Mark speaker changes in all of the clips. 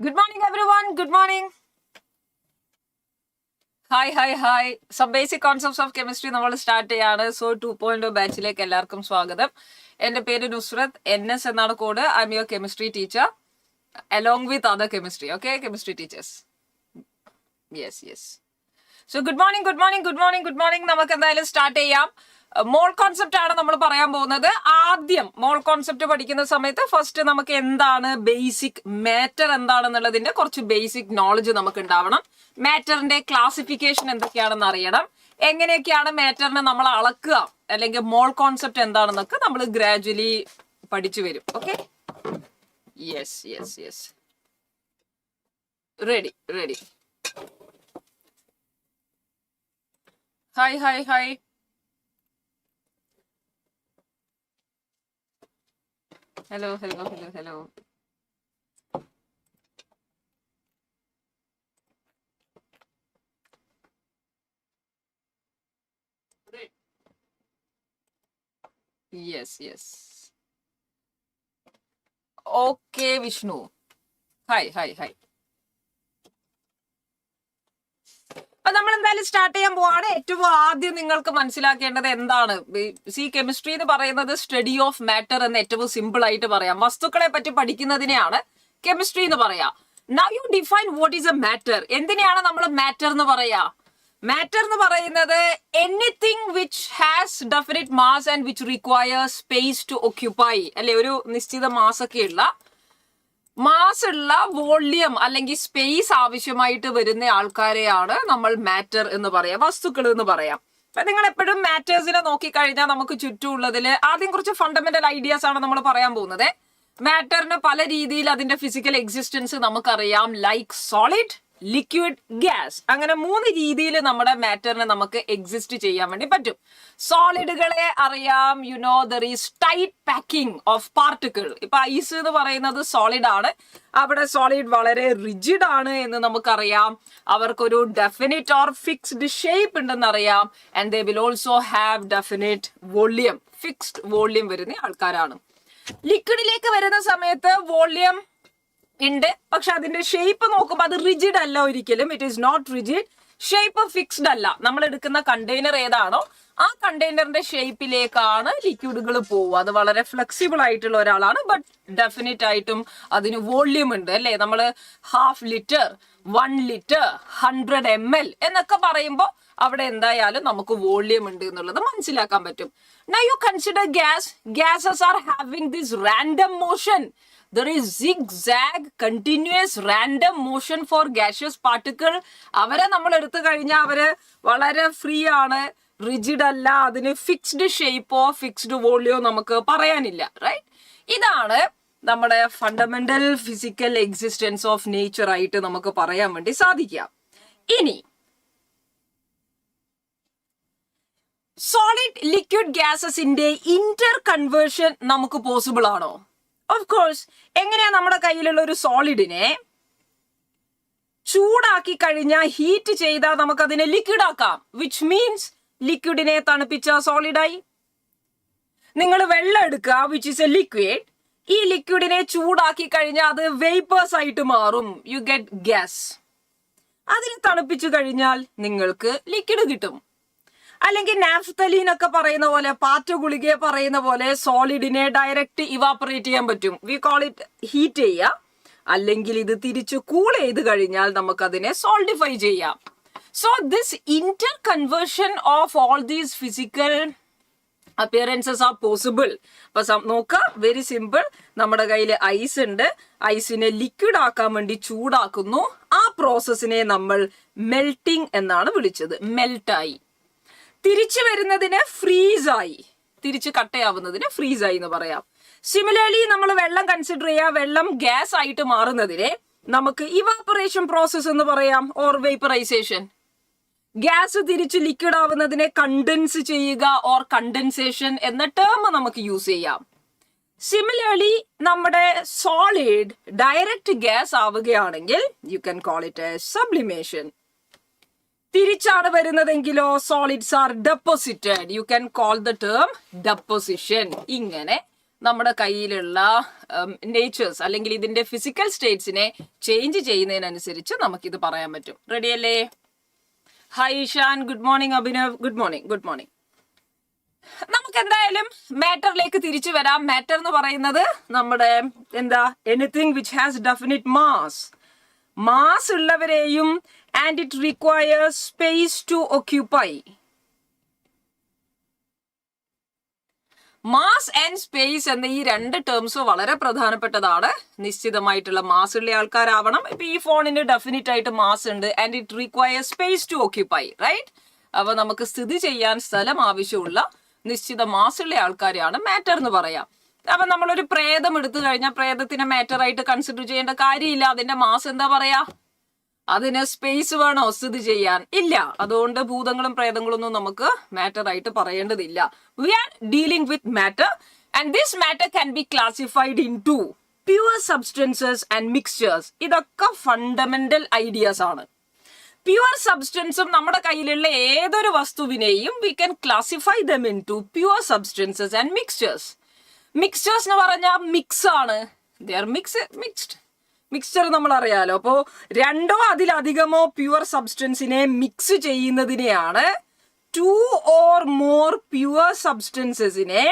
Speaker 1: Good morning, everyone. Good morning. Hi. Some basic concepts of chemistry നമ്മൾ start ചെയ്യാണ്. So 2.0 ബാച്ചിലേക്ക് എല്ലാവർക്കും സ്വാഗതം. എൻ്റെ പേര് നുസ്രത്ത്. NS എന്നാണ് code. I M your chemistry teacher along with other chemistry. Okay, chemistry teachers. Yes. So good morning. നമുക്ക് എന്തായാലും start ചെയ്യാം. മോൾ കോൺസെപ്റ്റ് ആണ് നമ്മൾ പറയാൻ പോകുന്നത്. ആദ്യം മോൾ കോൺസെപ്റ്റ് പഠിക്കുന്ന സമയത്ത് ഫസ്റ്റ് നമുക്ക് എന്താണ് ബേസിക് മാറ്റർ എന്താണെന്നുള്ളതിന്റെ കുറച്ച് ബേസിക് നോളജ് നമുക്ക് ഉണ്ടാവണം. മാറ്ററിന്റെ ക്ലാസിഫിക്കേഷൻ എന്തൊക്കെയാണെന്ന് അറിയണം. എങ്ങനെയൊക്കെയാണ് മാറ്ററിനെ നമ്മൾ അളക്കുക, അല്ലെങ്കിൽ മോൾ കോൺസെപ്റ്റ് എന്താണെന്നൊക്കെ നമ്മൾ ഗ്രാജുവലി പഠിച്ചു വരും. Okay, yes ready. Hi. Hello. Yes. Okay, Vishnu. Hi. അപ്പൊ നമ്മൾ എന്തായാലും സ്റ്റാർട്ട് ചെയ്യാൻ പോവാണ്. ഏറ്റവും ആദ്യം നിങ്ങൾക്ക് മനസ്സിലാക്കേണ്ടത് എന്താണ്? കെമിസ്ട്രി എന്ന് പറയുന്നത് സ്റ്റഡി ഓഫ് മാറ്റർ എന്ന് ഏറ്റവും സിമ്പിൾ ആയിട്ട് പറയാം. വസ്തുക്കളെ പറ്റി പഠിക്കുന്നതിനെയാണ് കെമിസ്ട്രി എന്ന് പറയാ. Now you define what is a matter. എന്തിനാണ് നമ്മൾ മാറ്റർ എന്ന് പറയാ? മാറ്റർ എന്ന് പറയുന്നത് anything which has definite mass and which require space to occupy, അല്ലെ? ഒരു നിശ്ചിത മാസൊക്കെയുള്ള മാസുള്ള വോള്യം അല്ലെങ്കിൽ സ്പേസ് ആവശ്യമായിട്ട് വരുന്ന ആൾക്കാരെയാണ് നമ്മൾ മാറ്റർ എന്ന് പറയാം, വസ്തുക്കൾ എന്ന് പറയാം. അപ്പൊ നിങ്ങൾ എപ്പോഴും മാറ്റേഴ്സിനെ നോക്കിക്കഴിഞ്ഞാൽ നമുക്ക് ചുറ്റുമുള്ളതില് ആദ്യം കുറച്ച് ഫണ്ടമെന്റൽ ഐഡിയാസ് ആണ് നമ്മൾ പറയാൻ പോകുന്നത്. മാറ്ററിന് പല രീതിയിൽ അതിന്റെ ഫിസിക്കൽ എക്സിസ്റ്റൻസ് നമുക്കറിയാം. Like solid, liquid, gas. അങ്ങനെ 3 രീതിയിൽ നമ്മുടെ മാറ്ററിനെ നമുക്ക് എക്സിസ്റ്റ് ചെയ്യാൻ വേണ്ടി പറ്റും. സോളിഡുകളെ അറിയാം, there is tight packing of particle. ഇപ്പൊ ഐസ് എന്ന് പറയുന്നത് സോളിഡ് ആണ്. അവിടെ സോളിഡ് വളരെ റിജിഡ് ആണ് എന്ന് നമുക്കറിയാം. അവർക്കൊരു ഡെഫിനിറ്റ് ഓർ ഫിക്സ്ഡ് ഷേപ്പ് ഉണ്ടെന്ന് അറിയാം. And they will also have definite volume, fixed volume വരുന്ന ആൾക്കാരാണ്. ലിക്വിഡിലേക്ക് വരുന്ന സമയത്ത് വോള്യം ഉണ്ട്, പക്ഷെ അതിന്റെ ഷേപ്പ് നോക്കുമ്പോൾ അത് റിജിഡ് അല്ല ഒരിക്കലും. It is not rigid. Shape fixed അല്ല. നമ്മൾ എടുക്കുന്ന കണ്ടെയ്നർ ഏതാണോ ആ കണ്ടെയ്നറിന്റെ ഷേപ്പിലേക്കാണ് ലിക്വിഡുകൾ പോവുക. അത് വളരെ ഫ്ലെക്സിബിൾ ആയിട്ടുള്ള ഒരാളാണ്. ബട്ട് ഡെഫിനറ്റ് ആയിട്ടും അതിന് വോള്യൂം ഉണ്ട്, അല്ലേ? നമ്മൾ 1/2 ലിറ്റർ, 1 ലിറ്റർ, 100 ml എന്നൊക്കെ പറയുമ്പോൾ അവിടെ എന്തായാലും നമുക്ക് വോള്യൂം ഉണ്ട് എന്നുള്ളത് മനസ്സിലാക്കാൻ പറ്റും. Now you consider gas. Gases are having this random motion. There is zigzag continuous random motion for gaseous particle. അവരെ നമ്മൾ എടുത്തു കഴിഞ്ഞാൽ അവര് വളരെ ഫ്രീ ആണ്, റിജിഡ് അല്ല. അതിന് ഫിക്സ്ഡ് ഷേപ്പോ ഫിക്സ്ഡ് വോള്യോ നമുക്ക് പറയാനില്ല, റൈറ്റ്? ഇതാണ് നമ്മുടെ fundamental physical existence of nature ആയിട്ട് നമുക്ക് പറയാൻ വേണ്ടി സാധിക്കാം. ഇനി സോളിഡ് ലിക്വിഡ് ഗ്യാസസിന്റെ ഇന്റർ കൺവേർഷൻ നമുക്ക് പോസിബിൾ ആണോ? Of course. എങ്ങനെയാ നമ്മുടെ കയ്യിലുള്ള ഒരു സോളിഡിനെ ചൂടാക്കി കഴിഞ്ഞാൽ, ഹീറ്റ് ചെയ്താൽ നമുക്കതിനെ ലിക്വിഡ് ആക്കാം. വിച്ച് മീൻസ് ലിക്വിഡിനെ തണുപ്പിച്ച സോളിഡായി. നിങ്ങൾ വെള്ളം എടുക്കുക, വിച്ച് ഇസ് എ ലിക്വിഡ്. ഈ ലിക്വിഡിനെ ചൂടാക്കി കഴിഞ്ഞാൽ അത് വേപ്പേഴ്സ് ആയിട്ട് മാറും. You get gas. അതിനെ തണുപ്പിച്ചു കഴിഞ്ഞാൽ നിങ്ങൾക്ക് ലിക്വിഡ് കിട്ടും. അല്ലെങ്കിൽ നാഫ്തലീൻ ഒക്കെ പറയുന്ന പോലെ, പാറ്റ ഗുളികയെ പറയുന്ന പോലെ സോളിഡിനെ ഡയറക്റ്റ് ഇവാപ്പറേറ്റ് ചെയ്യാൻ പറ്റും. വി കോൾ ഇറ്റ് ഹീറ്റ് ചെയ്യുക. അല്ലെങ്കിൽ ഇത് തിരിച്ച് കൂൾ ചെയ്ത് കഴിഞ്ഞാൽ നമുക്കതിനെ സോൾഡിഫൈ ചെയ്യാം. So this Inter conversion of all these physical appearances R possible. അപ്പൊ നോക്കുക, വെരി സിമ്പിൾ. നമ്മുടെ കയ്യിൽ ഐസ് ഉണ്ട്. ഐസിനെ ലിക്വിഡ് ആക്കാൻ വേണ്ടി ചൂടാക്കുന്നു. ആ പ്രോസസ്സിനെ നമ്മൾ മെൽറ്റിംഗ് എന്നാണ് വിളിച്ചത്. മെൽറ്റായി. തിരിച്ചു വരുന്നതിന് ഫ്രീസായി, തിരിച്ച് കട്ടയാവുന്നതിന് ഫ്രീസായി എന്ന് പറയാം. സിമിലർലി നമ്മൾ വെള്ളം കൺസിഡർ ചെയ്യുക. വെള്ളം ഗ്യാസ് ആയിട്ട് മാറുന്നതിനെ നമുക്ക് ഇവാപ്പറേഷൻ പ്രോസസ് എന്ന് പറയാം, ഓർ വേപ്പറൈസേഷൻ. ഗ്യാസ് തിരിച്ച് ലിക്വിഡ് ആവുന്നതിനെ കണ്ടൻസ് ചെയ്യുക ഓർ കണ്ടൻസേഷൻ എന്ന ടേം നമുക്ക് യൂസ് ചെയ്യാം. സിമിലർലി നമ്മുടെ സോളിഡ് ഡയറക്റ്റ് ഗ്യാസ് ആവുകയാണെങ്കിൽ you can call it a sublimation. തിരിച്ചാണ് വരുന്നതെങ്കിലോ solids are deposited. You can call the term deposition. ഇങ്ങനെ നമ്മുടെ കയ്യിലുള്ള നേച്ചേഴ്സ് അല്ലെങ്കിൽ ഇതിന്റെ ഫിസിക്കൽ സ്റ്റേറ്റ്സിനെ ചേഞ്ച് ചെയ്യുന്നതിനനുസരിച്ച് നമുക്കിത് പറയാൻ പറ്റും. റെഡിയല്ലേ? Hi Ishaan, good morning. Abhinav, good morning. Good morning. നമുക്ക് എന്തായാലും മാറ്ററിലേക്ക് തിരിച്ചു വരാം. മാറ്റർ എന്ന് പറയുന്നത് നമ്മുടെ anything which has definite mass ഉള്ളവരെയും and it requires space to occupy. Mass and space എന്ന ഈ രണ്ട് ടേംസ് വളരെ പ്രധാനപ്പെട്ടതാണ്. നിശ്ചിതമായിട്ടുള്ള മാസ് ഉള്ള ആൾക്കാരാവണം. ഇപ്പൊ ഈ ഫോണിന് ഡെഫിനിറ്റ് ആയിട്ട് മാസ് ഉണ്ട് and it requires space to occupy, right? അപ്പൊ നമുക്ക് സ്ഥിതി ചെയ്യാൻ സ്ഥലം ആവശ്യമുള്ള നിശ്ചിത മാസ് ഉള്ള ആൾക്കാരെയാണ് മാറ്റർ എന്ന് പറയാം. അപ്പൊ നമ്മളൊരു പ്രേതം എടുത്തു കഴിഞ്ഞാൽ പ്രേതത്തിനെ മാറ്റർ ആയിട്ട് കൺസിഡർ ചെയ്യേണ്ട കാര്യമില്ല. അതിന്റെ മാസ് എന്താ പറയാ? അതിന് സ്പേസ് വേണോ സ്ഥിതി ചെയ്യാൻ? ഇല്ല. അതുകൊണ്ട് ഭൂതങ്ങളും പ്രേതങ്ങളൊന്നും നമുക്ക് മാറ്റർ ആയിട്ട് പറയേണ്ടതില്ല. We are dealing with matter and this matter can be classified into pure substances and mixtures. ഇതൊക്കെ ഫണ്ടമെന്റൽ ഐഡിയാസ് ആണ്. പ്യുവർ സബ്സ്റ്റൻസും നമ്മുടെ കയ്യിലുള്ള ഏതൊരു വസ്തുവിനെയും we can classify them into pure substances and mixtures. Mixtures എന്ന് പറഞ്ഞാൽ mix ആണ്. They are mixed. മിക്സ്ചർ നമ്മൾ അറിയാലോ. അപ്പോ രണ്ടോ അതിലധികമോ പ്യുവർ സബ്സ്റ്റൻസിനെ മിക്സ് ചെയ്യുന്നതിനെയാണ് 2 or more പ്യുവർ സബ്സ്റ്റൻസസിനെ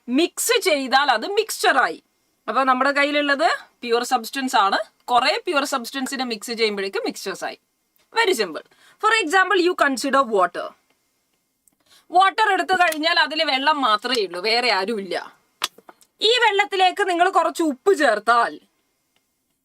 Speaker 1: മിക്സ് ചെയ്താൽ അത് മിക്സ്ചറായി. അപ്പൊ നമ്മുടെ കയ്യിലുള്ളത് പ്യുവർ സബ്സ്റ്റൻസ് ആണ്. കുറെ പ്യുവർ സബ്സ്റ്റൻസിനെ മിക്സ് ചെയ്യുമ്പോഴേക്കും മിക്സ്ചേഴ്സ് ആയി. Very simple. Four example, you consider water. Water എടുത്തു കഴിഞ്ഞാൽ അതിൽ വെള്ളം മാത്രമേ ഉള്ളൂ, വേറെ ആരുമില്ല. ഈ വെള്ളത്തിലേക്ക് നിങ്ങൾ കുറച്ച് ഉപ്പ് ചേർത്താൽ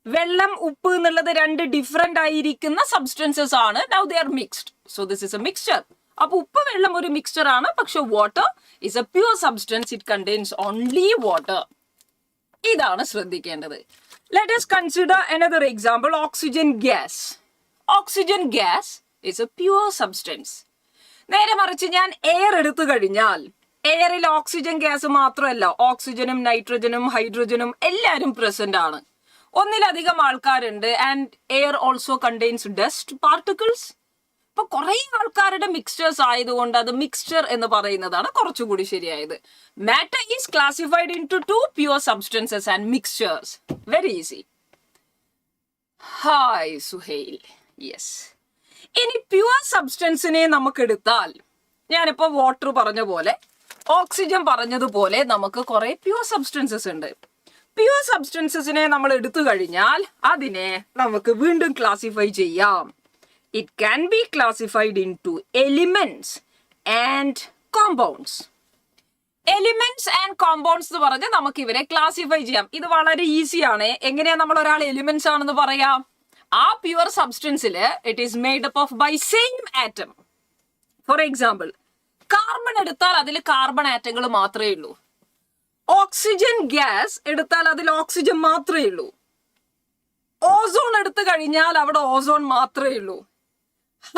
Speaker 1: വെള്ളം ഉപ്പ് എന്നുള്ളത് രണ്ട് ഡിഫറെന്റ് ആയിരിക്കുന്ന സബ്സ്റ്റൻസസ് ആണ്. Now they are mixed. So this is A mixture. അപ്പൊ ഉപ്പ് വെള്ളം ഒരു മിക്സ്ചർ ആണ്. പക്ഷെ water is A pure substance. It contains only water. ഇതാണ് ശ്രദ്ധിക്കേണ്ടത്. Let us consider another example, oxygen gas. Oxygen gas is a pure substance. നേരെ മറിച്ച് ഞാൻ എയർ എടുത്തു കഴിഞ്ഞാൽ എയറിൽ ഓക്സിജൻ ഗ്യാസ് മാത്രമല്ല, ഓക്സിജനും നൈട്രജനും ഹൈഡ്രജനും എല്ലാവരും പ്രസന്റ് ആണ്. ഒന്നിലധികം ആൾക്കാരുണ്ട് and air also contains dust particles. ഇപ്പൊ കുറെ ആൾക്കാരുടെ മിക്സ്ചേഴ്സ് ആയതുകൊണ്ട് അത് മിക്സ്ചർ എന്ന് പറയുന്നതാണ് കുറച്ചുകൂടി ശരിയായത്. Matter is classified into 2 pure substances and mixtures. Very easy. Hi Suhail. Yes. ഇനി പ്യുവർ സബ്സ്റ്റൻസിനെ നമുക്ക് എടുത്താൽ, ഞാനിപ്പോ വാട്ടർ പറഞ്ഞ പോലെ ഓക്സിജൻ പറഞ്ഞതുപോലെ നമുക്ക് കുറെ പ്യുവർ സബ്സ്റ്റൻസസ് ഉണ്ട്. പ്യുവർ സബ്സ്റ്റൻസസിനെ നമ്മൾ എടുത്തു കഴിഞ്ഞാൽ അതിനെ നമുക്ക് വീണ്ടും ക്ലാസിഫൈ ചെയ്യാം. It can be classified into elements and compounds. Elements and compounds എന്ന് പറഞ്ഞാൽ നമുക്ക് ഇവരെ ക്ലാസിഫൈ ചെയ്യാം. ഇത് വളരെ ഈസിയാണ്. എങ്ങനെയാ നമ്മൾ ഒരാൾ എലിമെന്റ്സ് ആണെന്ന് പറയാം? ആ പ്യുവർ സബ്സ്റ്റൻസില് it is made up of by same atom. For example, carbon എടുത്താൽ അതിൽ കാർബൺ ആറ്റങ്ങൾ മാത്രമേ ഉള്ളൂ. ഓക്സിജൻ ഗ്യാസ് എടുത്താൽ അതിൽ ഓക്സിജൻ മാത്രമേ ഉള്ളൂ. ഓസോൺ എടുത്തു കഴിഞ്ഞാൽ അവിടെ ഓസോൺ മാത്രമേ ഉള്ളൂ.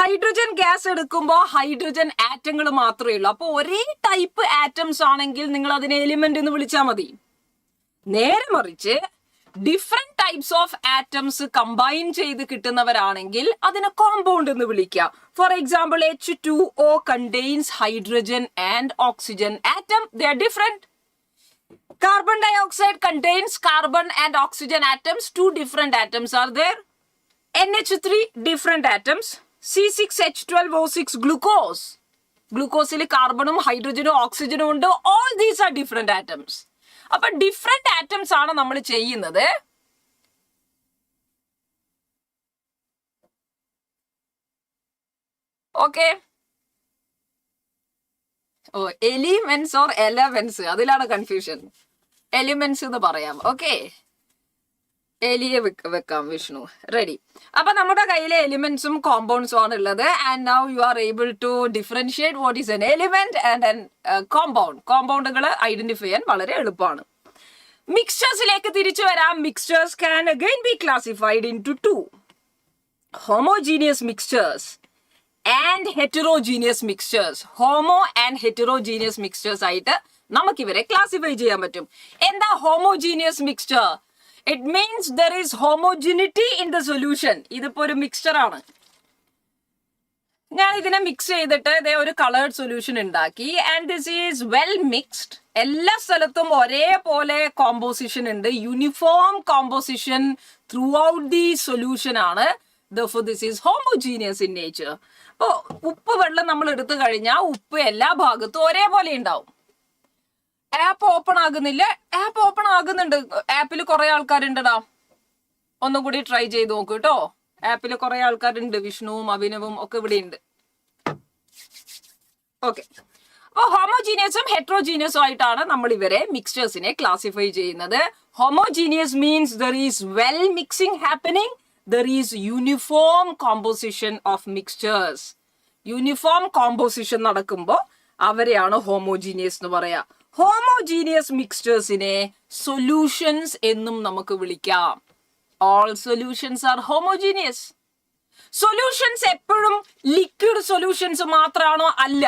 Speaker 1: ഹൈഡ്രജൻ ഗ്യാസ് എടുക്കുമ്പോൾ ഹൈഡ്രജൻ ആറ്റങ്ങൾ മാത്രമേ ഉള്ളൂ. അപ്പൊ ഒരേ ടൈപ്പ് ആറ്റംസ് ആണെങ്കിൽ നിങ്ങൾ അതിനെ എലിമെന്റ് എന്ന് വിളിച്ചാൽ മതി. നേരെ മറിച്ച് different types of atoms combine ചെയ്ത് കിട്ടുന്നവരാണെങ്കിൽ അതിനെ കോമ്പൗണ്ട് എന്ന് വിളിക്കുക. Four example, H2O contains hydrogen and oxygen atom. They are different. Carbon dioxide contains carbon and oxygen atoms. 2 different atoms are there. NH3 different atoms. C6H12O6 glucose. Glucose carbonum, hydrogenum, oxygenum ഉണ്ട്. All these are different atoms. അപ്പൊ different atoms ആണ് നമ്മൾ ചെയ്യുന്നത്. Okay. Oh, elements or elements, അതിലാണ് confusion. Elements എന്ന് പറയാം. Okay, എലിയെ വെക്കാം വിഷ്ണു. റെഡി. അപ്പൊ നമ്മുടെ കയ്യിലെ എലിമെന്റ്സും കോമ്പൗണ്ട്സും ആണ് ഉള്ളത്. And now you are able to differentiate what is an element and an compound. കോമ്പൗണ്ടുകൾ ഐഡന്റിഫൈ ചെയ്യാൻ വളരെ എളുപ്പമാണ്. മിക്സ്ചേഴ്സിലേക്ക് തിരിച്ചു വരാം. Mixtures can again be classified into 2 homogeneous mixtures and heterogeneous mixtures. Homo and heterogeneous mixtures ആയിട്ട് നമുക്ക് ഇവരെ ക്ലാസിഫൈ ചെയ്യാൻ പറ്റും. എന്താ homogeneous mixture? It means there is homogeneity in the solution. ഇതിപ്പോ ഒരു മിക്സ്ചർ ആണ്. ഞാൻ ഇതിനെ മിക്സ് ചെയ്തിട്ട് ഇതേ ഒരു കളേർഡ് സൊല്യൂഷൻ ഉണ്ടാക്കി. And this is well mixed. എല്ലാ സ്ഥലത്തും ഒരേപോലെ കോമ്പോസിഷൻ ഉണ്ട്. Uniform composition through out the solution ആണ്. Therefore, this is homogeneous in nature. അപ്പോ ഉപ്പ് വെള്ളം നമ്മൾ എടുത്തു കഴിഞ്ഞാൽ ഉപ്പ് എല്ലാ ഭാഗത്തും ഒരേപോലെ ഉണ്ടാവും. ആപ്പ് ഓപ്പൺ ആകുന്നില്ല. ആപ്പ് ഓപ്പൺ ആകുന്നുണ്ട്. ആപ്പിൽ കുറെ ആൾക്കാരുണ്ടടാ. ഒന്നുകൂടി ട്രൈ ചെയ്ത് നോക്കൂ കേട്ടോ. ആപ്പിൽ കുറെ ആൾക്കാരുണ്ട്. വിഷ്ണുവും അഭിനവും ഒക്കെ ഇവിടെ ഉണ്ട്. ഓക്കെ. അപ്പോൾ ഹോമോജീനിയസും ഹെട്രോജീനിയസും ആയിട്ടാണ് നമ്മൾ ഇവരെ മിക്സ്ചേഴ്സിനെ ക്ലാസിഫൈ ചെയ്യുന്നത്. Homogeneous means there is well mixing happening. There is uniform composition of mixtures. Uniform composition നടക്കുമ്പോൾ അവരെയാണ് ഹോമോജീനിയസ് എന്ന് പറയാ. ഹോമോജീനിയസ് മിക്സ്ചേഴ്സിനെ സൊല്യൂഷൻസ് എന്നും നമുക്ക് വിളിക്കാം. All solutions are homogeneous. Solutions എപ്പോഴും ലിക്വിഡ് സൊല്യൂഷൻസ് മാത്രമാണോ? അല്ല.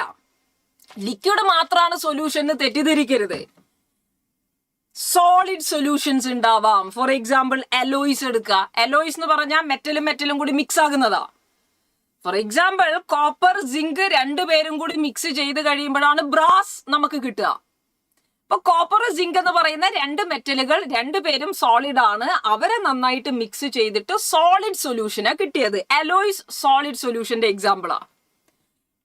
Speaker 1: ലിക്വിഡ് മാത്രമാണ് സൊല്യൂഷൻ എന്ന് തെറ്റിദ്ധരിക്കരുത്. സോളിഡ് സൊല്യൂഷൻസ് ഉണ്ടാവാം. ഫോർ എക്സാമ്പിൾ അലോയ്സ് എടുക്കുക. അലോയ്സ് എന്ന് പറഞ്ഞാൽ മെറ്റലും കൂടി മിക്സ് ആകുന്നതാ. ഫോർ എക്സാമ്പിൾ കോപ്പർ സിങ്ക് രണ്ടുപേരും കൂടി മിക്സ് ചെയ്ത് കഴിയുമ്പോഴാണ് ബ്രാസ് നമുക്ക് കിട്ടുക. അപ്പൊ കോപ്പർ സിങ്ക് എന്ന് പറയുന്ന രണ്ട് മെറ്റലുകൾ രണ്ടുപേരും സോളിഡ് ആണ്. അവരെ നന്നായിട്ട് മിക്സ് ചെയ്തിട്ട് സോളിഡ് സൊല്യൂഷനാ കിട്ടിയത്. അലോയ്സ് സോളിഡ് സൊല്യൂഷന്റെ എക്സാമ്പിളാ.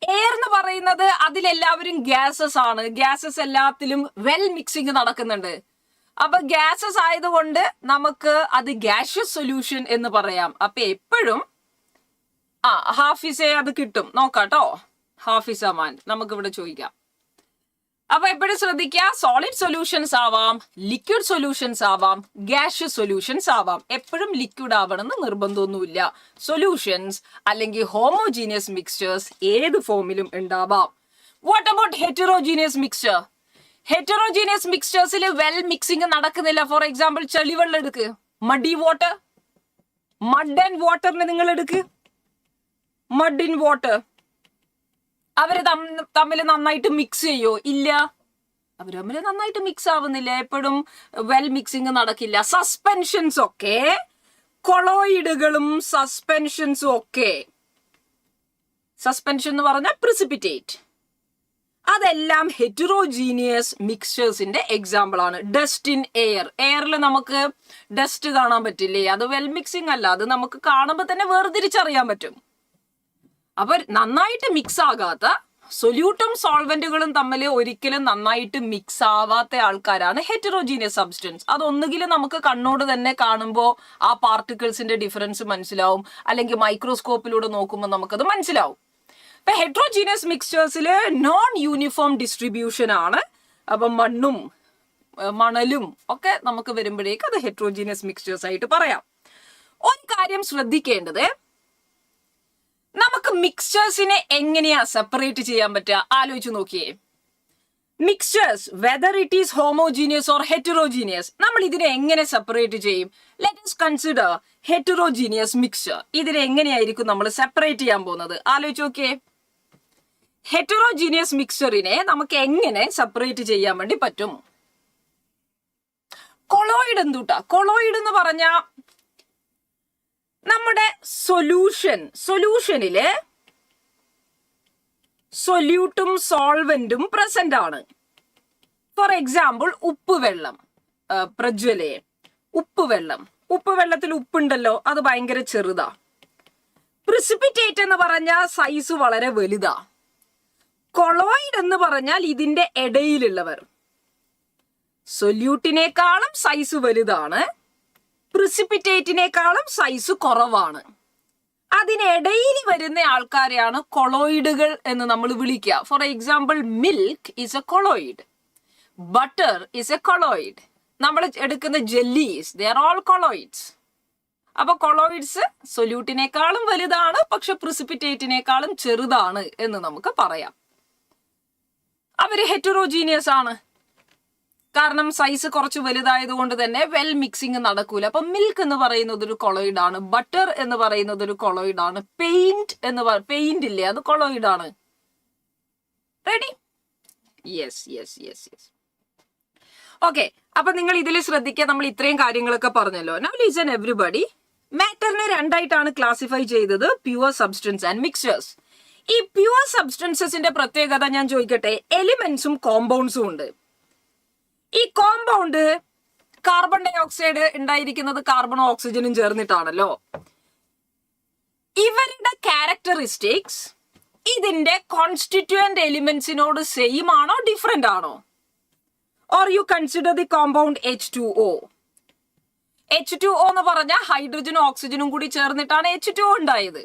Speaker 1: എയർ എന്ന് പറയുന്നത് അതിലെല്ലാവരും ഗ്യാസസ് ആണ്. ഗ്യാസസ് എല്ലാത്തിലും വെൽ മിക്സിങ് നടക്കുന്നുണ്ട്. അപ്പൊ ഗ്യാസസ് ആയതുകൊണ്ട് നമുക്ക് അത് ഗ്യാഷ്യസ് സൊല്യൂഷൻ എന്ന് പറയാം. അപ്പൊ എപ്പോഴും ഹാഫിസെ അത് കിട്ടും. നോക്കാട്ടോ. ഹാഫിസ മാൻ നമുക്ക് ഇവിടെ ചോദിക്കാം. അപ്പൊ എപ്പോഴും ശ്രദ്ധിക്കുക, സോളിഡ് സൊല്യൂഷൻസ് ആവാം, ലിക്വിഡ് സൊല്യൂഷൻസ് ആവാം, ഗ്യാഷ്യസ് സൊല്യൂഷൻസ് ആവാം. എപ്പോഴും ലിക്വിഡ് ആവണമെന്ന് നിർബന്ധമൊന്നുമില്ല. സൊല്യൂഷൻസ് അല്ലെങ്കിൽ ഹോമോജീനിയസ് മിക്സ്ചേഴ്സ് ഏത് ഫോമിലും ഉണ്ടാവാം. What about heterogeneous mixture? Heterogeneous മിക്സ്ചേഴ്സിൽ വെൽ മിക്സിംഗ് നടക്കുന്നില്ല. ഫോർ എക്സാമ്പിൾ ചെളിവെള്ളം എടുക്ക്. മഡി വാട്ടർ, മഡ് ആൻഡ് വാട്ടറിനെ നിങ്ങൾ എടുക്ക്. മഡ് ഇൻ വാട്ടർ അവര് തമ്മിൽ നന്നായിട്ട് മിക്സ് ചെയ്യോ? ഇല്ല. അവര് തമ്മിൽ നന്നായിട്ട് മിക്സ് ആവുന്നില്ല. എപ്പോഴും വെൽ മിക്സിംഗ് നടക്കില്ല. സസ്പെൻഷൻസ് ഒക്കെ, കൊളോയിഡുകളും സസ്പെൻഷൻസും ഒക്കെ, സസ്പെൻഷൻ എന്ന് പറഞ്ഞാൽ പ്രിസിപ്പിറ്റേറ്റ്, അതെല്ലാം ഹെറ്ററോജീനിയസ് മിക്സ്ചേഴ്സിന്റെ എക്സാമ്പിൾ ആണ്. Dust in air. എയറിൽ നമുക്ക് ഡസ്റ്റ് കാണാൻ പറ്റില്ലേ? അത് വെൽ മിക്സിംഗ് അല്ല. അത് നമുക്ക് കാണുമ്പോൾ തന്നെ വേർതിരിച്ചറിയാൻ പറ്റും. അപ്പൊ നന്നായിട്ട് മിക്സ് ആകാത്ത സൊല്യൂട്ടും സോൾവെന്റുകളും തമ്മിൽ ഒരിക്കലും നന്നായിട്ട് മിക്സ് ആവാത്ത ആൾക്കാരാണ് ഹെറ്ററോജീനിയസ് സബ്സ്റ്റൻസ്. അതൊന്നുകിലും നമുക്ക് കണ്ണോട് തന്നെ കാണുമ്പോൾ ആ പാർട്ടിക്കിൾസിന്റെ ഡിഫറൻസ് മനസ്സിലാവും, അല്ലെങ്കിൽ മൈക്രോസ്കോപ്പിലൂടെ നോക്കുമ്പോൾ നമുക്കത് മനസ്സിലാവും. ഇപ്പൊ ഹെറ്ററോജീനിയസ് മിക്സ്ചേഴ്സിൽ നോൺ യൂണിഫോം ഡിസ്ട്രിബ്യൂഷൻ ആണ്. അപ്പൊ മണ്ണും മണലും ഒക്കെ നമുക്ക് വരുമ്പോഴേക്ക് അത് ഹെറ്ററോജീനിയസ് മിക്സ്ചേഴ്സ് ആയിട്ട് പറയാം. ഒരു കാര്യം ശ്രദ്ധിക്കേണ്ടത്, നമുക്ക് മിക്സ്ചേഴ്സിനെ എങ്ങനെയാ സെപ്പറേറ്റ് ചെയ്യാൻ പറ്റുക? ആലോചിച്ച് നോക്കിയേ. Mixtures whether it is homogeneous or heterogeneous, നമ്മൾ ഇതിനെ എങ്ങനെ സെപ്പറേറ്റ് ചെയ്യും? Let us consider heterogeneous mixture. ഇതിനെ എങ്ങനെയായിരിക്കും നമ്മൾ സെപ്പറേറ്റ് ചെയ്യാൻ പോകുന്നത്? ആലോചിച്ച് നോക്കിയേ. ഹെറ്ററോജീനിയസ് മിക്സ്ചറിനെ നമുക്ക് എങ്ങനെ സെപ്പറേറ്റ് ചെയ്യാൻ വേണ്ടി പറ്റും? കൊളോയിഡ് എന്തുട്ടാ? കൊളോയിഡ് എന്ന് പറഞ്ഞ നമ്മുടെ സൊല്യൂഷനില് സൊല്യൂട്ടും സോൾവെന്റും പ്രസന്റ് ആണ്. ഫോർ എക്സാമ്പിൾ ഉപ്പ് വെള്ളം, പ്രജ്വലയെ ഉപ്പ് വെള്ളത്തിൽ ഉപ്പുണ്ടല്ലോ, അത് ഭയങ്കര ചെറുതാ. പ്രിസിപ്പിറ്റേറ്റ് എന്ന് പറഞ്ഞാൽ സൈസ് വളരെ വലുതാ. കൊളോയിഡ് എന്ന് പറഞ്ഞാൽ ഇതിന്റെ ഇടയിലുള്ളവർ. സൊല്യൂട്ടിനേക്കാളും സൈസ് വലുതാണ്, പ്രിസിപ്പിറ്റേറ്റിനേക്കാളും സൈസ് കുറവാണ്. അതിനിടയിൽ വരുന്ന ആൾക്കാരെയാണ് കൊളോയിഡുകൾ എന്ന് നമ്മൾ വിളിക്കുക. For example milk is A colloid, butter is A colloid, നമ്മൾ എടുക്കുന്ന jellies they are all colloids. അപ്പൊ കൊളോയിഡ്സ് സൊല്യൂട്ടിനേക്കാളും വലുതാണ്, പക്ഷെ പ്രിസിപ്പിറ്റേറ്റിനേക്കാളും ചെറുതാണ് എന്ന് നമുക്ക് പറയാം. അവര് ഹെറ്ററോജീനിയസ് ആണ്, കാരണം സൈസ് കുറച്ച് വലുതായത് കൊണ്ട് തന്നെ വെൽ മിക്സിംഗ് നടക്കൂല. അപ്പൊ മിൽക്ക് എന്ന് പറയുന്നത് ഒരു കൊളോയിഡ് ആണ്, ബട്ടർ എന്ന് പറയുന്നത് ഒരു കൊളോയിഡ് ആണ്, പെയിന്റ് ഇല്ലേ അത് കൊളോയിഡ് ആണ്. റെഡി? യെസ്. ഓക്കെ, അപ്പൊ നിങ്ങൾ ഇതിൽ ശ്രദ്ധിക്കുക. നമ്മൾ ഇത്രയും കാര്യങ്ങളൊക്കെ പറഞ്ഞല്ലോ. Now listen everybody. മാറ്ററിനെ രണ്ടായിട്ടാണ് ക്ലാസിഫൈ ചെയ്തത്, പ്യുവർ സബ്സ്റ്റൻസ് ആൻഡ് മിക്സ്ചേഴ്സ്. ഈ പ്യുവർ സബ്സ്റ്റൻസസിന്റെ പ്രത്യേകത ഞാൻ ചോദിക്കട്ടെ, എലിമെന്റ്സും കോമ്പൗണ്ട്സും ഉണ്ട്. ഈ കോമ്പൗണ്ട് കാർബൺ ഡൈ ഓക്സൈഡ് ഉണ്ടായിരിക്കുന്നത് കാർബണും ഓക്സിജനും ചേർന്നിട്ടാണല്ലോ. ഇവരുടെ ക്യാരക്ടറിസ്റ്റിക്സ് ഇതിന്റെ കോൺസ്റ്റിറ്റ്യൂവന്റ് എലിമെന്റ്സിനോട് സെയിം ആണോ ഡിഫറെന്റ് ആണോ? Or you consider the compound H2O. H2O എന്ന് പറഞ്ഞാൽ ഹൈഡ്രജനും ഓക്സിജനും കൂടി ചേർന്നിട്ടാണ് H2O ഉണ്ടായത്.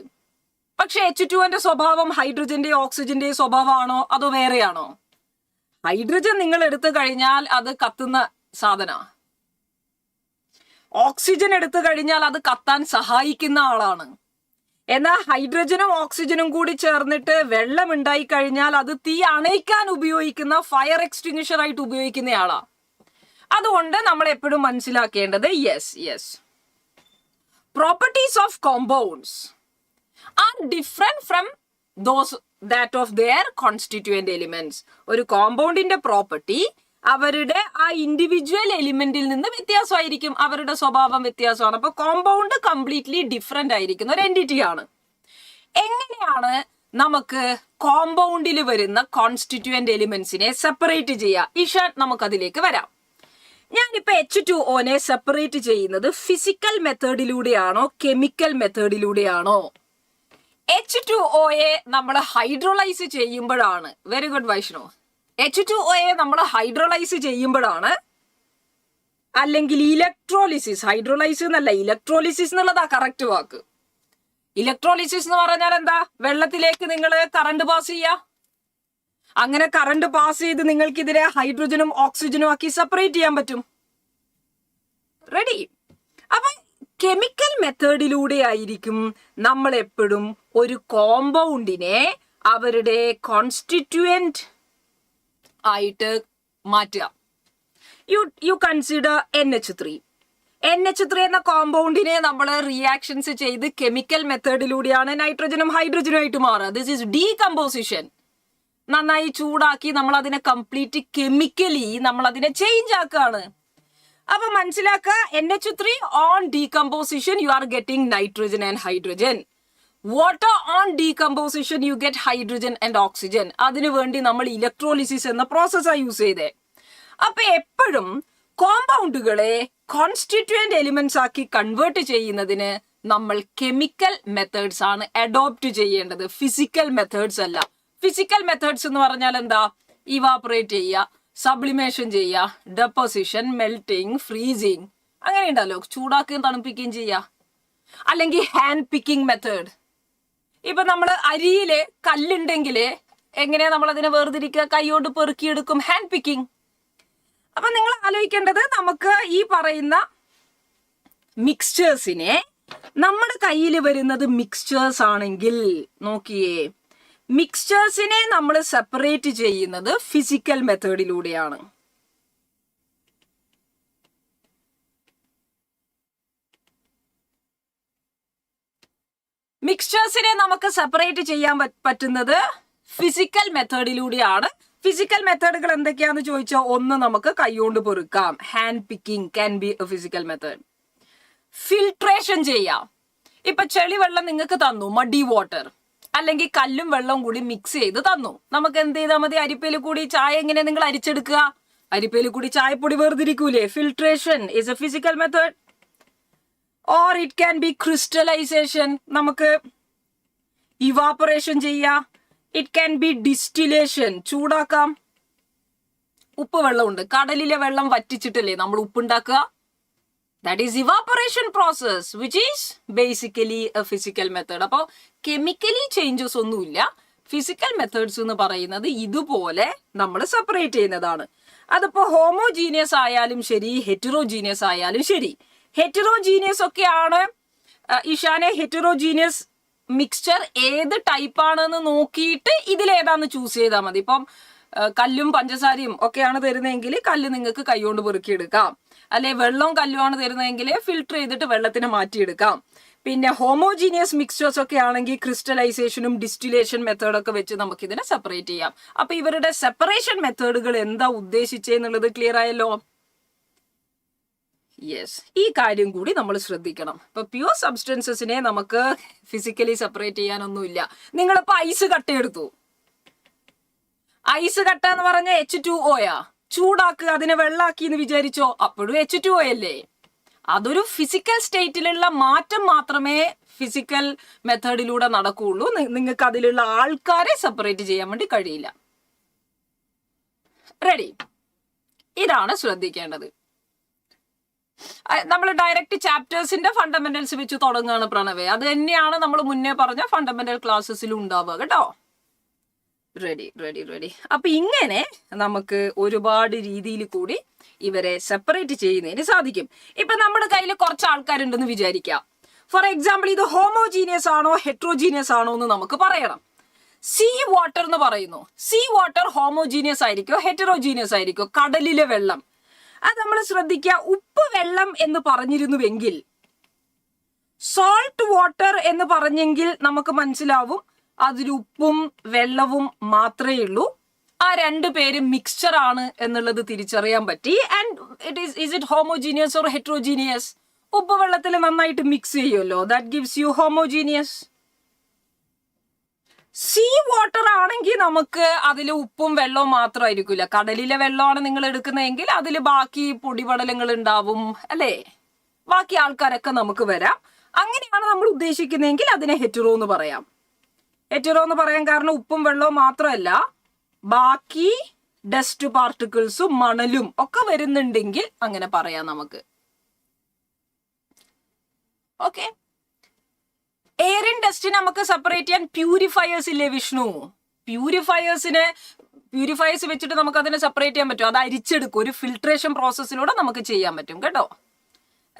Speaker 1: പക്ഷെ H2O സ്വഭാവം ഹൈഡ്രജന്റെയോ ഓക്സിജന്റെയോ സ്വഭാവമാണോ അതോ വേറെയാണോ? ഹൈഡ്രജൻ നിങ്ങൾ എടുത്തു കഴിഞ്ഞാൽ അത് കത്തുന്ന സാധന, ഓക്സിജൻ എടുത്തു കഴിഞ്ഞാൽ അത് കത്താൻ സഹായിക്കുന്ന ആളാണ്. എന്നാൽ ഹൈഡ്രജനും ഓക്സിജനും കൂടി ചേർന്നിട്ട് വെള്ളം ഉണ്ടായി കഴിഞ്ഞാൽ അത് തീ അണയ്ക്കാൻ ഉപയോഗിക്കുന്ന ഫയർ എക്സ്റ്റിങ്വിഷർ ആയിട്ട് ഉപയോഗിക്കുന്നയാളാ. അതുകൊണ്ട് നമ്മൾ എപ്പോഴും മനസ്സിലാക്കേണ്ടത് yes properties of compounds are different from those that of their constituent elements. ഒരു കോമ്പൗണ്ടിന്റെ പ്രോപ്പർട്ടി അവരുടെ ആ ഇൻഡിവിജ്വൽ എലിമെന്റിൽ നിന്ന് വ്യത്യാസമായിരിക്കും, അവരുടെ സ്വഭാവം വ്യത്യാസമാണ്. അപ്പൊ കോമ്പൗണ്ട് കംപ്ലീറ്റ്ലി ഡിഫറെന്റ് ആയിരിക്കുന്ന ഒരു എൻറ്റിറ്റി ആണ്. എങ്ങനെയാണ് നമുക്ക് കോമ്പൗണ്ടിൽ വരുന്ന കോൺസ്റ്റിറ്റ്യൂവന്റ് എലിമെന്റ്സിനെ സെപ്പറേറ്റ് ചെയ്യുക? ഇഷാൻ, നമുക്കതിലേക്ക് വരാം. ഞാനിപ്പോ H2O സെപ്പറേറ്റ് ചെയ്യുന്നത് ഫിസിക്കൽ മെത്തേഡിലൂടെയാണോ കെമിക്കൽ മെത്തേഡിലൂടെയാണോ? H2O നമ്മൾ ഹൈഡ്രോളൈസ് ചെയ്യുമ്പോഴാണ്, വെരി ഗുഡ് വൈഷ്ണവ്, H2O നമ്മൾ ഹൈഡ്രോളൈസ് ചെയ്യുമ്പോഴാണ്, അല്ലെങ്കിൽ ഇലക്ട്രോളിസിസ്, ഹൈഡ്രോളൈസ് എന്നല്ല ഇലക്ട്രോളിസിസ് എന്നുള്ളതാ കറക്റ്റ് വാക്ക്. ഇലക്ട്രോളിസിസ് എന്ന് പറഞ്ഞാൽ എന്താ? വെള്ളത്തിലേക്ക് നിങ്ങൾ കറണ്ട് പാസ് ചെയ്യുക. അങ്ങനെ കറണ്ട് പാസ് ചെയ്ത് നിങ്ങൾക്ക് ഇതിനെ ഹൈഡ്രജനും ഓക്സിജനും ആക്കി സെപ്പറേറ്റ് ചെയ്യാൻ പറ്റും. റെഡി? അപ്പൊ കെമിക്കൽ മെത്തേഡിലൂടെ ആയിരിക്കും നമ്മൾ എപ്പോഴും ഒരു കോമ്പൗണ്ടിനെ അവരുടെ കോൺസ്റ്റിറ്റ്യൂവന്റ് ആയിട്ട് മാറ്റുക. യു കൺസിഡർ NH3 എന്ന കോമ്പൗണ്ടിനെ നമ്മൾ റിയാക്ഷൻസ് ചെയ്ത് കെമിക്കൽ മെത്തേഡിലൂടെയാണ് നൈട്രജനും ഹൈഡ്രജനും ആയിട്ട് മാറുക. This is decomposition. നന്നായി ചൂടാക്കി നമ്മൾ അതിനെ കംപ്ലീറ്റ് കെമിക്കലി നമ്മൾ അതിനെ ചേഞ്ച് ആക്കുകയാണ്. അപ്പൊ മനസ്സിലാക്കുക, NH3 on decomposition U are getting nitrogen and hydrogen. Water on decomposition you get hydrogen and oxygen. അതിനുവേണ്ടി നമ്മൾ ഇലക്ട്രോളിസിസ് എന്ന പ്രോസസ്സാണ് യൂസ് ചെയ്തേ. അപ്പൊ എപ്പോഴും കോമ്പൗണ്ടുകളെ കോൺസ്റ്റിറ്റ്യൂവന്റ് എലിമെന്റ്സ് ആക്കി കൺവേർട്ട് ചെയ്യുന്നതിന് നമ്മൾ കെമിക്കൽ മെത്തേഡ്സ് ആണ് അഡോപ്റ്റ് ചെയ്യേണ്ടത്, ഫിസിക്കൽ മെത്തേഡ്സ് അല്ല. ഫിസിക്കൽ മെത്തേഡ്സ് എന്ന് പറഞ്ഞാൽ എന്താ? ഇവാപറേറ്റ് ചെയ്യുക, സബ്ലിമേഷൻ ചെയ്യുക, ഡെപ്പോസിഷൻ, മെൽറ്റിംഗ്, ഫ്രീസിങ്, അങ്ങനെ ഉണ്ടല്ലോ, ചൂടാക്കുകയും തണുപ്പിക്കുകയും ചെയ്യുക. അല്ലെങ്കിൽ ഹാൻഡ് പിക്കിംഗ് മെത്തേഡ്. ഇപ്പൊ നമ്മൾ അരിയില് കല്ലുണ്ടെങ്കിൽ എങ്ങനെയാ നമ്മൾ അതിനെ വേർതിരിക്കുക? കൈയോട് പെറുക്കിയെടുക്കും, ഹാൻഡ് പിക്കിംഗ്. അപ്പൊ നിങ്ങൾ ആലോചിക്കേണ്ടത്, നമുക്ക് ഈ പറയുന്ന മിക്സ്ചേഴ്സിനെ, നമ്മുടെ കയ്യിൽ വരുന്നത് മിക്സ്ചേഴ്സ് ആണെങ്കിൽ നോക്കിയേ, മിക്സ്ചേഴ്സിനെ നമ്മൾ സെപ്പറേറ്റ് ചെയ്യുന്നത് ഫിസിക്കൽ മെത്തേഡിലൂടെയാണ്. മിക്സ്ചേഴ്സിനെ നമുക്ക് സെപ്പറേറ്റ് ചെയ്യാൻ പറ്റുന്നത് ഫിസിക്കൽ മെത്തേഡിലൂടെയാണ്. ഫിസിക്കൽ മെത്തേഡുകൾ എന്തൊക്കെയാന്ന് ചോദിച്ചാൽ, ഒന്ന് നമുക്ക് കൈകൊണ്ട് പെറുക്കാം, hand picking can be a physical method. Filtration ചെയ്യാം. ഇപ്പൊ ചെളിവെള്ളം നിങ്ങൾക്ക് തന്നു, മഡി വാട്ടർ, അല്ലെങ്കിൽ കല്ലും വെള്ളവും കൂടി മിക്സ് ചെയ്ത് തന്നു, നമുക്ക് എന്ത് ചെയ്താൽ മതി? അരിപ്പയിൽ കൂടി ചായ എങ്ങനെ നിങ്ങൾ അരിച്ചെടുക്കുക? അരിപ്പയിൽ കൂടി ചായപ്പൊടി വേർതിരിക്കൂലേ? Filtration is a physical method. Or it can be crystallization, നമുക്ക് ഇവാപറേഷൻ ചെയ്യാം. ഇറ്റ് ക്യാൻ ബി ഡിസ്റ്റിലേഷൻ, ചൂടാക്കാം. ഉപ്പ് വെള്ളമുണ്ട്, കടലിലെ വെള്ളം വറ്റിച്ചിട്ടല്ലേ നമ്മൾ ഉപ്പുണ്ടാക്കുക? That is evaporation process, which is basically a physical method. അപ്പോൾ കെമിക്കലി ചേഞ്ചസ് ഒന്നുമില്ല. ഫിസിക്കൽ മെത്തേഡ്സ് എന്ന് പറയുന്നത് ഇതുപോലെ നമ്മൾ സെപ്പറേറ്റ് ചെയ്യുന്നതാണ്. അതിപ്പോ ഹോമോജീനിയസ് ആയാലും ശരി, ഹെറ്ററോജീനിയസ് ആയാലും ശരി. ഹെറ്ററോജീനിയസ് ഒക്കെയാണ് ഇഷാനെ, ഹെറ്ററോജീനിയസ് മിക്സ്ചർ ഏത് ടൈപ്പാണെന്ന് നോക്കിയിട്ട് ഇതിലേതാന്ന് ചൂസ് ചെയ്താൽ മതി. ഇപ്പം കല്ലും പഞ്ചസാരയും ഒക്കെയാണ് തരുന്നതെങ്കിൽ കല്ല് നിങ്ങൾക്ക് കൈകൊണ്ട് പെറുക്കിയെടുക്കാം. അല്ലെ വെള്ളവും കല്ലുമാണ് തരുന്നതെങ്കിൽ ഫിൽട്ടർ ചെയ്തിട്ട് വെള്ളത്തിനെ മാറ്റിയെടുക്കാം. പിന്നെ ഹോമോജീനിയസ് മിക്സ്ചേഴ്സ് ഒക്കെ ആണെങ്കിൽ ക്രിസ്റ്റലൈസേഷനും ഡിസ്റ്റിലേഷൻ മെത്തേഡൊക്കെ വെച്ച് നമുക്ക് ഇതിനെ സെപ്പറേറ്റ് ചെയ്യാം. അപ്പൊ ഇവരുടെ സെപ്പറേഷൻ മെത്തേഡുകൾ എന്താ ഉദ്ദേശിച്ചെന്നുള്ളത് ക്ലിയർ ആയല്ലോ. യെസ്, ഈ കാര്യം കൂടി നമ്മൾ ശ്രദ്ധിക്കണം. ഇപ്പൊ പ്യൂർ സബ്സ്റ്റൻസസിനെ നമുക്ക് ഫിസിക്കലി സെപ്പറേറ്റ് ചെയ്യാനൊന്നുമില്ല. നിങ്ങളിപ്പോ ഐസ് കട്ടയെടുത്തു, ഐസ് കട്ട എന്ന് പറഞ്ഞ H2O യാ, ചൂടാക്കുക അതിനെ വെള്ളാക്കി എന്ന് വിചാരിച്ചോ, അപ്പോഴും H2O അല്ലേ. അതൊരു ഫിസിക്കൽ സ്റ്റേറ്റിലുള്ള മാറ്റം മാത്രമേ ഫിസിക്കൽ മെത്തേഡിലൂടെ നടക്കുകയുള്ളൂ. നിങ്ങൾക്ക് അതിലുള്ള ആൾക്കാരെ സെപ്പറേറ്റ് ചെയ്യാൻ വേണ്ടി കഴിയില്ല. റെഡി? ഇതാണ് ശ്രദ്ധിക്കേണ്ടത്. നമ്മൾ ഡയറക്റ്റ് ചാപ്റ്റേഴ്സിന്റെ ഫണ്ടമെന്റൽസ് വെച്ച് തുടങ്ങുകയാണ് പ്രണവേ. അത് തന്നെയാണ് നമ്മൾ മുന്നേ പറഞ്ഞ ഫണ്ടമെന്റൽ ക്ലാസ്സസിലും ഉണ്ടാവുക കേട്ടോ. Ready ready ready. അപ്പൊ ഇങ്ങനെ നമുക്ക് ഒരുപാട് രീതിയിൽ കൂടി ഇവരെ സെപ്പറേറ്റ് ചെയ്യുന്നതിന് സാധിക്കും. ഇപ്പൊ നമ്മുടെ കയ്യിൽ കുറച്ച് ആൾക്കാരുണ്ടെന്ന് വിചാരിക്കാം. ഫോർ എക്സാമ്പിൾ, ഇത് ഹോമോജീനിയസ് ആണോ ഹെട്രോജീനിയസ് ആണോ എന്ന് നമുക്ക് പറയണം. സീ വാട്ടർ എന്ന് പറയുന്നു. സീ വാട്ടർ ഹോമോജീനിയസ് ആയിരിക്കോ ഹെറ്ററോജീനിയസ് ആയിരിക്കോ? കടലിലെ വെള്ളം. അത് നമ്മൾ ശ്രദ്ധിക്കുക. ഉപ്പ് വെള്ളം എന്ന് പറഞ്ഞിരുന്നുവെങ്കിൽ, സോൾട്ട് വാട്ടർ എന്ന് പറഞ്ഞെങ്കിൽ നമുക്ക് മനസ്സിലാവും അതിൽ ഉപ്പും വെള്ളവും മാത്രമേ ഉള്ളൂ. ആ രണ്ടു പേരും മിക്സ്ചർ ആണ് എന്നുള്ളത് തിരിച്ചറിയാൻ പറ്റി. And is it homogeneous or heterogeneous? ഉപ്പ് വെള്ളത്തിൽ നന്നായിട്ട് മിക്സ് ചെയ്യുമല്ലോ, that gives you homogeneous. Sea water ആണെങ്കിൽ നമുക്ക് അതിൽ ഉപ്പും വെള്ളവും മാത്രമായിരിക്കില്ല. കടലിലെ വെള്ളമാണ് നിങ്ങൾ എടുക്കുന്നതെങ്കിൽ അതിൽ ബാക്കി പൊടിപടലങ്ങൾ ഉണ്ടാവും അല്ലേ, ബാക്കി ആൾക്കാരൊക്കെ നമുക്ക് വരാം. അങ്ങനെയാണ് നമ്മൾ ഉദ്ദേശിക്കുന്നതെങ്കിൽ അതിനെ ഹെറ്ററോ എന്ന് പറയാം. ഹെറ്ററോ എന്ന് പറയാൻ കാരണം ഉപ്പും വെള്ളവും മാത്രമല്ല, ബാക്കി ഡസ്റ്റ് പാർട്ടിക്കിൾസും മണലും ഒക്കെ വരുന്നുണ്ടെങ്കിൽ അങ്ങനെ പറയാം നമുക്ക്. ഓക്കെ. എയറും ഡസ്റ്റിനെ നമുക്ക് സെപ്പറേറ്റ് ചെയ്യാൻ പ്യൂരിഫയേഴ്സ് ഇല്ലേ വിഷ്ണു? പ്യൂരിഫയേഴ്സ് വെച്ചിട്ട് നമുക്ക് അതിനെ സെപ്പറേറ്റ് ചെയ്യാൻ പറ്റും. അത് അരിച്ചെടുക്കും, ഒരു ഫിൽട്രേഷൻ പ്രോസസ്സിലൂടെ നമുക്ക് ചെയ്യാൻ പറ്റും കേട്ടോ.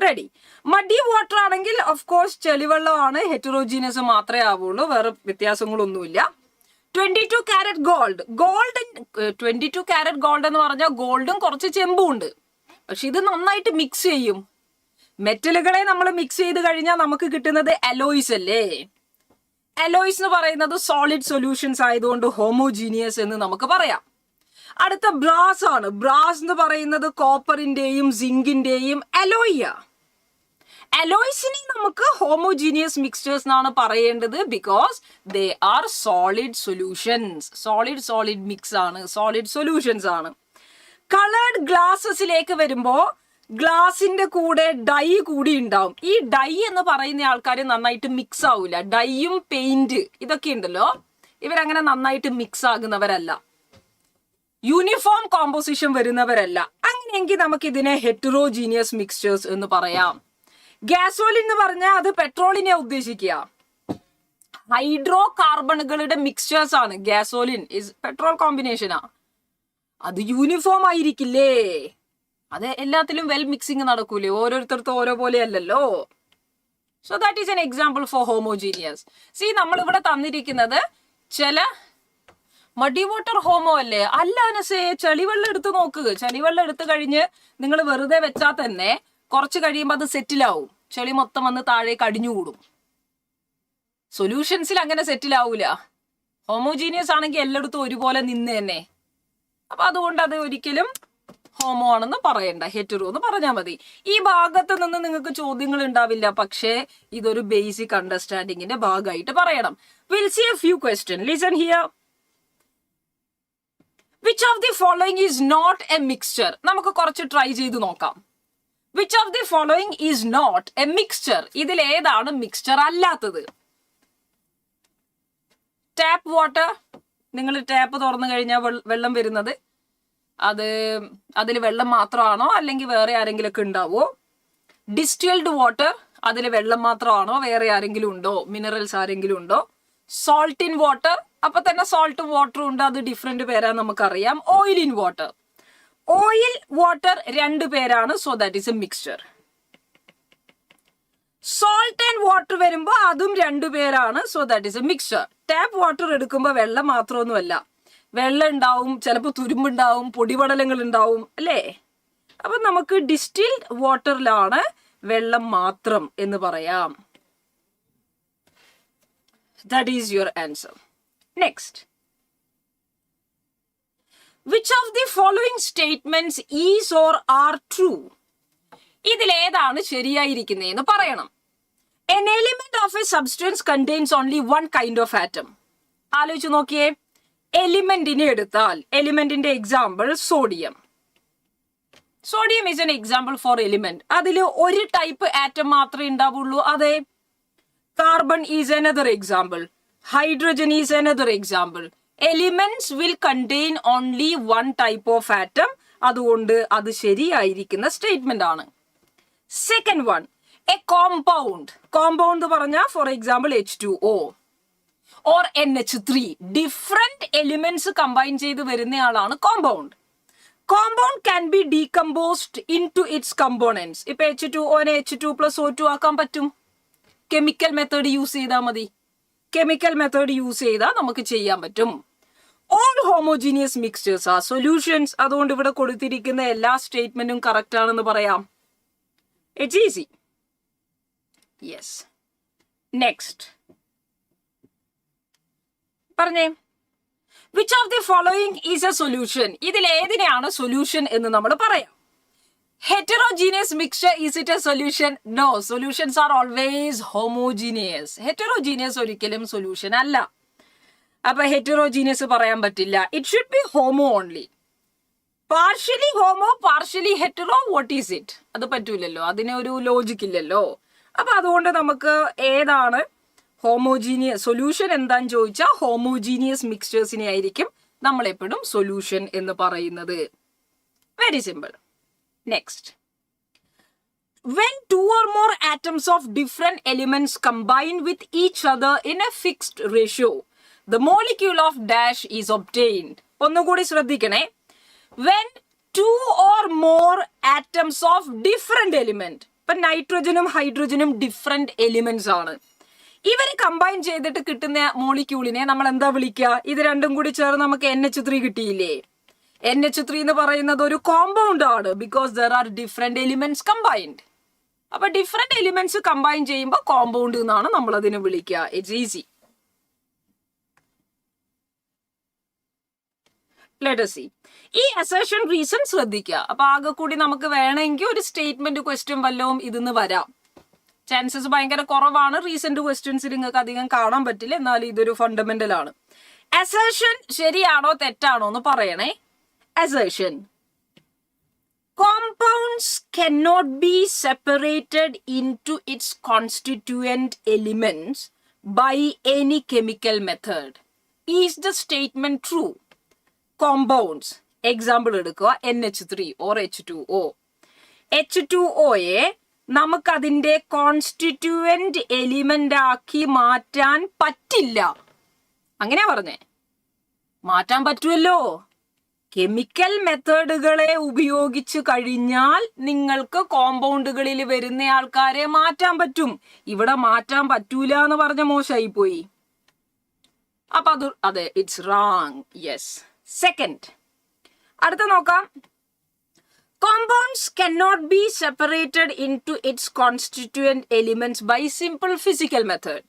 Speaker 1: റെഡി? മഡി വാട്ടർ ആണെങ്കിൽ ഓഫ് കോഴ്സ് ചെളിവെള്ളമാണ്, ഹെറ്ററോജീനിയസ് മാത്രമേ ആവുള്ളൂ, വേറെ വ്യത്യാസങ്ങളൊന്നുമില്ല. 22 കാരറ്റ് ഗോൾഡ്. 22 കാരറ്റ് ഗോൾഡ് എന്ന് പറഞ്ഞാൽ ഗോൾഡും കുറച്ച് ചെമ്പും ഉണ്ട്. പക്ഷെ ഇത് നന്നായിട്ട് മിക്സ് ചെയ്യും. മെറ്റലുകളെ നമ്മൾ മിക്സ് ചെയ്ത് കഴിഞ്ഞാൽ നമുക്ക് കിട്ടുന്നത് അലോയ്സ് അല്ലേ. അലോയ്സ് എന്ന് പറയുന്നത് സോളിഡ് സൊല്യൂഷൻസ് ആയതുകൊണ്ട് ഹോമോജീനിയസ് എന്ന് നമുക്ക് പറയാം. അടുത്ത ബ്രാസ് ആണ്. ബ്രാസ് എന്ന് പറയുന്നത് കോപ്പറിന്റെയും സിങ്കിന്റെയും അലോയ്യ. അലോയ്സിനെ നമുക്ക് ഹോമോജീനിയസ് മിക്സ്ചേഴ്സ് എന്നാണ് പറയേണ്ടത്. Because they are solid solutions. Solid mix ആണ്, സോളിഡ് സൊല്യൂഷൻസ് ആണ്. കളേർഡ് ഗ്ലാസസിലേക്ക് വരുമ്പോ ഗ്ലാസിന്റെ കൂടെ ഡൈ കൂടി ഉണ്ടാവും. ഈ ഡൈ എന്ന് പറയുന്ന ആൾക്കാർ നന്നായിട്ട് മിക്സ് ആവൂല. ഡൈയും പെയിന്റ് ഇതൊക്കെ ഉണ്ടല്ലോ, ഇവരങ്ങനെ നന്നായിട്ട് മിക്സ് ആകുന്നവരല്ല, യൂണിഫോം കോമ്പോസിഷൻ വരുന്നവരല്ല. അങ്ങനെയെങ്കിൽ നമുക്ക് ഇതിനെ ഹെറ്ററോജീനിയസ് മിക്സ്ചേഴ്സ് എന്ന് പറയാം. ഗ്യാസോലിൻ എന്ന് പറഞ്ഞാൽ അത് പെട്രോളിനെ ഉദ്ദേശിക്കുക. ഹൈഡ്രോ കാർബണുകളുടെ മിക്സ്ചേഴ്സ് ആണ്. ഗ്യാസോലിൻ ഇസ് പെട്രോൾ കോമ്പിനേഷനാ. അത് യൂണിഫോം ആയിരിക്കില്ലേ, അത് എല്ലാത്തിലും വെൽ മിക്സിങ് നടക്കൂലേ, ഓരോരുത്തർക്കും ഓരോ പോലെ അല്ലല്ലോ. So that is an example four homogeneous. C, നമ്മൾ ഇവിടെ തന്നിരിക്കുന്നത് ചില മഡി വാട്ടർ ഹോമോ അല്ലേ? അല്ല അനസേ, ചളിവെള്ളം എടുത്ത് നോക്കുക. ചളിവെള്ളം എടുത്തു കഴിഞ്ഞ് നിങ്ങൾ വെറുതെ വെച്ചാൽ തന്നെ കുറച്ച് കഴിയുമ്പോൾ അത് സെറ്റിലാവും. ചെളി മൊത്തം വന്ന് താഴേക്ക് അടിഞ്ഞുകൂടും. സൊല്യൂഷൻസിൽ അങ്ങനെ സെറ്റിലാവൂല. ഹോമോജീനിയസ് ആണെങ്കിൽ എല്ലായിടത്തും ഒരുപോലെ നിന്ന് തന്നെ. അപ്പൊ അതുകൊണ്ട് അത് ഒരിക്കലും ഹോമോ ആണെന്ന് പറയണ്ട, ഹെറ്ററോ എന്ന് പറഞ്ഞാൽ മതി. ഈ ഭാഗത്ത് നിന്ന് നിങ്ങൾക്ക് ചോദ്യങ്ങൾ ഉണ്ടാവില്ല, പക്ഷേ ഇതൊരു ബേസിക് അണ്ടർസ്റ്റാൻഡിങ്ങിന്റെ ഭാഗമായിട്ട് പറയണം. Will see a few question. Listen here. Which of the following is not a mixture? നമുക്ക് കുറച്ച് ട്രൈ ചെയ്ത് നോക്കാം. Which of the following is not a mixture? ഇതിൽ ഏതാണ് മിക്സ്ചർ അല്ലാത്തത്? Tap water. നിങ്ങൾ ടാപ്പ് തുറന്നു കഴിഞ്ഞാൽ വെള്ളം വരുന്നത് അതിൽ വെള്ളം മാത്രമാണോ അല്ലെങ്കിൽ വേറെ ആരെങ്കിലും ഒക്കെ ഉണ്ടാവോ? ഡിസ്റ്റിൽഡ് വാട്ടർ, അതിൽ വെള്ളം മാത്രമാണോ വേറെ ആരെങ്കിലും ഉണ്ടോ? മിനറൽസ് ആരെങ്കിലും ഉണ്ടോ? സോൾട്ട് ഇൻ വാട്ടർ, അപ്പൊ തന്നെ സോൾട്ട് വാട്ടർ ഉണ്ട്, അത് ഡിഫറെന്റ് പേരാ നമുക്കറിയാം. Oil in water. Oil water 2 പേരാണ്, so that is A mixture. Salt and water വരുമ്പോൾ അതും 2 പേരാണ്, so that is A mixture. Tap water എടുക്കുമ്പോൾ വെള്ളം മാത്രമൊന്നുമല്ല, വെള്ളം ഉണ്ടാവും, ചിലപ്പോൾ തുരുമ്പുണ്ടാവും, പൊടിപടലങ്ങൾ ഉണ്ടാവും അല്ലേ? അപ്പൊ നമുക്ക് ഡിസ്റ്റിൽഡ് വാട്ടറിലാണ് വെള്ളം മാത്രം എന്ന് പറയാം. That is your answer. Next. Which of the following statements is or are true? ഇതിലേതാണ് ശരിയായിരിക്കുന്നതെന്ന് പറയണം. An element of a substance contains only one kind of atom. ആലോചിച്ച് നോക്കിയേ, എലിമെന്റിനെ എടുത്താൽ, എലിമെന്റിന്റെ example sodium. Sodium is an example for element. അതിൽ ഒരു type atom മാത്രമേ ഉണ്ടാവുള്ളൂ. അതെ. Carbon is another example. Hydrogen is another example. Elements will contain only one type of atom. അതുകൊണ്ട് അത് ശരിയായിരിക്കുന്ന സ്റ്റേറ്റ്മെന്റ് ആണ്. Second one, a compound. Compound എന്ന് പറഞ്ഞാൽ for example H2O or NH3. Different elements combine ചെയ്ത് വരുന്നയാളാണ് compound. Compound can be decomposed into its components. ഇപ്പൊ H2O നെ H2+O2 ആക്കാൻ പറ്റും. കെമിക്കൽ മെത്തേഡ് യൂസ് ചെയ്താൽ മതി. കെമിക്കൽ മെത്തേഡ് യൂസ് ചെയ്താൽ നമുക്ക് ചെയ്യാൻ പറ്റും. ഓൾ ഹോമോജീനിയസ് മിക്സ്ചേഴ്സ് ആ സൊല്യൂഷൻസ്. അതുകൊണ്ട് ഇവിടെ കൊടുത്തിരിക്കുന്ന എല്ലാ സ്റ്റേറ്റ്മെന്റും കറക്റ്റ് ആണെന്ന് പറയാം. It's easy. യെസ്. നെക്സ്റ്റ് പറഞ്ഞേ, which of the following is A solution? ഇതിൽ ഏതിനെയാണ് സൊല്യൂഷൻ എന്ന് നമ്മൾ പറയാം. Heterogeneous mixture, is it a solution? No, solutions are always homogeneous. Heterogeneous ഒരിക്കലും സൊല്യൂഷൻ അല്ല. അപ്പൊ ഹെറ്ററോജീനിയസ് പറയാൻ പറ്റില്ല. It should be homo only. Partially homo, partially hetero, what is it? അത് പറ്റൂലല്ലോ, അതിന് ഒരു ലോജിക് ഇല്ലല്ലോ. അപ്പൊ അതുകൊണ്ട് നമുക്ക് ഏതാണ് ഹോമോജീനിയസ് സൊല്യൂഷൻ എന്താന്ന് ചോദിച്ചാൽ ഹോമോജീനിയസ് മിക്സ്ചേഴ്സിനെ ആയിരിക്കും നമ്മൾ എപ്പോഴും സൊല്യൂഷൻ എന്ന് പറയുന്നത്. Very simple. Next, when two or more atoms of different elements combine with each other in a fixed ratio, the molecule of dash is obtained. ഒന്നുകൂടി ശ്രദ്ധിക്കണേ. When two or more atoms of different element, ഇപ്പൊ നൈട്രജനും ഹൈഡ്രജനും different elements ആണ്. ഇവര് combine ചെയ്തിട്ട് കിട്ടുന്ന മോളിക്യൂളിനെ നമ്മൾ എന്താ വിളിക്കുക? ഇത് രണ്ടും കൂടി ചേർന്ന് നമുക്ക് NH3 കിട്ടിയില്ലേ? NH3 എന്ന് പറയുന്നത് ഒരു കോമ്പൗണ്ട് ആണ്. Because there are different elements combined. അപ്പൊ ഡിഫറെന്റ് എലിമെന്റ്സ് കമ്പൈൻ ചെയ്യുമ്പോൾ കോമ്പൗണ്ട് എന്നാണ് നമ്മൾ അതിനെ വിളിക്കുക. It's easy. Let us see. ഈ അസേർഷൻ റീസൺ ശ്രദ്ധിക്കുക. അപ്പൊ ആകെ കൂടി നമുക്ക് വേണമെങ്കിൽ ഒരു സ്റ്റേറ്റ്മെന്റ് ക്വസ്റ്റ്യൻ വല്ലതും ഇതിന്ന് വരാം. ചാൻസസ് ഭയങ്കര കുറവാണ്. റീസെന്റ് ക്വസ്റ്റ്യൻസിൽ നിങ്ങൾക്ക് അധികം കാണാൻ പറ്റില്ല. എന്നാലും ഇതൊരു ഫണ്ടമെന്റൽ ആണ്. അസേർഷൻ ശരിയാണോ തെറ്റാണോ എന്ന് പറയണേ. Assertion. Compounds cannot be separated into its constituent elements by any chemical method. Is the statement true? Compounds. Example എടുക്കുക, NH3 or H2O. H2Oയെ നമുക്ക് അതിന്റെ കോൺസ്റ്റിറ്റ്യൂവന്റ് എലിമെന്റ് ആക്കി മാറ്റാൻ പറ്റില്ല. അങ്ങനെയാ പറഞ്ഞേ. മാറ്റാൻ പറ്റുമല്ലോ. കെമിക്കൽ മെത്തേഡുകളെ ഉപയോഗിച്ച് കഴിഞ്ഞാൽ നിങ്ങൾക്ക് കോമ്പൗണ്ടുകളിൽ വരുന്ന ആൾക്കാരെ മാറ്റാൻ പറ്റും. ഇവിടെ മാറ്റാൻ പറ്റൂല എന്ന് പറഞ്ഞ മോശമായി പോയി. അപ്പൊ അത് അതെ, ഇറ്റ്സ് റാങ്. യെസ്. സെക്കൻഡ്, അടുത്ത നോക്കാം. Compounds cannot be separated into its constituent elements by simple physical method.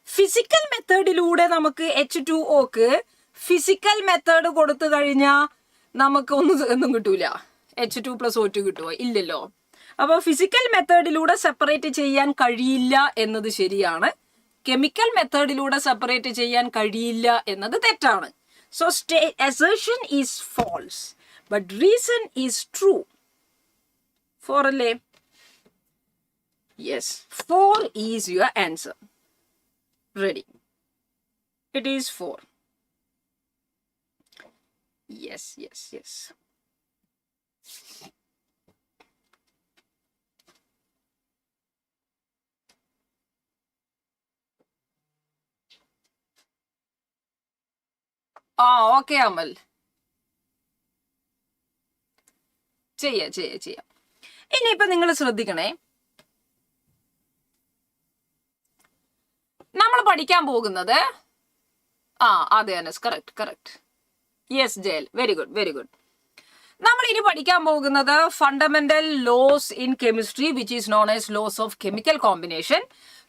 Speaker 1: Physical മെത്തേഡിലൂടെ നമുക്ക് H2Oക്ക് ഫിസിക്കൽ മെത്തേഡ് കൊടുത്തു കഴിഞ്ഞാൽ നമുക്ക് ഒന്നും കിട്ടൂല. H2+O2 കിട്ടുമോ? ഇല്ലല്ലോ. അപ്പൊ ഫിസിക്കൽ മെത്തേഡിലൂടെ സെപ്പറേറ്റ് ചെയ്യാൻ കഴിയില്ല എന്നത് ശരിയാണ്. കെമിക്കൽ മെത്തേഡിലൂടെ സെപ്പറേറ്റ് ചെയ്യാൻ കഴിയില്ല എന്നത് തെറ്റാണ്. So assertion is false, but reason is true. 4 അല്ലേ? Yes, 4 is your answer. Ready? It is 4. Yes. Okay Amal, ചെയ്യാം. ഇനിയിപ്പൊ നിങ്ങൾ ശ്രദ്ധിക്കണേ, നമ്മൾ പഠിക്കാൻ പോകുന്നത് അതെ Anas, correct. Yes Jayal, very good. നമ്മൾ ഇനി പഠിക്കാൻ പോകുന്നത് fundamental laws in chemistry, which is known as laws of chemical combination,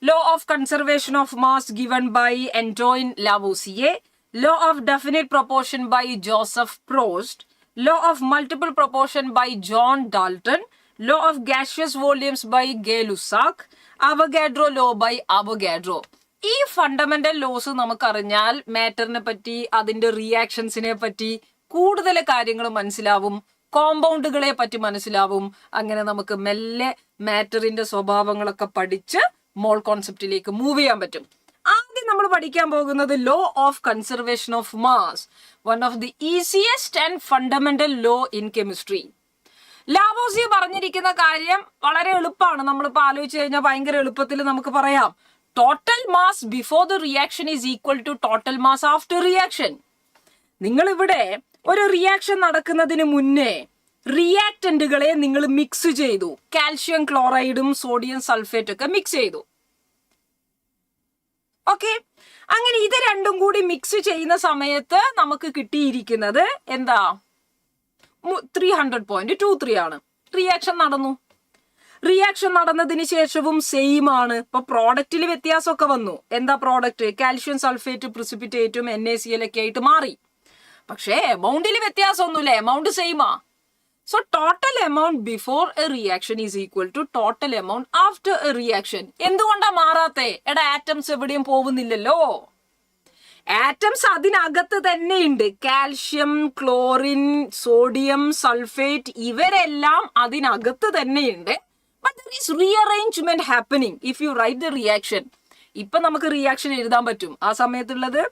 Speaker 1: law of conservation of mass given by Antoine Lavoisier, law of definite proportion by Joseph Proust, law of multiple proportion by John Dalton, law of gaseous volumes by Gay Lussac, Avogadro law by Avogadro. ഈ fundamental laws നമുക്കറിഞ്ഞാൽ മാറ്ററിനെ പറ്റി, അതിന്റെ റിയാക്ഷൻസിനെ പറ്റി കൂടുതൽ കാര്യങ്ങൾ മനസ്സിലാവും, കോമ്പൗണ്ടുകളെ പറ്റി മനസ്സിലാവും. അങ്ങനെ നമുക്ക് മെല്ലെ മാറ്ററിന്റെ സ്വഭാവങ്ങളൊക്കെ പഠിച്ച് മോൾ കോൺസെപ്റ്റിലേക്ക് മൂവ് ചെയ്യാൻ പറ്റും. ആദ്യം നമ്മൾ പഠിക്കാൻ പോകുന്നത് law of conservation of mass, one of the easiest and fundamental law in chemistry. Lavoisier പറഞ്ഞിരിക്കുന്ന കാര്യം വളരെ എളുപ്പമാണ്. നമ്മളിപ്പോ ആലോചിച്ച് കഴിഞ്ഞാൽ ഭയങ്കര എളുപ്പത്തിൽ നമുക്ക് പറയാം. Total mass before the reaction is equal to total mass after reaction. നിങ്ങൾ ഇവിടെ ഒരു റിയാക്ഷൻ നടക്കുന്നതിന് മുന്നേ റിയാക്ടന്റുകളെ നിങ്ങൾ മിക്സ് ചെയ്തു. കാൽഷ്യം ക്ലോറൈഡും സോഡിയം സൾഫേറ്റ് ഒക്കെ മിക്സ് ചെയ്തു. ഓക്കെ, അങ്ങനെ ഇത് രണ്ടും കൂടി മിക്സ് ചെയ്യുന്ന സമയത്ത് നമുക്ക് കിട്ടിയിരിക്കുന്നത് എന്താ? 300.23 ആണ്. റിയാക്ഷൻ നടന്നു. റിയാക്ഷൻ നടന്നതിന് ശേഷവും സെയിം ആണ്. ഇപ്പൊ പ്രോഡക്റ്റിൽ വ്യത്യാസമൊക്കെ വന്നു. എന്താ പ്രോഡക്റ്റ്? കാൽഷ്യം സൾഫേറ്റ് പ്രിസിപ്പിറ്റേറ്റും NaCl ഒക്കെ ആയിട്ട് മാറി. പക്ഷേ എമൗണ്ടിൽ വ്യത്യാസമൊന്നുമില്ല, എമൗണ്ട് സെയിമാ. So total amount before a reaction is equal to total amount after a reaction. എന്തുകൊണ്ടാ മാറാത്തെ? ആറ്റംസ് എവിടെയും പോകുന്നില്ലല്ലോ. ആറ്റംസ് അതിനകത്ത് തന്നെയുണ്ട്. കാൽഷ്യം, ക്ലോറിൻ, സോഡിയം സൾഫേറ്റ് ഇവരെല്ലാം അതിനകത്ത് തന്നെയുണ്ട്. But there is rearrangement happening if you write the reaction. ഇപ്പൊ നമുക്ക് റിയാക്ഷൻ എഴുതാൻ പറ്റും. ആ സമയത്തുള്ളത്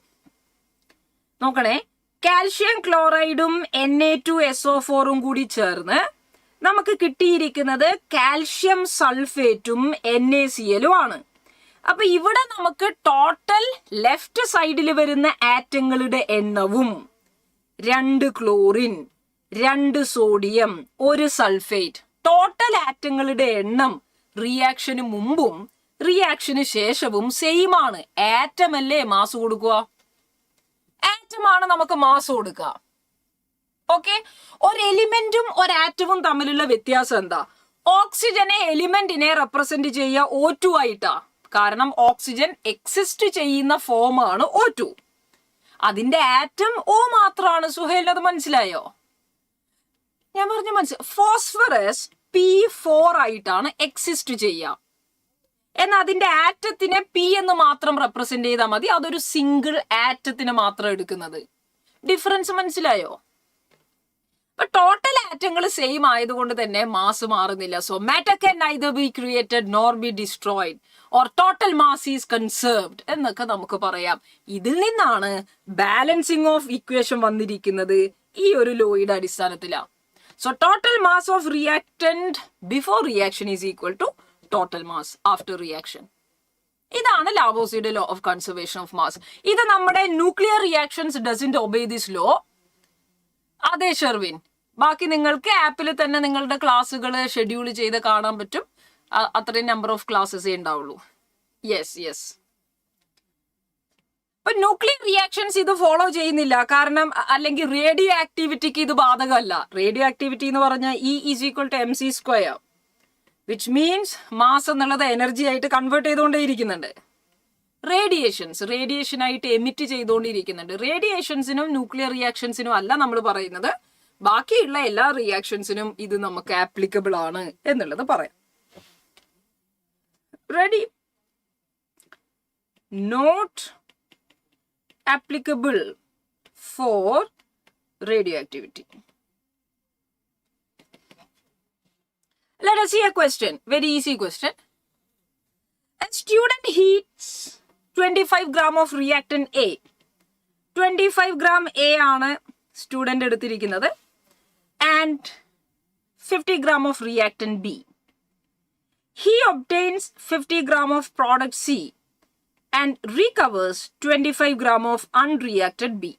Speaker 1: നോക്കണേ, കാൽഷ്യം ക്ലോറൈഡും Na2SO4ഉം കൂടി ചേർന്ന് നമുക്ക് കിട്ടിയിരിക്കുന്നത് കാൽഷ്യം സൾഫേറ്റും NaClഉം ആണ്. അപ്പൊ ഇവിടെ നമുക്ക് ടോട്ടൽ ലെഫ്റ്റ് സൈഡിൽ വരുന്ന ആറ്റങ്ങളുടെ എണ്ണവും 2 ക്ലോറിൻ, 2 സോഡിയം, 1 സൾഫേറ്റ്, ടോട്ടൽ ആറ്റങ്ങളുടെ എണ്ണം റിയാക്ഷന് മുമ്പും റിയാക്ഷന് ശേഷവും സെയിം ആണ്. ആറ്റം അല്ലേ മാസ് കൊടുക്കുക? ആറ്റമാണ് നമുക്ക് മാസ് കൊടുക്കുക. ഓക്കെ, ഒരു എലിമെന്റും ഒരു ആറ്റവും തമ്മിലുള്ള വ്യത്യാസം എന്താ? ഓക്സിജനെ എലിമെന്റിനെ റെപ്രസെന്റ് ചെയ്യുക O2 ആയിട്ടാ. കാരണം ഓക്സിജൻ എക്സിസ്റ്റ് ചെയ്യുന്ന ഫോമാണ് O2. അതിന്റെ ആറ്റം O മാത്രമാണ്. സുഹേൽ അത് മനസ്സിലായോ? ഞാൻ പറഞ്ഞ മനസ്സിലായി. ഫോസ്ഫറസ് P4 ആയിട്ടാണ് എക്സിസ്റ്റ് ചെയ്യുക. എന്നാൽ അതിന്റെ ആറ്റത്തിനെ P എന്ന് മാത്രം റെപ്രസെന്റ് ചെയ്താൽ മതി. അതൊരു സിംഗിൾ ആറ്റത്തിന് മാത്രം എടുക്കുന്നത്. ഡിഫറൻസ് മനസ്സിലായോ? ടോട്ടൽ ആറ്റങ്ങൾ സെയിം ആയതുകൊണ്ട് തന്നെ മാസ് മാറുന്നില്ല. So matter can neither be created nor B destroyed or total mass is conserved എന്നൊക്കെ നമുക്ക് പറയാം. ഇതിൽ നിന്നാണ് ബാലൻസിങ് ഓഫ് ഇക്വേഷൻ വന്നിരിക്കുന്നത്. ഈ ഒരു ലോയുടെ അടിസ്ഥാനത്തിലാണ്. So total mass of reactant before reaction is equal to total mass after reaction. ഇതാണ് ലാവോസിയുടെ law of conservation of mass. ഇത് നമ്മുടെ nuclear reactions doesn't obey this law. അതെ ഷെർവിൻ, ബാക്കി നിങ്ങൾക്ക് ആപ്പിൽ തന്നെ നിങ്ങളുടെ ക്ലാസ്സുകൾ ഷെഡ്യൂൾ ചെയ്ത് കാണാൻ പറ്റും. അത്രയും നമ്പർ ഓഫ് ക്ലാസ്സസേ ഉണ്ടാവുള്ളൂ. യെസ്. ഇപ്പൊ ന്യൂക്ലിയർ റിയാക്ഷൻസ് ഇത് ഫോളോ ചെയ്യുന്നില്ല. കാരണം അല്ലെങ്കിൽ റേഡിയോ ആക്ടിവിറ്റിക്ക് ഇത് ബാധകമല്ല. റേഡിയോ ആക്ടിവിറ്റി എന്ന് പറഞ്ഞാൽ E is equal to mc², which means mass എന്നുള്ളത് എനർജി ആയിട്ട് കൺവേർട്ട് ചെയ്തുകൊണ്ടേയിരിക്കുന്നുണ്ട്. റേഡിയേഷൻ ആയിട്ട് എമിറ്റ് ചെയ്തുകൊണ്ടിരിക്കുന്നുണ്ട്. റേഡിയേഷൻസിനും ന്യൂക്ലിയർ റിയാക്ഷൻസിനും അല്ല നമ്മൾ പറയുന്നത്. ബാക്കിയുള്ള എല്ലാ റിയാക്ഷൻസിനും ഇത് നമുക്ക് ആപ്ലിക്കബിൾ ആണ് എന്നുള്ളത് പറയാം. Ready? Not applicable for radioactivity. Let us see a question. Very easy question. A student heats 25 gram of reactant A. 25 gram A ആണ് സ്റ്റുഡന്റ് എടുത്തിരിക്കുന്നത്. And 50 gram of reactant B. He obtains 50 gram of product C and recovers 25 gram of unreacted B.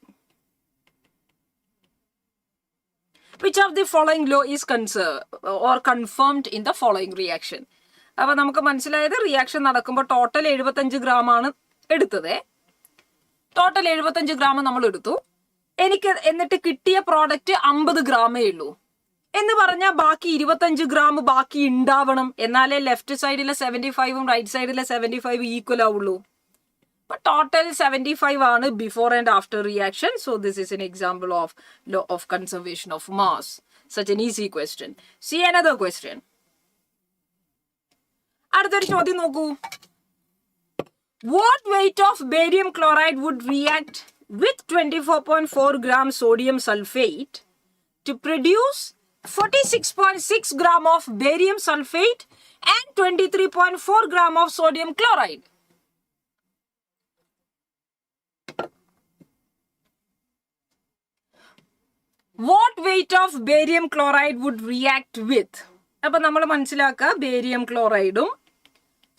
Speaker 1: Which of the following law is confirmed in the following reaction? അപ്പൊ നമുക്ക് മനസ്സിലായത് reaction നടക്കുമ്പോൾ total 75 gram ആണ് എടുത്തത്. Total 75 gram നമ്മൾ എടുത്തു. എന്നിട്ട് കിട്ടിയ പ്രോഡക്റ്റ് 50 ഗ്രാമേ ഉള്ളൂ എന്ന് പറഞ്ഞാൽ ബാക്കി 25 gram ബാക്കി ഉണ്ടാവണം. എന്നാലേ ലെഫ്റ്റ് സൈഡിലെ 75ഉം റൈറ്റ് സൈഡിലെ 75 ഈക്വൽ ആവുള്ളൂ. Total 75 ആണ് before and after reaction. So this is an example of law of conservation of mass. Such an easy question. See another question. അടുത്തൊരു ചോദ്യം നോക്കൂ. What weight of barium chloride would react with 24.4 gram sodium sulfate to produce 46.6 gram of barium sulfate and 23.4 gram of sodium chloride? What weight of barium chloride would react with? അപ്പൊ നമ്മൾ മനസ്സിലാക്കുക barium ക്ലോറൈഡും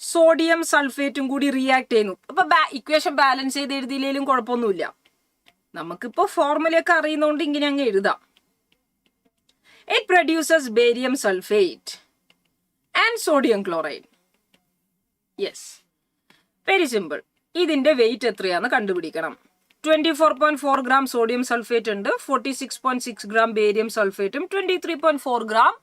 Speaker 1: sodium സൾഫേറ്റും കൂടി react ചെയ്യുന്നു. അപ്പൊ equation balance ചെയ്ത് എഴുതിയില്ലെങ്കിലും കുഴപ്പമൊന്നുമില്ല. നമുക്കിപ്പോ ഫോർമുലയൊക്കെ അറിയുന്നതുകൊണ്ട് ഇങ്ങനെ അങ്ങ് എഴുതാം. It produces barium sulfate and sodium chloride. Yes. Very simple. ഇതിന്റെ വെയിറ്റ് എത്രയാന്ന് കണ്ടുപിടിക്കണം. 24.4 gram sodium sulfate ഉണ്ട്, 46.6 gram barium sulfate, 23.4 gram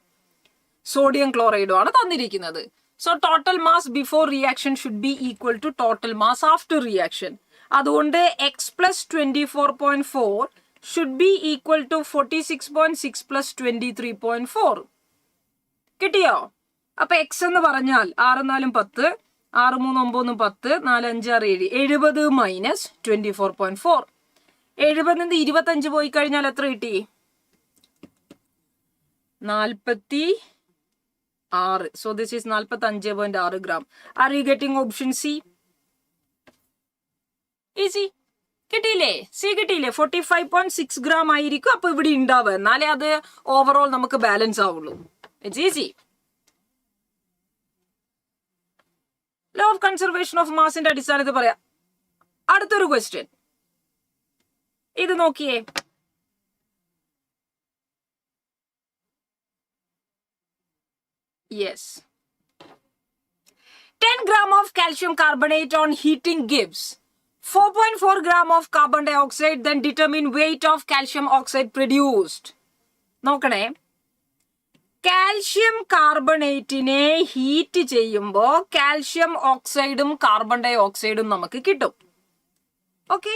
Speaker 1: sodium chloride ആണ് തന്നിരിക്കുന്നത്. So total mass before reaction should be equal to total mass after reaction. അതുകൊണ്ട് x plus 24.4 should be equal to 46.6 plus 23.4. കിട്ടിയോ? അപ്പൊ x എന്ന് പറഞ്ഞാൽ 6 4 10, 6 3 9 10, 4 5 6 7, 70 minus 24.4. 70 നിന്ന് 25 പോയി കഴിഞ്ഞാൽ എത്ര കിട്ടി? 46. So this is 45.6 gram. Are you getting option C? Easy. കിട്ടിയില്ലേ? സി കിട്ടിയില്ലേ? 45.6 gram ആയിരിക്കും അപ്പൊ ഇവിടെ ഉണ്ടാവുക. എന്നാലേ അത് ഓവറോൾ നമുക്ക് ബാലൻസ് ആവുള്ളൂ. It's easy. Law of conservation of മാസിന്റെ അടിസ്ഥാനത്തിൽ പറയാം. അടുത്തൊരു ക്വസ്റ്റ്യൻ ഇത് നോക്കിയേ. Yes. 10 gram of calcium carbonate on heating gives 4.4 gram of carbon dioxide. Then determine weight of calcium oxide produced. നോക്കണേ, കാൽഷ്യം കാർബണേറ്റിനെ ഹീറ്റ് ചെയ്യുമ്പോൾ കാൽഷ്യം ഓക്സൈഡും കാർബൺ ഡൈ ഓക്സൈഡും നമുക്ക് കിട്ടും. ഓക്കെ,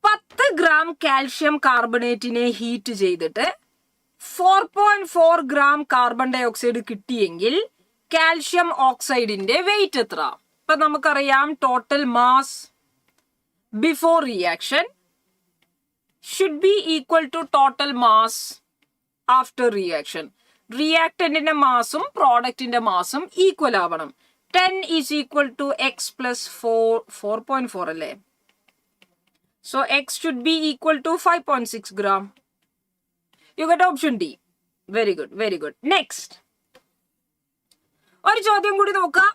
Speaker 1: 10 gram കാൽഷ്യം കാർബണേറ്റിനെ ഹീറ്റ് ചെയ്തിട്ട് 4.4 gram കാർബൺ ഡൈ ഓക്സൈഡ് കിട്ടിയെങ്കിൽ കാൽഷ്യം ഓക്സൈഡിന്റെ വെയിറ്റ് എത്ര? ഇപ്പൊ നമുക്കറിയാം total mass before reaction should be equal to total mass after reaction. റിയാക്ടന്റിന്റെ മാസും പ്രോഡക്റ്റിന്റെ മാസും ഈക്വൽ ആവണം. 10 is equal to x plus 4.4 അല്ലേ? So x should be equal to 5.6 gram. You get option D. Very good, very good. Next. ഒരു ചോദ്യം കൂടി നോക്കാം.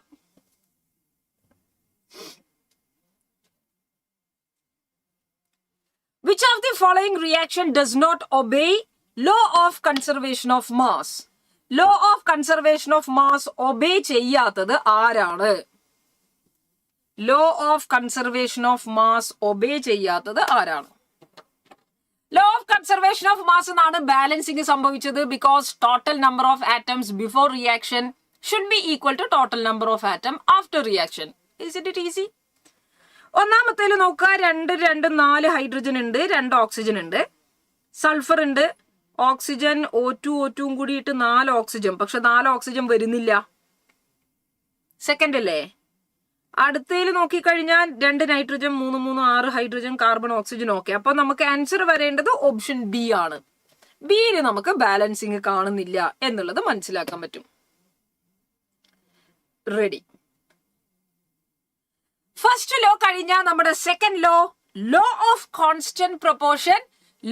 Speaker 1: Which of the following reaction does not obey law of conservation of mass? Law of conservation of mass obey ചെയ്യാത്തത് ആരാണ്? Law of conservation of mass obey ചെയ്യാത്തത് ആരാണ്? Law of conservation of mass എന്നാണ് ബാലൻസിങ് സംഭവിച്ചത്. Because total number of atoms before reaction should be equal to total number of atom after reaction. Is it easy? ഒന്നാമത്തേല് നോക്കുക, 2 2 4 hydrogen ഉണ്ട്, 2 oxygen ഉണ്ട്, sulphur ഉണ്ട്, ഓക്സിജൻ O2 കൂടിയിട്ട് 4 ഓക്സിജൻ. പക്ഷെ 4 ഓക്സിജൻ വരുന്നില്ല. സെക്കൻഡ് അല്ലേ? അടുത്തതിൽ നോക്കിക്കഴിഞ്ഞാൽ 2 nitrogen, 3 3 6 hydrogen, carbon, oxygen. Okay, അപ്പൊ നമുക്ക് ആൻസർ വരേണ്ടത് ഓപ്ഷൻ ബി ആണ്. ബിയിൽ നമുക്ക് ബാലൻസിങ് കാണുന്നില്ല എന്നുള്ളത് മനസ്സിലാക്കാൻ പറ്റും. റെഡി. ഫസ്റ്റ് ലോ കഴിഞ്ഞാൽ നമ്മുടെ second law, law of constant proportion,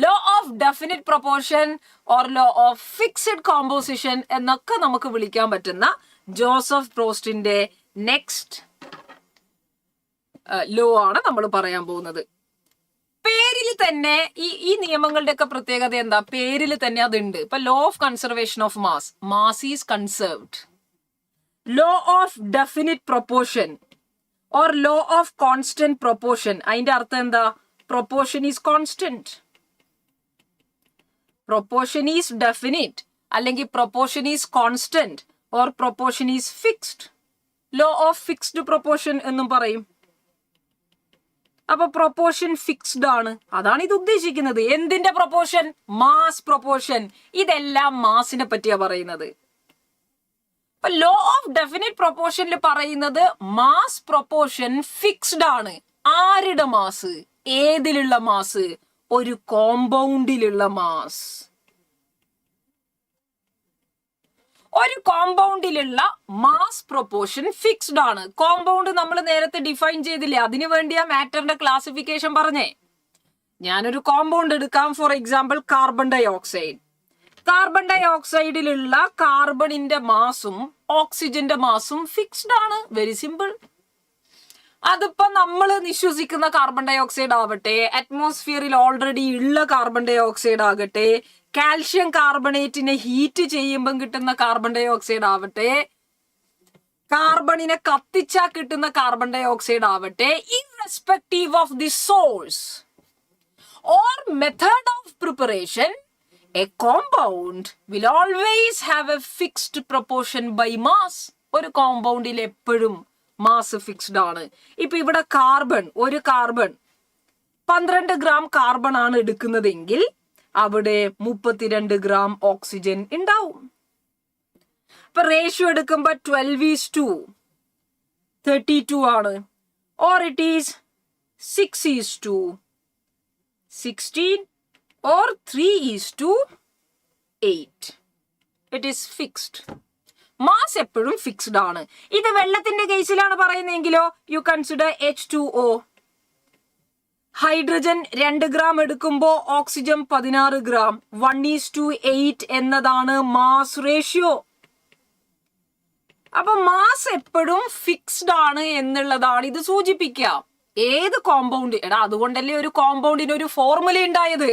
Speaker 1: law of definite proportion or law of fixed composition എന്നൊക്കെ നമുക്ക് വിളിക്കാൻ പറ്റുന്ന ജോസഫ് പ്രോസ്റ്റിന്റെ നെക്സ്റ്റ് ലോ ആണ് നമ്മൾ പറയാൻ പോകുന്നത്. പേരിൽ തന്നെ ഈ നിയമങ്ങളുടെ ഒക്കെ പ്രത്യേകത എന്താ? പേരിൽ തന്നെ അതുണ്ട്. ഇപ്പൊ law of conservation of mass, mass is conserved. Law of definite proportion or law of constant proportion, അതിന്റെ അർത്ഥം എന്താ? Proportion is constant, proportion is definite, അല്ലെങ്കിൽ proportion is constant or proportion is fixed. Law of fixed proportion എന്നും പറയും. അപ്പൊ proportion fixed ആണ്, അതാണ് ഇത് ഉദ്ദേശിക്കുന്നത്. എന്തിന്റെ പ്രൊപ്പോർഷൻ? Mass proportion. ഇതെല്ലാം മാസിനെ പറ്റിയാ പറയുന്നത്. അപ്പൊ ലോ ഓഫ് ഡെഫിനിറ്റ് പ്രൊപ്പോർഷനിൽ പറയുന്നത് മാസ് പ്രൊപ്പോർഷൻ ഫിക്സ്ഡ് ആണ്. ആരുടെ മാസ്? ഏതിലുള്ള മാസ്? ഒരു കോമ്പൗണ്ടിലുള്ള മാസ്. ഒരു കോമ്പൗണ്ടിലുള്ള മാസ് പ്രൊപ്പോർഷൻ ഫിക്സ്ഡ് ആണ്. കോമ്പൗണ്ട് നമ്മൾ നേരത്തെ ഡിഫൈൻ ചെയ്തില്ലേ, അതിനു വേണ്ടിയാ മാറ്ററിന്റെ ക്ലാസിഫിക്കേഷൻ പറഞ്ഞേ. ഞാനൊരു കോമ്പൗണ്ട് എടുക്കാം, for example carbon dioxide. Carbon ഡൈ ഓക്സൈഡിലുള്ള കാർബണിന്റെ മാസും ഓക്സിജന്റെ മാസും ഫിക്സ്ഡ് ആണ്. Very simple. അതിപ്പോ നമ്മൾ നിശ്വസിക്കുന്ന കാർബൺ ഡൈ ഓക്സൈഡ് ആവട്ടെ, അറ്റ്മോസ്ഫിയറിൽ ഓൾറെഡി ഉള്ള കാർബൺ ഡൈ ഓക്സൈഡ് ആകട്ടെ, കാൽഷ്യം കാർബണേറ്റിനെ ഹീറ്റ് ചെയ്യുമ്പോൾ കിട്ടുന്ന കാർബൺ ഡൈ ഓക്സൈഡ് ആവട്ടെ, കാർബണിനെ കത്തിച്ചാ കിട്ടുന്ന കാർബൺ ഡൈ ഓക്സൈഡ് ആവട്ടെ, irrespective of the source or method of preparation, a compound will always have a fixed proportion by mass. ഒരു കോമ്പൗണ്ടിൽ എപ്പോഴും മാസ് ഫിക്സ്ഡ് ആണ്. ഇപ്പൊ ഇവിടെ കാർബൺ, ഒരു കാർബൺ 12 ഗ്രാം കാർബൺ ആണ് എടുക്കുന്നതെങ്കിൽ അവിടെ 32 ഗ്രാം ഓക്സിജൻ ഉണ്ടാവും. ഇപ്പൊ റേഷ്യോ എടുക്കുമ്പോ 12:32 ആണ്, or it is 6:16 or 3:8. It is fixed. Mass എപ്പോഴും ഫിക്സ്ഡ് ആണ്. ഇത് വെള്ളത്തിന്റെ കേസിലാണ് പറയുന്നതെങ്കിലോ you consider H2O. Hydrogen 2 gram എടുക്കുമ്പോ ഓക്സിജൻ 16 ഗ്രാം. 1:8 എന്നതാണ് മാസ് റേഷ്യോ. അപ്പൊ മാസ് എപ്പോഴും ഫിക്സ്ഡ് ആണ് എന്നുള്ളതാണ് ഇത് സൂചിപ്പിക്കുക. ഏത് കോമ്പൗണ്ട്, എടാ അതുകൊണ്ടല്ലേ ഒരു കോമ്പൗണ്ടിന് ഒരു ഫോർമുല ഉണ്ടായത്.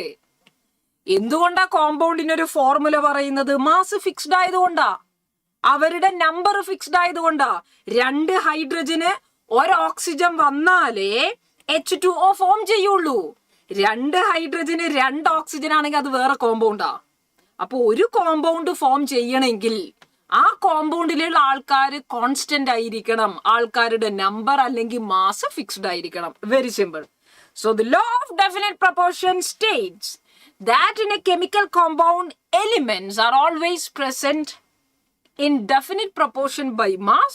Speaker 1: എന്തുകൊണ്ടാ കോമ്പൗണ്ടിന് ഒരു ഫോർമുല പറയുന്നത്? മാസ് ഫിക്സ്ഡ് ആയതുകൊണ്ടാ, അവരുടെ നമ്പർ ഫിക്സ്ഡ് ആയതുകൊണ്ടാ. 2 ഹൈഡ്രജന് 1 ഓക്സിജൻ വന്നാലേ H2O ഫോം ചെയ്യുള്ളൂ. 2 ഹൈഡ്രജന് 2 ഓക്സിജൻ ആണെങ്കിൽ അത് വേറെ കോമ്പൗണ്ടാ. അപ്പൊ ഒരു കോമ്പൗണ്ട് ഫോം ചെയ്യണമെങ്കിൽ ആ കോമ്പൗണ്ടിലുള്ള ആൾക്കാർ കോൺസ്റ്റന്റ് ആയിരിക്കണം, ആൾക്കാരുടെ നമ്പർ അല്ലെങ്കിൽ മാസ് ഫിക്സ്ഡ് ആയിരിക്കണം. Very simple. So the law of definite proportion States that in a chemical compound elements are always present in definite proportion by mass.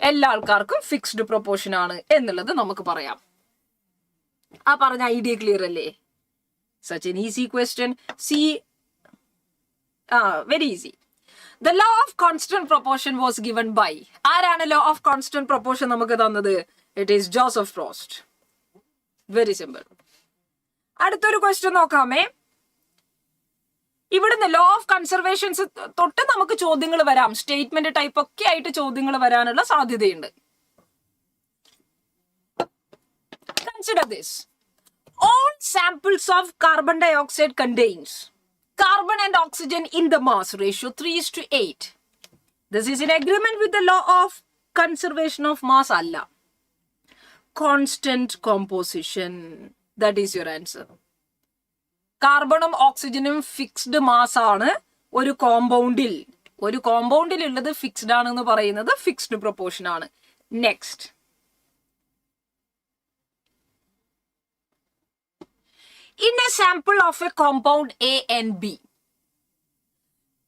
Speaker 1: എല്ലാ ആൾക്കാർക്കും ഫിക്സ്ഡ് പ്രൊപ്പോർഷൻ ആണ് എന്നുള്ളത് നമുക്ക് പറയാം. ആ പറഞ്ഞ ഐഡിയ ക്ലിയർ അല്ലേ? Such an easy question. See, very easy. The law of constant proportion was given by, ആരാണ് law of constant proportion നമുക്ക് തന്നത്? It is Joseph Prost. Very simple. അടുത്തൊരു ക്വസ്റ്റ്യൻ നോക്കാമേ. ഇവിടുന്ന് ലോ ഓഫ് കൺസർവേഷൻസ് തൊട്ട് നമുക്ക് ചോദ്യങ്ങൾ വരാം. സ്റ്റേറ്റ്മെന്റ് ടൈപ്പ് ഒക്കെ ആയിട്ട് ചോദ്യങ്ങൾ വരാനുള്ള സാധ്യതയുണ്ട്. Consider this. All samples of carbon dioxide contains carbon and oxygen in the mass ratio 3:8. This is in agreement with the law of conservation of mass. അല്ല, constant composition. That is your answer. കാർബണും ഓക്സിജനും fixed mass ആണ്. ഒരു കോമ്പൗണ്ടിൽ ഉള്ളത് fixed ആണെന്ന് പറയുന്നത് fixed proportion ആണ്. Next, in a sample of a compound A and B,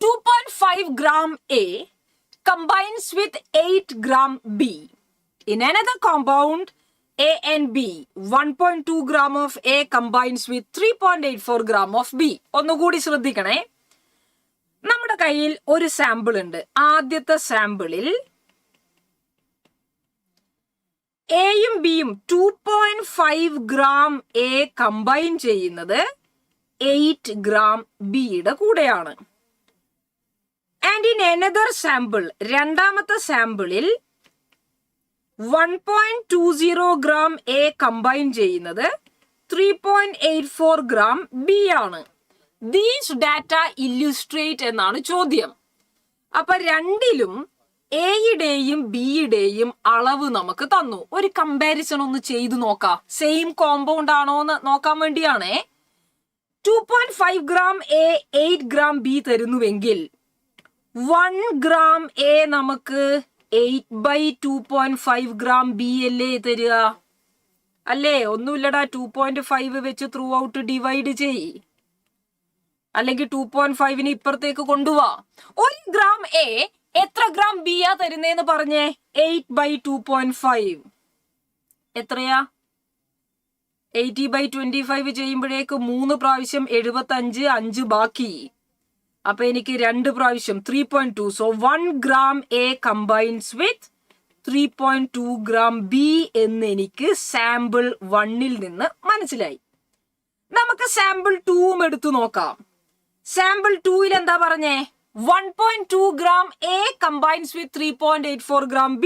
Speaker 1: 2.5 gram A combines with 8 gram B. In another compound A and B, 1.2 gram of A combines with 3.84 gram of B. ഒന്നുകൂടി ശ്രദ്ധിക്കണേ. നമ്മുടെ കയ്യിൽ ഒരു sample ഉണ്ട്. ആദ്യത്തെ സാമ്പിളിൽ എയും ബിയും 2.5 ഗ്രാം എ കമ്പൈൻ ചെയ്യുന്നത് 8 ഗ്രാം ബിയുടെ കൂടെയാണ്. ആൻഡ് ഇൻ അനദർ സാമ്പിൾ, രണ്ടാമത്തെ സാമ്പിളിൽ 1.20 ഗ്രാം എ കമ്പൈൻ ചെയ്യുന്നത് 3.84 ഗ്രാം ബി ആണ്. ദീസ് ഡാറ്റ ഇല്ലുസ്ട്രേറ്റ് എന്നാണ് ചോദ്യം. അപ്പൊ രണ്ടിലും എയുടെയും ബിയുടെയും അളവ് നമുക്ക് തന്നു. ഒരു കമ്പാരിസൺ ഒന്ന് ചെയ്തു നോക്കാം. സെയിം കോമ്പൗണ്ട് ആണോ എന്ന് നോക്കാൻ വേണ്ടിയാണേ. 2.5 ഗ്രാം എ 8 ഗ്രാം ബി തരുന്നുവെങ്കിൽ 1 ഗ്രാം എ നമുക്ക് 8/2.5 ഗ്രാം ബി അല്ലേ തരിക? അല്ലേ? ഒന്നുമില്ലടാ, 2.5 വെച്ച് ത്രൂ ഔട്ട് ഡിവൈഡ് ചെയ്, അല്ലെങ്കിൽ 2.5ന് ഇപ്പുറത്തേക്ക് കൊണ്ടുപോവാ. 1 ഗ്രാം എ എത്ര ഗ്രാം ബിയാ തരുന്നേന്ന് പറഞ്ഞേ? 8/2.5. എത്രയാ? 80/25 ചെയ്യുമ്പോഴേക്ക് 3 പ്രാവശ്യം 75, 5 ബാക്കി. അപ്പൊ എനിക്ക് 2 പ്രാവശ്യം 3.2. So 1 gram A combines with 3.2 gram B എന്ന് എനിക്ക് സാമ്പിൾ 1-ൽ നിന്ന് മനസ്സിലായി. നമുക്ക് സാമ്പിൾ 2 എടുത്തു നോക്കാം. സാമ്പിൾ 2-ൽ എന്താ പറഞ്ഞേ? 1.2 gram A combines with 3.84 gram B.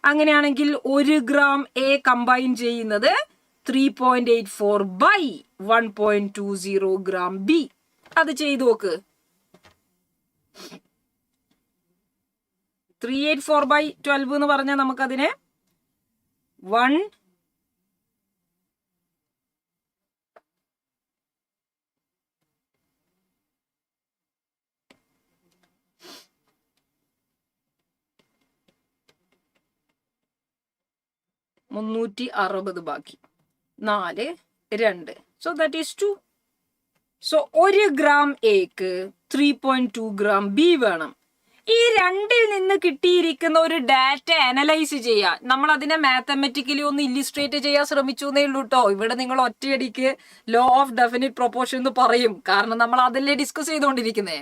Speaker 1: അങ്ങനെയാണെങ്കിൽ 1 gram A കമ്പൈൻ ചെയ്യുന്നത് 3.84/1.20 gram B. അത് ചെയ്തു നോക്ക്. 384/12 എന്ന് പറഞ്ഞാൽ നമുക്കതിനെ 1 360 ബാക്കി 4 2. So that is 2. So 1 gram എക്ക് 3.2 gram B വേണം. ഈ 2-ൽ നിന്ന് കിട്ടിയിരിക്കുന്ന ഒരു ഡാറ്റ അനലൈസ് ചെയ്യാൻ നമ്മൾ അതിനെ മാത്തമെറ്റിക്കലി ഒന്ന് ഇല്ലിസ്ട്രേറ്റ് ചെയ്യാൻ ശ്രമിച്ചു എന്നേ ഉള്ളൂ കേട്ടോ. ഇവിടെ നിങ്ങൾ ഒറ്റയടിക്ക് ലോ ഓഫ് ഡെഫിനിറ്റ് പ്രൊപ്പോർഷൻ എന്ന് പറയും, കാരണം നമ്മൾ അതല്ലേ ഡിസ്കസ് ചെയ്തുകൊണ്ടിരിക്കുന്നേ.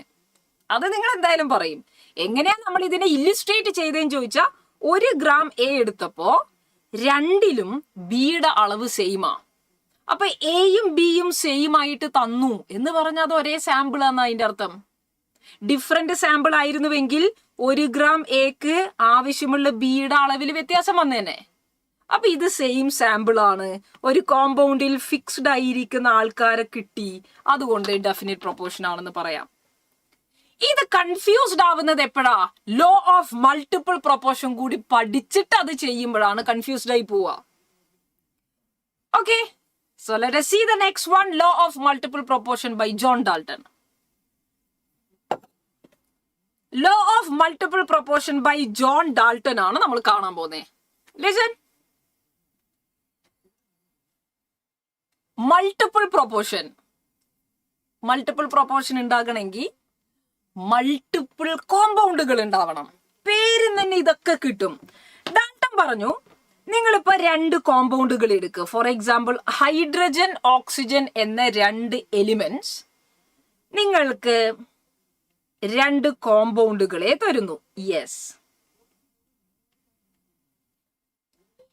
Speaker 1: അത് നിങ്ങൾ എന്തായാലും പറയും. എങ്ങനെയാ നമ്മൾ ഇതിനെ ഇല്ലിസ്ട്രേറ്റ് ചെയ്തതെന്ന് ചോദിച്ചാൽ 1 gram A എടുത്തപ്പോ 2-ലും ബിയുടെ അളവ് സെയിമാ. അപ്പൊ എയും ബിയും സെയിം ആയിട്ട് തന്നു എന്ന് പറഞ്ഞാൽ അത് ഒരേ സാമ്പിൾ ആണ് അതിന്റെ അർത്ഥം. ഡിഫറെന്റ് സാമ്പിൾ ആയിരുന്നുവെങ്കിൽ 1 gram എക്ക് ആവശ്യമുള്ള ബിയുടെ അളവിൽ വ്യത്യാസം വന്നേനെ. അപ്പൊ ഇത് സെയിം സാമ്പിൾ ആണ്. ഒരു കോമ്പൗണ്ടിൽ ഫിക്സ്ഡ് ആയിരിക്കുന്ന ആൾക്കാരെ കിട്ടി, അതുകൊണ്ട് ഡെഫിനിറ്റ് പ്രൊപ്പോർഷൻ ആണെന്ന് പറയാം. ഇത് കൺഫ്യൂസ്ഡ് ആവുന്നത് എപ്പോഴാ? ലോ ഓഫ് മൾട്ടിപ്പിൾ പ്രൊപ്പോർഷൻ കൂടി പഠിച്ചിട്ട് അത് ചെയ്യുമ്പോഴാണ് കൺഫ്യൂസ്ഡ് ആയി പോവുക. Okay, so let us see the next one, law of multiple proportion by John Dalton. Law of multiple proportion by John Dalton ആണ് നമ്മൾ കാണാൻ പോകുന്നത്. ലിസൺ. മൾട്ടിപ്പിൾ പ്രൊപ്പോർഷൻ ഉണ്ടാകണമെങ്കിൽ മൾട്ടിപ്പിൾ കോമ്പൗണ്ടുകൾ ഉണ്ടാവണം. പേരിൽ തന്നെ ഇതൊക്കെ കിട്ടും. ഡാൾട്ടൺ പറഞ്ഞു, നിങ്ങളിപ്പോ 2 കോമ്പൗണ്ടുകൾ എടുക്കുക. ഫോർ എക്സാമ്പിൾ ഹൈഡ്രജൻ, ഓക്സിജൻ എന്ന 2 എലിമെന്റ്സ് നിങ്ങൾക്ക് 2 കോമ്പൗണ്ടുകളെ തരുന്നു. യെസ്,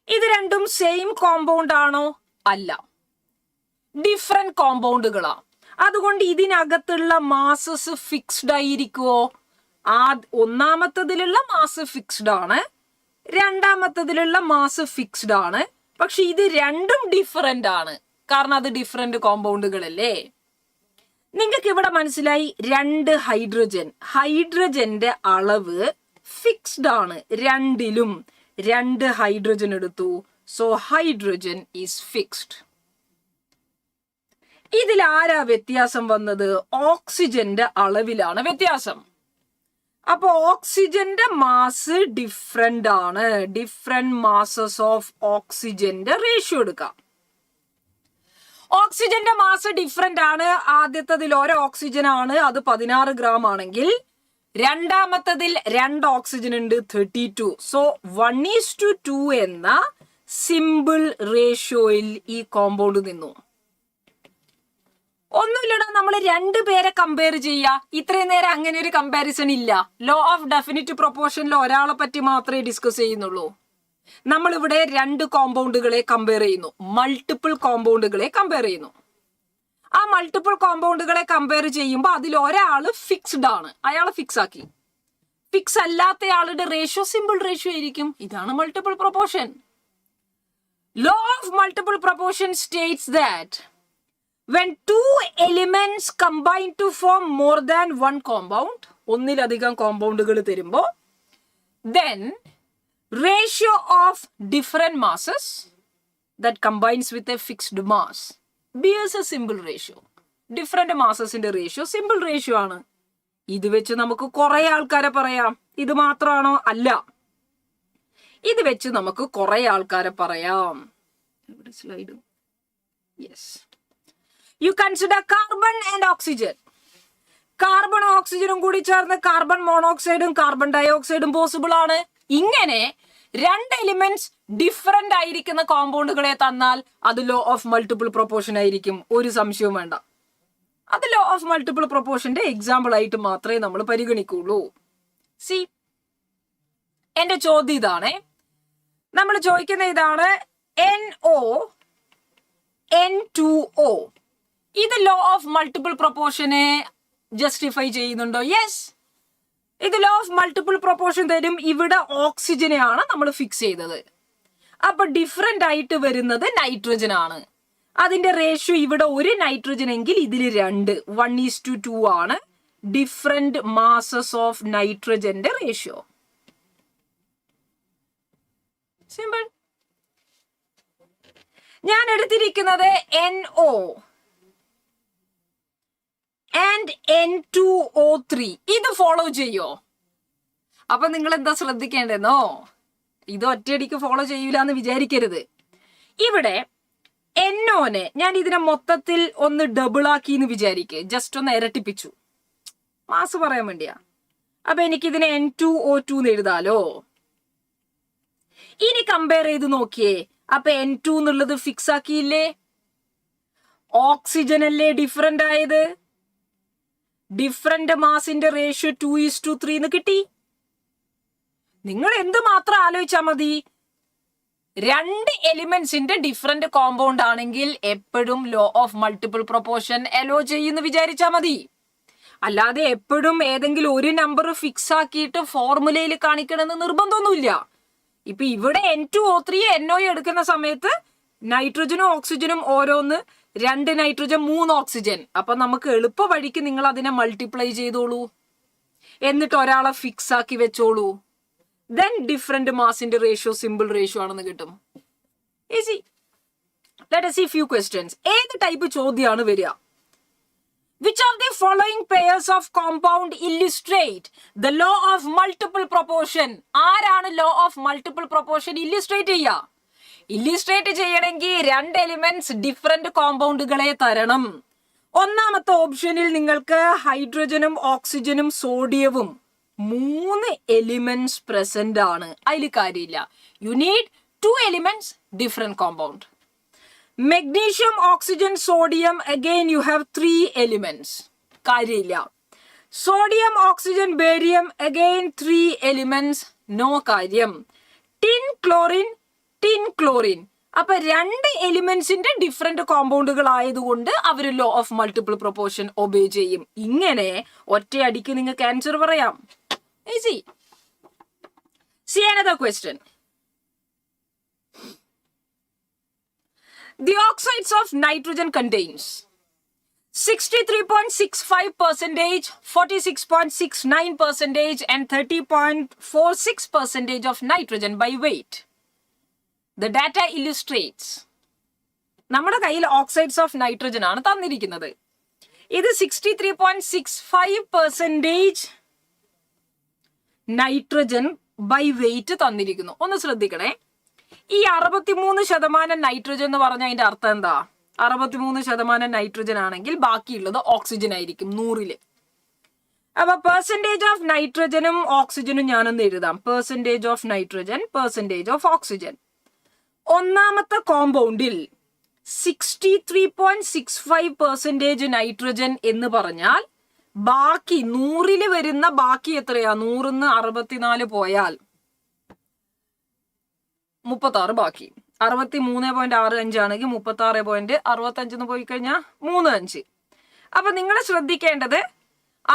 Speaker 1: ഇത് രണ്ടും സെയിം കോമ്പൗണ്ട് ആണോ? അല്ല, ഡിഫറെന്റ് കോമ്പൗണ്ടുകളാ. അതുകൊണ്ട് ഇതിനകത്തുള്ള മാസസ് ഫിക്സ്ഡ് ആയിരിക്കുവോ? ഒന്നാമത്തതിലുള്ള മാസ് ഫിക്സ്ഡ് ആണ്, രണ്ടാമത്തതിലുള്ള മാസ് ഫിക്സ്ഡ് ആണ്. പക്ഷെ ഇത് രണ്ടും ഡിഫറെന്റ് ആണ്, കാരണം അത് ഡിഫറെന്റ് കോമ്പൗണ്ടുകളല്ലേ. നിങ്ങൾക്ക് ഇവിടെ മനസ്സിലായി 2 ഹൈഡ്രജന്റെ അളവ് ഫിക്സ്ഡ് ആണ്. 2-ലും 2 ഹൈഡ്രജൻ എടുത്തു. So hydrogen is fixed. ഇതിൽ ആരാ വ്യത്യാസം വന്നത്? ഓക്സിജന്റെ അളവിലാണ് വ്യത്യാസം. അപ്പൊ ഓക്സിജന്റെ മാസ് ഡിഫറെന്റ് ആണ്. ഡിഫറെന്റ് മാസസ് ഓഫ് ഓക്സിജന്റെ റേഷ്യോ എടുക്കാം. ഓക്സിജന്റെ മാസ് ഡിഫറെന്റ് ആണ്. ആദ്യത്തതിൽ 1 ഓക്സിജൻ ആണ്, അത് 16 gram ആണെങ്കിൽ രണ്ടാമത്തതിൽ 2 ഓക്സിജൻ ഉണ്ട്, 32. സോ 1:2 എന്ന സിമ്പിൾ റേഷ്യോയിൽ ഈ കോമ്പൗണ്ട് നിന്നു. ഒന്നുമില്ലടാ, നമ്മൾ 2 പേരെ കമ്പയർ ചെയ്യാ. ഇത്രയും നേരം അങ്ങനെ ഒരു കമ്പാരിസൺ ഇല്ല. ലോ ഓഫ് ഡെഫിനിറ്റ് പ്രൊപ്പോർഷനിൽ ഒരാളെ പറ്റി മാത്രമേ ഡിസ്കസ് ചെയ്യുന്നുള്ളൂ. നമ്മൾ ഇവിടെ 2 കോമ്പൗണ്ടുകളെ കമ്പയർ ചെയ്യുന്നു, മൾട്ടിപ്പിൾ കോമ്പൗണ്ടുകളെ കമ്പയർ ചെയ്യുന്നു. ആ മൾട്ടിപ്പിൾ കോമ്പൗണ്ടുകളെ കമ്പയർ ചെയ്യുമ്പോൾ അതിൽ ഒരാള് ഫിക്സ്ഡ് ആണ്, അയാളെ ഫിക്സ് ആക്കി. ഫിക്സ് അല്ലാത്ത ആളുടെ റേഷ്യോ സിമ്പിൾ റേഷ്യോ ആയിരിക്കും. ഇതാണ് multiple proportion. Law of multiple proportion States that when 2 elements combine to form more than 1 compound, ഒന്നിലധികം കോമ്പൗണ്ടുകൾ തരുമ്പോൾ then ratio of different masses that combines with a fixed mass bears a simple ratio. Different മാസസിന്റെ ratio simple ratio ആണ്. ഇത് വെച്ച് നമുക്ക് കുറെ ആൾക്കാരെ പറയാം. ഇത് മാത്രമാണോ? അല്ല, ഇത് വെച്ച് നമുക്ക് കുറെ ആൾക്കാരെ പറയാം. Slide. Yes, you consider carbon and oxygen. Carbon ഓക്സിജനും കൂടി ചേർന്ന് കാർബൺ മോണോക്സൈഡും കാർബൺ ഡയോക്സൈഡും പോസിബിൾ ആണ്. ഇങ്ങനെ രണ്ട് എലിമെന്റ്സ് ഡിഫറെന്റ് ആയിരിക്കുന്ന കോമ്പൗണ്ടുകളെ തന്നാൽ അത് ലോ ഓഫ് മൾട്ടിപ്പിൾ പ്രൊപ്പോർഷൻ ആയിരിക്കും, ഒരു സംശയവും വേണ്ട. അത് ലോ ഓഫ് മൾട്ടിപ്പിൾ പ്രൊപ്പോർഷന്റെ എക്സാമ്പിൾ ആയിട്ട് മാത്രമേ നമ്മൾ പരിഗണിക്കുള്ളൂ. സി, എന്റെ ചോദ്യം ഇതാണ്, നമ്മൾ ചോദിക്കുന്ന ഇതാണ്, NO N2O ഇത് ലോ ഓഫ് മൾട്ടിപ്പിൾ പ്രൊപ്പോർഷനെ ജസ്റ്റിഫൈ ചെയ്യുന്നുണ്ടോ? യെസ്, ഇത് ലോ ഓഫ് മൾട്ടിപ്പിൾ പ്രൊപ്പോർഷൻ തരും. ഇവിടെ ഓക്സിജനെയാണ് നമ്മൾ ഫിക്സ് ചെയ്തത്. അപ്പൊ ഡിഫറെന്റ് ആയിട്ട് വരുന്നത് നൈട്രജൻ ആണ്. അതിന്റെ റേഷ്യോ ഇവിടെ ഒരു നൈട്രജൻ എങ്കിൽ ഇതിൽ 2, 1:2 ആണ് ഡിഫറെന്റ് മാസസ് ഓഫ് നൈട്രജന്റെ റേഷ്യോ. സിമ്പിൾ. ഞാൻ എടുത്തിരിക്കുന്നത് NO ആൻഡ് N2O3 ഇത് ഫോളോ ചെയ്യോ? അപ്പൊ നിങ്ങൾ എന്താ ശ്രദ്ധിക്കേണ്ടെന്നോ, ഇത് ഒറ്റയടിക്ക് ഫോളോ ചെയ്യൂല എന്ന് വിചാരിക്കരുത്. ഇവിടെ NOനെ ഞാൻ ഇതിനെ മൊത്തത്തിൽ ഒന്ന് ഡബിൾ ആക്കി എന്ന് വിചാരിക്കുക, ജസ്റ്റ് ഒന്ന് ഇരട്ടിപ്പിച്ചു, മാസ് പറയാൻ വേണ്ടിയാ. അപ്പൊ എനിക്കിതിനെ N2O2 എന്ന് എഴുതാലോ. ഇനി കമ്പയർ ചെയ്ത് നോക്കിയേ, അപ്പൊ N2 എന്നുള്ളത് ഫിക്സ് ആക്കിയില്ലേ? ഓക്സിജൻ അല്ലേ ഡിഫറെന്റ് ആയത്? ഡിഫറെന്റ് മാസിന്റെ റേഷ്യോ 2:3 എന്ന് കിട്ടി. നിങ്ങൾ എന്ത് മാത്രം ആലോചിച്ചാൽ മതി, രണ്ട് എലിമെന്റ്സിന്റെ ഡിഫറെന്റ് കോമ്പൗണ്ട് ആണെങ്കിൽ എപ്പോഴും law of multiple proportion hello ചെയ്യുന്ന വിചാരിച്ചാൽ മതി. അല്ലാതെ എപ്പോഴും ഏതെങ്കിലും ഒരു നമ്പർ ഫിക്സ് ആക്കിയിട്ട് ഫോർമുലയിൽ കാണിക്കണമെന്ന് നിർബന്ധമൊന്നുമില്ല. ഇപ്പൊ ഇവിടെ N2O3 NO എടുക്കുന്ന സമയത്ത് നൈട്രജനും ഓക്സിജനും ഓരോന്ന്, 2 നൈട്രജൻ 3 ഓക്സിജൻ. അപ്പൊ നമുക്ക് എളുപ്പ വഴിക്ക് നിങ്ങൾ അതിനെ മൾട്ടിപ്ലൈ ചെയ്തോളൂ, എന്നിട്ട് ഒരാളെ ഫിക്സ് ആക്കി വെച്ചോളൂ. ദെൻ ഡിഫറെന്റ് മാസിന്റെ റേഷ്യോ സിമ്പിൾ റേഷ്യോ ആണെന്ന് കിട്ടും. Easy. Let us see few questions. ഏത് ടൈപ്പ് ചോദ്യമാണ് വരിക? Which of the following pairs of compound illustrate the law of multiple proportion? ആരാണ് law of multiple proportion illustrate ചെയ്യുക? ഇല്ലിസ്ട്രേറ്റ് ചെയ്യണമെങ്കിൽ 2 elements different കോമ്പൗണ്ടുകളെ തരണം. ഒന്നാമത്തെ ഓപ്ഷനിൽ നിങ്ങൾക്ക് ഹൈഡ്രജനും ഓക്സിജനും സോഡിയവും 3 എലിമെന്റ്സ് പ്രസന്റ് ആണ്, അതിൽ കാര്യമില്ല. You need 2 elements different compound. Magnesium oxygen sodium again you have 3 elements, കാര്യമില്ല. Sodium oxygen barium again 3 elements, no കാര്യം. ടിൻ ക്ലോറിൻ അപ്പൊ 2 എലിമെന്റ്സിന്റെ ഡിഫറെന്റ് കോമ്പൗണ്ടുകൾ ആയതുകൊണ്ട് അവർ law of multiple proportion obey ചെയ്യും. ഇങ്ങനെ ഒറ്റയടിക്ക് നിങ്ങൾക്ക് ആൻസർ പറയാം. Easy. See another question. The oxides of nitrogen contains 63.65%, 46.69% and 30.46% of nitrogen by weight. The data illustrates. നമ്മുടെ കയ്യിൽ ഓക്സൈഡ്സ് ഓഫ് നൈട്രജൻ ആണ് തന്നിരിക്കുന്നത്. ഇത് 63.65% നൈട്രജൻ ബൈ വെയിറ്റ് തന്നിരിക്കുന്നു. ഒന്ന് ശ്രദ്ധിക്കണേ, ഈ 63% നൈട്രജൻ എന്ന് പറഞ്ഞാൽ അതിന്റെ അർത്ഥം എന്താ? 63% നൈട്രജൻ ആണെങ്കിൽ ബാക്കിയുള്ളത് ഓക്സിജൻ ആയിരിക്കും 100-ല്. അപ്പൊ പെർസെന്റേജ് ഓഫ് നൈട്രജനും ഓക്സിജനും ഞാനൊന്ന് എഴുതാം. Percentage of nitrogen, percentage of oxygen. ഒന്നാമത്തെ കോമ്പൗണ്ടിൽ 63.65% നൈട്രജൻ എന്ന് പറഞ്ഞാൽ ബാക്കി 100-ല് വരുന്ന ബാക്കി എത്രയാ? 100-ന്ന് 64 പോയാൽ 36 ബാക്കി. 63.65 ആണെങ്കിൽ 36.65 പോയി കഴിഞ്ഞാൽ 35. അപ്പൊ നിങ്ങൾ ശ്രദ്ധിക്കേണ്ടത്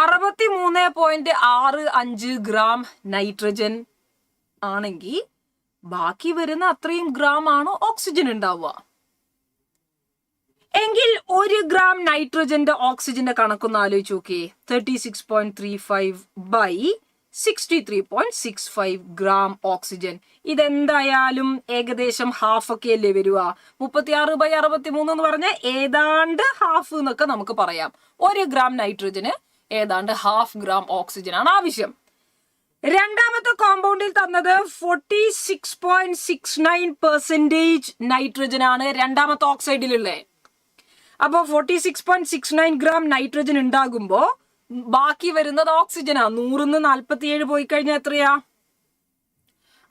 Speaker 1: 63.65 ഗ്രാം നൈട്രജൻ ആണെങ്കിൽ ബാക്കി വരുന്ന അത്രയും ഗ്രാം ആണ് ഓക്സിജൻ ഉണ്ടാവുക. എങ്കിൽ 1 ഗ്രാം നൈട്രജന്റെ ഓക്സിജന്റെ കണക്കൊന്ന് ആലോചിച്ച് നോക്കിയേ. 36.35 ബൈ 63.65 ഗ്രാം ഓക്സിജൻ. ഇതെന്തായാലും ഏകദേശം ഹാഫ് ഒക്കെ അല്ലേ വരിക. 36/63 എന്ന് പറഞ്ഞാൽ ഏതാണ്ട് ഹാഫ് എന്നൊക്കെ നമുക്ക് പറയാം. 1 ഗ്രാം നൈട്രജന് ഏതാണ്ട് ഹാഫ് ഗ്രാം ഓക്സിജൻ ആണ് ആവശ്യം. രണ്ടാമത്തെ കോമ്പൗണ്ടിൽ തന്നത് 46.69% നൈട്രജൻ ആണ് രണ്ടാമത്തെ ഓക്സൈഡിലുള്ള. അപ്പൊ 46.69 ഗ്രാം നൈട്രജൻ ഉണ്ടാകുമ്പോ ബാക്കി വരുന്നത് ഓക്സിജനാ. 100 47 പോയി കഴിഞ്ഞാൽ എത്രയാ?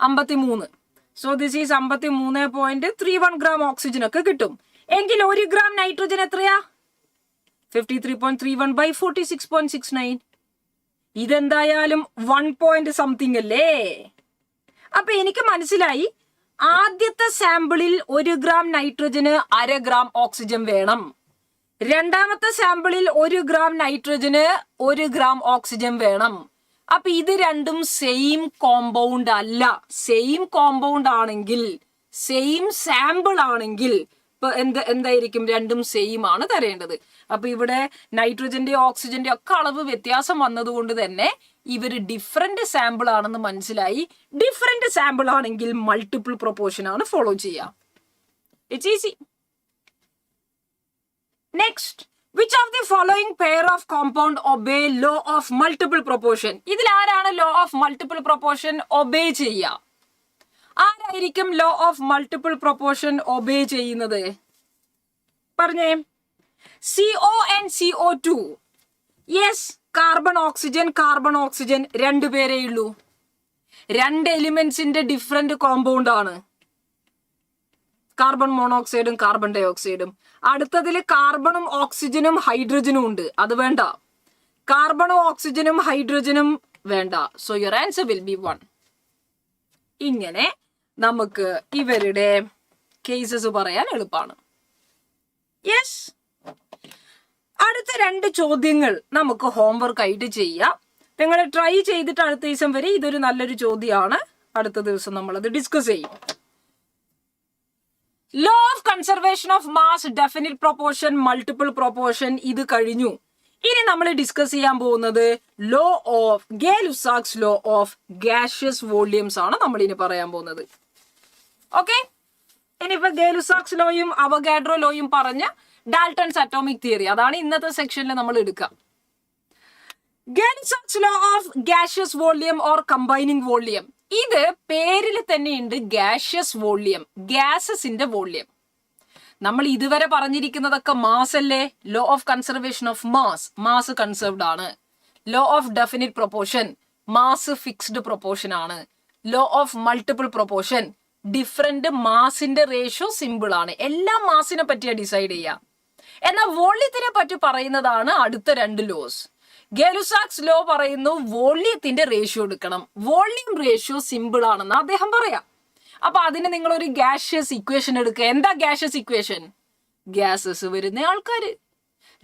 Speaker 1: 53. So this is 53.31 gram oxygen ഒക്കെ കിട്ടും. എങ്കിൽ 1 ഗ്രാം നൈട്രജൻ എത്രയാ? 53.31 by 46.69. ഇതെന്തായാലും 1 point സംതിങ് അല്ലേ? അപ്പൊ എനിക്ക് മനസ്സിലായി, ആദ്യത്തെ സാമ്പിളിൽ 1 ഗ്രാം നൈട്രജന് 1/2 ഗ്രാം ഓക്സിജൻ വേണം. രണ്ടാമത്തെ സാമ്പിളിൽ 1 ഗ്രാം നൈട്രജന് 1 ഗ്രാം ഓക്സിജൻ വേണം. അപ്പൊ ഇത് രണ്ടും സെയിം കോമ്പൗണ്ട് അല്ല. സെയിം കോമ്പൗണ്ട് ആണെങ്കിൽ, സെയിം സാമ്പിൾ ആണെങ്കിൽ എന്തായിരിക്കും? രണ്ടും സെയിം ആണ് തരേണ്ടത്. അപ്പൊ ഇവിടെ നൈട്രജന്റെ ഓക്സിജന്റെ ഒക്കെ അളവ് വ്യത്യാസം വന്നതുകൊണ്ട് തന്നെ ഇവര് ഡിഫറെന്റ് സാമ്പിൾ ആണെന്ന് മനസ്സിലായി. ഡിഫറെന്റ് സാമ്പിൾ ആണെങ്കിൽ മൾട്ടിപ്പിൾ പ്രൊപ്പോർഷൻ ആണ് ഫോളോ ചെയ്യുക. It's easy. Next, which of the following pair of compound obey law of multiple proportion? ഇതിൽ ആരാണ് law of multiple proportion obey ചെയ്യുക? ആരായിരിക്കും law of multiple proportion obey ചെയ്യുന്നത്? പറഞ്ഞേ. CO and CO2. Yes, carbon oxygen രണ്ടുപേരേ ഉള്ളൂ. 2 എലിമെന്റ്സിന്റെ different compound ആണ്. കാർബൺ മോണോക്സൈഡും കാർബൺ ഡൈ ഓക്സൈഡും. അടുത്തതിൽ കാർബണും ഓക്സിജനും ഹൈഡ്രജനും ഉണ്ട്. അത് വേണ്ട. കാർബണും ഓക്സിജനും ഹൈഡ്രജനും വേണ്ട. So your answer will be 1. ഇങ്ങനെ നമുക്ക് ഇവരുടെ കേസസ് പറയാൻ എളുപ്പമാണ്. യെസ്. അടുത്ത 2 ചോദ്യങ്ങൾ നമുക്ക് ഹോംവർക്ക് ആയിട്ട് ചെയ്യാം. നിങ്ങൾ ട്രൈ ചെയ്തിട്ട് അടുത്ത ദിവസം വരെ ഇതൊരു നല്ലൊരു ചോദ്യമാണ്. അടുത്ത ദിവസം നമ്മൾ അത് ഡിസ്കസ് ചെയ്യും. Law of conservation of mass, definite proportion, multiple proportion ഇത് കഴിഞ്ഞു. ഇനി നമ്മൾ ഡിസ്കസ് ചെയ്യാൻ പോകുന്നത് law of Gay Lussac's law of gaseous volumes ആണ് നമ്മൾ ഇനി പറയാൻ പോകുന്നത്. ഓക്കെ, ഇനിയിപ്പോ ഗേ-ലുസാക്സ് ലോയും അവഗാഡ്രോ ലോയും പറഞ്ഞ ഡാൽട്ടൺസ് അറ്റോമിക് തിയറി, അതാണ് ഇന്നത്തെ സെക്ഷനിൽ നമ്മൾ എടുക്കുക. Gay Lussac's law of gaseous volume or combining volume. ഇത് പേരിൽ തന്നെയുണ്ട്, ഗാഷ്യസ് വോള്യൂം, ഗ്യാസസിന്റെ വോള്യൂം. നമ്മൾ ഇതുവരെ പറഞ്ഞിരിക്കുന്നതൊക്കെ മാസ് അല്ലേ? Law of conservation of mass conserved ആണ്. Law of definite proportion, mass fixed proportion ആണ്. Law of multiple proportion, different മാസിന്റെ റേഷ്യോ സിമ്പിൾ ആണ്. എല്ലാം മാസിനെ പറ്റിയാ ഡിസൈഡ് ചെയ്യുക. എന്നാൽ വോള്യത്തിനെ പറ്റി പറയുന്നതാണ് അടുത്ത 2 ലോസ്. ഗേ-ലുസാക്സ് ലോ പറയുന്നു വോള്യത്തിന്റെ റേഷ്യോ എടുക്കണം. വോള്യം റേഷ്യോ സിമ്പിൾ ആണെന്ന് അദ്ദേഹം പറയാം. അപ്പൊ അതിന് നിങ്ങൾ ഒരു ഗാഷ്യസ് ഇക്വേഷൻ എടുക്കുക. എന്താ ഗാഷ്യസ് ഇക്വേഷൻ? ഗ്യാസസ് വരുന്ന ആൾക്കാര്,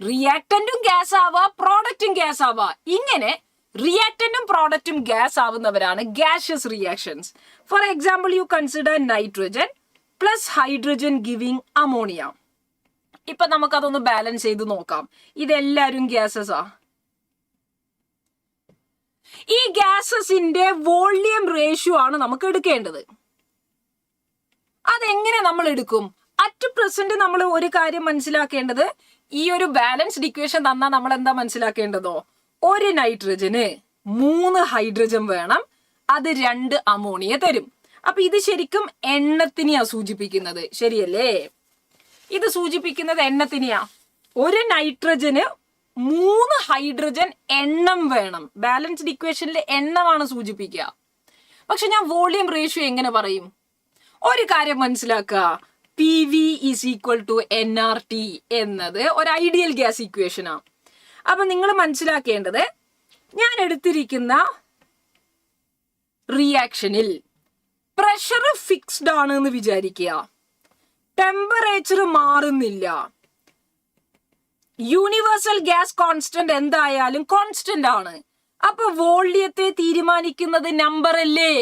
Speaker 1: റിയാക്ടന്റും ഗ്യാസ് ആവാ, പ്രോഡക്റ്റും ഗ്യാസ് ആവാ. ഇങ്ങനെ റിയാക്ടന്റും പ്രോഡക്റ്റും ഗ്യാസ് ആവുന്നവരാണ് gaseous reactions. For example, you consider nitrogen plus hydrogen giving ammonia. ഇപ്പൊ നമുക്കതൊന്ന് ബാലൻസ് ചെയ്ത് നോക്കാം. ഇതെല്ലാരും ഗ്യാസസാ. ഈ ഗ്യാസസിന്റെ വോള്യം റേഷ്യോ ആണ് നമുക്ക് എടുക്കേണ്ടത്. അതെങ്ങനെ നമ്മൾ എടുക്കും? അറ്റ് പ്രസന്റ് നമ്മൾ ഒരു കാര്യം മനസ്സിലാക്കേണ്ടത്, ഈ ഒരു ബാലൻസ്ഡ് ഇക്വേഷൻ തന്നാൽ നമ്മൾ എന്താ മനസ്സിലാക്കേണ്ടതോ, 1 നൈട്രജന് 3 ഹൈഡ്രജൻ വേണം, അത് 2 അമോണിയ തരും. അപ്പൊ ഇത് ശരിക്കും എണ്ണത്തിനെയാ സൂചിപ്പിക്കുന്നത്, ശരിയല്ലേ? ഇത് സൂചിപ്പിക്കുന്നത് എണ്ണത്തിനെയാ. 1 നൈട്രജന് 3 ഹൈഡ്രജൻ എണ്ണം വേണം. ബാലൻസ്ഡ് ഇക്വേഷനിൽ എണ്ണമാണ് സൂചിപ്പിക്കുക. പക്ഷെ ഞാൻ വോള്യം റേഷ്യോ എങ്ങനെ പറയും? ഒരു കാര്യം മനസ്സിലാക്കുക, PV is equal to NRT എന്നത് ഒരു ഐഡിയൽ ഗ്യാസ് ഇക്വേഷനാണ്. അപ്പൊ നിങ്ങൾ മനസ്സിലാക്കേണ്ടത്, ഞാൻ എടുത്തിരിക്കുന്ന റിയാക്ഷനിൽ പ്രഷർ ഫിക്സ്ഡ് ആണ് എന്ന് വിചാരിക്കുക, ടെമ്പറേച്ചർ മാറുന്നില്ല, യൂണിവേഴ്സൽ ഗ്യാസ് കോൺസ്റ്റന്റ് എന്തായാലും കോൺസ്റ്റന്റ് ആണ്. അപ്പൊ വോള്യത്തെ തീരുമാനിക്കുന്നത് നമ്പർ അല്ലേ?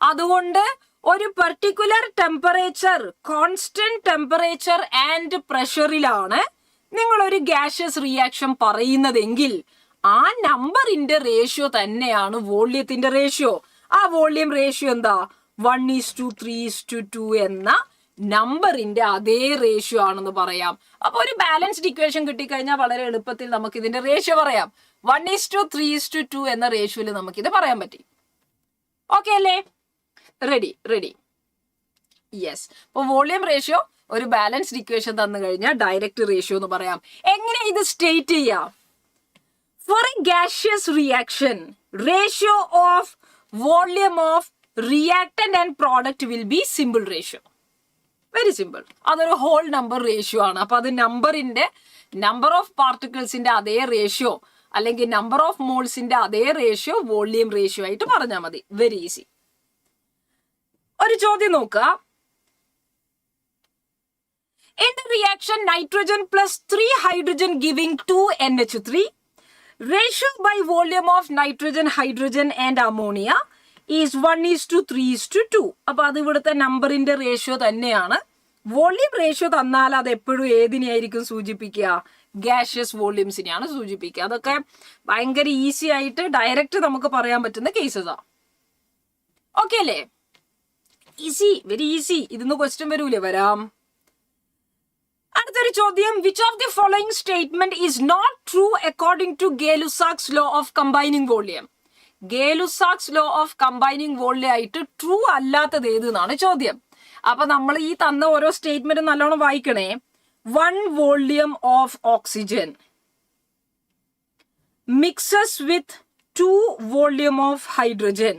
Speaker 1: അതുകൊണ്ട് ഒരു particular temperature, constant temperature and പ്രഷറിലാണ് നിങ്ങൾ ഒരു ഗ്യാഷ്യസ് റിയാക്ഷൻ പറയുന്നതെങ്കിൽ ആ നമ്പറിന്റെ റേഷ്യോ തന്നെയാണ് വോള്യത്തിന്റെ റേഷ്യോ. ആ വോള്യം റേഷ്യോ എന്താ? 1:3:2 എന്ന നമ്പറിന്റെ അതേ റേഷ്യോ ആണെന്ന് പറയാം. അപ്പൊ ഒരു ബാലൻസ്ഡ് ഇക്വേഷൻ കിട്ടിക്കഴിഞ്ഞാൽ വളരെ എളുപ്പത്തിൽ നമുക്ക് ഇതിന്റെ റേഷ്യോ പറയാം. 1:3:2 എന്ന റേഷ്യോയിൽ നമുക്കിത് പറയാൻ പറ്റി. ഓക്കെ അല്ലേ? റെഡി. യെസ്. അപ്പൊ വോള്യം റേഷ്യോ ഒരു ബാലൻസ്ഡ് ഇക്വേഷൻ തന്നു കഴിഞ്ഞാൽ ഡയറക്റ്റ് റേഷ്യോ എന്ന് പറയാം. എങ്ങനെ ഇത് സ്റ്റേറ്റ് ചെയ്യാം? For a gaseous reaction, ratio of volume of reactant and product will be simple ratio. Very simple. അതൊരു ഹോൾ നമ്പർ റേഷ്യോ ആണ്. അപ്പൊ അത് നമ്പർ ഓഫ് പാർട്ടിക്കിൾസിന്റെ അതേ റേഷ്യോ അല്ലെങ്കിൽ നമ്പർ ഓഫ് മോൾസിന്റെ അതേ റേഷ്യോ വോളിയം റേഷ്യോ ആയിട്ട് പറഞ്ഞാൽ മതി. Very easy. ഒരു ചോദ്യം നോക്കുക. In the reaction nitrogen plus 3 hydrogen giving 2 NH3, ratio by volume of nitrogen, hydrogen and ammonia is 1:3:2. അപ്പൊ അത് ഇവിടുത്തെ നമ്പറിന്റെ റേഷ്യോ തന്നെയാണ്. വോളിയം റേഷ്യോ തന്നാൽ അത് എപ്പോഴും ഏതിനെയായിരിക്കും സൂചിപ്പിക്കുക? ഗ്യാഷ്യസ് വോളിയംസിനെയാണ് സൂചിപ്പിക്കുക. അതൊക്കെ ഭയങ്കര ഈസി ആയിട്ട് ഡയറക്റ്റ് നമുക്ക് പറയാൻ പറ്റുന്ന കേസസാ. ഓക്കെ അല്ലേ? Easy, very easy. ഇതൊന്നും ക്വസ്റ്റ്യൻ വരൂലേ? വരാം. അടുത്തൊരു ചോദ്യം. Which of the following statement is not true according to Gay-Lussac's law of combining volume? Gay-Lussac's law of combining volume ആയിട്ട് ട്രൂ അല്ലാത്തത് ഏത് എന്നാണ് ചോദ്യം. അപ്പൊ നമ്മൾ ഈ തന്ന ഓരോ സ്റ്റേറ്റ്മെന്റ് നല്ലോണം വായിക്കണേ. 1 volume of oxygen mixes with 2 volume of hydrogen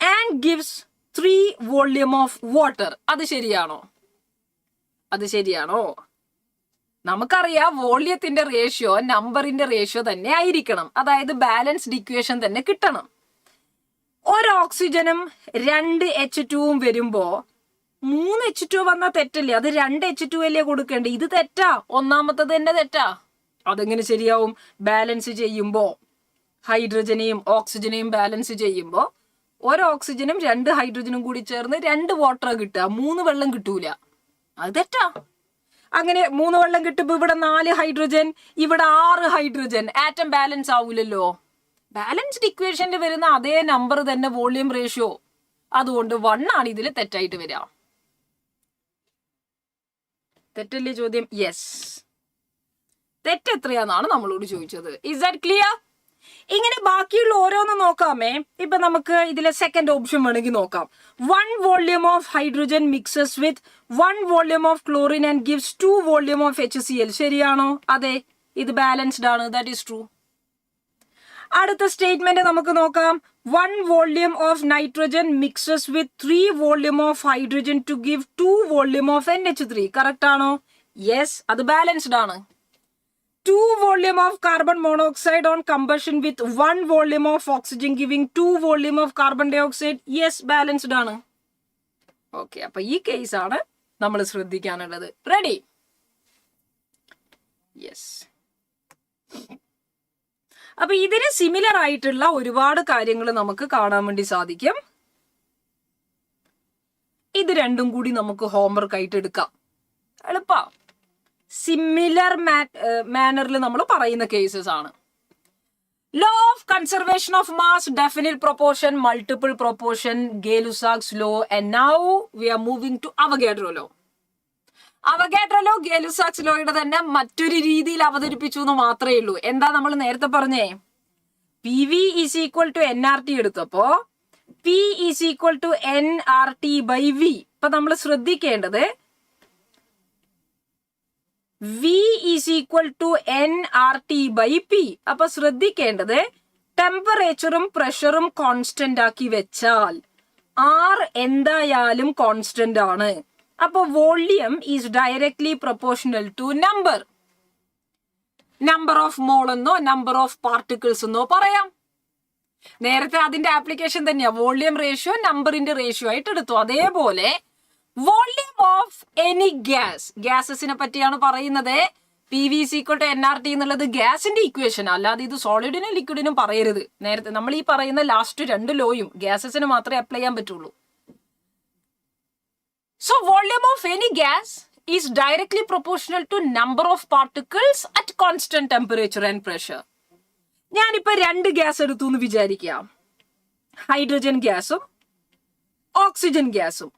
Speaker 1: and gives 3 volume of water. അത് ശരിയാണോ? അത് ശരിയാണോ? നമുക്കറിയാം വോളിയത്തിന്റെ റേഷ്യോ നമ്പറിന്റെ റേഷ്യോ തന്നെ ആയിരിക്കണം. അതായത് ബാലൻസ്ഡ് ഇക്വേഷൻ തന്നെ കിട്ടണം. ഒരു ഓക്സിജനും 2 H2 വരുമ്പോ 3 H2 വന്നാൽ തെറ്റല്ലേ? അത് 2 H2 അല്ലേ കൊടുക്കേണ്ടത്? ഇത് തെറ്റാ. ഒന്നാമത്തത് തന്നെ തെറ്റാ. അതെങ്ങനെ ശരിയാവും? ബാലൻസ് ചെയ്യുമ്പോ ഹൈഡ്രജനെയും ഓക്സിജനെയും ബാലൻസ് ചെയ്യുമ്പോ ഒരു ഓക്സിജനും 2 ഹൈഡ്രജനും കൂടി ചേർന്ന് 2 വാട്ടർ കിട്ടുക, 3 വെള്ളം കിട്ടൂല. അത് തെറ്റാ. അങ്ങനെ 3 വെള്ളം കിട്ടുമ്പോ ഇവിടെ 4 ഹൈഡ്രജൻ, ഇവിടെ 6 ഹൈഡ്രജൻ. ആറ്റം ബാലൻസ് ആവൂലല്ലോ. ബാലൻസ്ഡ് ഇക്വേഷനിൽ വരുന്ന അതേ നമ്പർ തന്നെ വോളിയം റേഷ്യോ. അതുകൊണ്ട് 1 ആണ് ഇതിൽ തെറ്റായിട്ട് വരിക. തെറ്റല്ലേ ചോദ്യം? യെസ്. തെറ്റെത്രയാന്നാണ് നമ്മളോട് ചോദിച്ചത്. Is that clear? ഇങ്ങനെ ബാക്കിയുള്ള ഓരോന്ന് നോക്കാമേ. ഇപ്പൊ നമുക്ക് ഇതിലെ സെക്കൻഡ് ഓപ്ഷൻ വേണമെങ്കിൽ നോക്കാം. 1 volume of hydrogen mixes with 1 volume of chlorine and gives 2 volume of HCl. ശരിയാണോ? അതെ, ഇത് ബാലൻസ്ഡ് ആണ്. That is true. അടുത്ത സ്റ്റേറ്റ്മെന്റ് നമുക്ക് നോക്കാം. 1 volume of nitrogen mixes with 3 volume of hydrogen to give 2 volume of NH3. Correct ആണോ? Yes, അത് balanced ആണ്. 2 volume of carbon monoxide on combustion with 1 volume of oxygen giving 2 volume of carbon dioxide. Yes, balanced ആണ്. Okay, അപ്പൊ ഈ case ആണ് നമ്മൾ ശ്രദ്ധിക്കാനുള്ളത്. Ready? Yes. അപ്പൊ ഇതിന് സിമിലർ ആയിട്ടുള്ള ഒരുപാട് കാര്യങ്ങൾ നമുക്ക് കാണാൻ വേണ്ടി സാധിക്കും. ഇത് രണ്ടും കൂടി നമുക്ക് ഹോംവർക്ക് ആയിട്ട് എടുക്കാം. എളുപ്പാ. സിമിലർ മാനറിൽ നമ്മൾ പറയുന്ന കേസസ് ആണ്. Law of conservation of mass, definite proportion, multiple proportion, Gay-Lussac's law, and now we are moving to Avogadro law. Avogadro law Gay Lussac's ലോയുടെ തന്നെ മറ്റൊരു രീതിയിൽ അവതരിപ്പിച്ചു എന്ന് മാത്രമേ ഉള്ളൂ. എന്താ നമ്മൾ നേരത്തെ പറഞ്ഞേ? PV is equal to NRT എടുത്തപ്പോ P is equal to NRT by V. ഇപ്പൊ നമ്മൾ ശ്രദ്ധിക്കേണ്ടത് V is equal to NRT by P. അപ്പൊ ശ്രദ്ധിക്കേണ്ടത് ടെമ്പറേച്ചറും പ്രഷറും കോൺസ്റ്റന്റ് ആക്കി വെച്ചാൽ R എന്തായാലും കോൺസ്റ്റന്റ് ആണ്. അപ്പൊ volume is directly proportional to number of mole എന്നോ നമ്പർ ഓഫ് പാർട്ടിക്കിൾസ് എന്നോ പറയാം. നേരത്തെ അതിന്റെ ആപ്ലിക്കേഷൻ തന്നെയാ. വോളിയം റേഷ്യോ നമ്പറിന്റെ റേഷ്യോ ആയിട്ട് എടുത്തു. അതേപോലെ വോളിയം ഓഫ് എനി ഗ്യാസസിനെ പറ്റിയാണ് പറയുന്നത്. PV is equal to NRT എന്നുള്ളത് ഗ്യാസിന്റെ ഇക്വേഷൻ, അല്ലാതെ ഇത് സോളിഡിനും ലിക്വിഡിനും പറയരുത്. നേരത്തെ നമ്മൾ ഈ പറയുന്ന ലാസ്റ്റ് 2 ലോയും ഗ്യാസസിന് മാത്രമേ അപ്ലൈ ചെയ്യാൻ പറ്റുള്ളൂ. So volume of any gas is directly proportional to number of particles at constant temperature and pressure. ഞാനിപ്പോ 2 ഗ്യാസ് എടുത്തു എന്ന് വിചാരിക്കാം. ഹൈഡ്രജൻ ഗ്യാസും ഓക്സിജൻ ഗ്യാസും.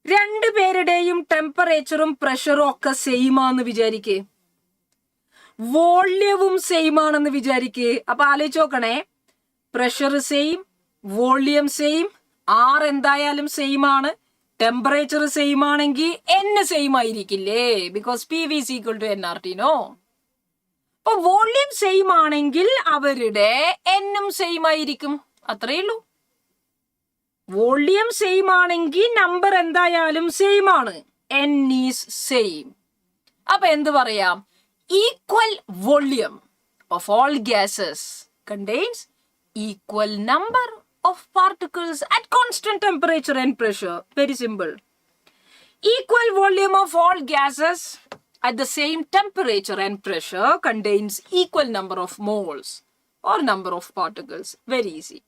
Speaker 1: 2 പേരുടെയും ടെമ്പറേച്ചറും പ്രഷറും ഒക്കെ സെയിം ആണെന്ന് വിചാരിക്കേ. വോള്യവും സെയിം ആണെന്ന് വിചാരിക്കേ. അപ്പൊ ആലോചിച്ച് നോക്കണേ. Pressure same, volume same, R എന്തായാലും സെയിം ആണ്. ടെമ്പറേച്ചർ സെയിം ആണെങ്കിൽ N സെയിം ആയിരിക്കില്ലേ? Because PV is equal to NRT. No. അപ്പൊ വോള്യം സെയിം ആണെങ്കിൽ അവരുടെ എന്നും സെയിം ആയിരിക്കും. അത്രയേ ഉള്ളൂ. വോള്യം സെയിം ആണെങ്കിൽ നമ്പർ എന്തായാലും സെയിം ആണ്. N is same. അപ്പൊ എന്ത് പറയാം? Equal volume of all gases contains equal number of particles at constant temperature and pressure. Very simple. Equal volume of all gases at the same temperature and pressure contains equal number of moles or number of particles. Very easy.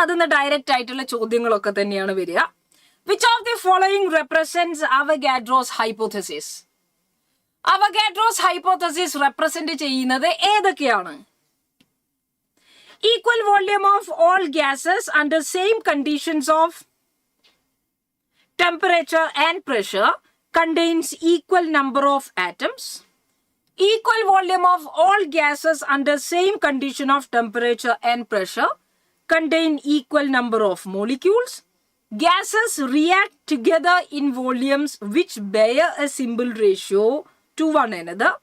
Speaker 1: അതിന്ന് direct ആയിട്ടുള്ള ചോദ്യങ്ങളൊക്കെ തന്നെയാണ് വരിക. Which of the following represents Avogadro's hypothesis? Avogadro's hypothesis represent ചെയ്യുന്നത് ഏതൊക്കെയാണ്? Equal volume of all gases under same conditions of temperature and pressure contains equal number of atoms. Equal volume of all gases under same condition of temperature and pressure contain equal number of molecules. Gases react together in volumes which bear a simple ratio to one another.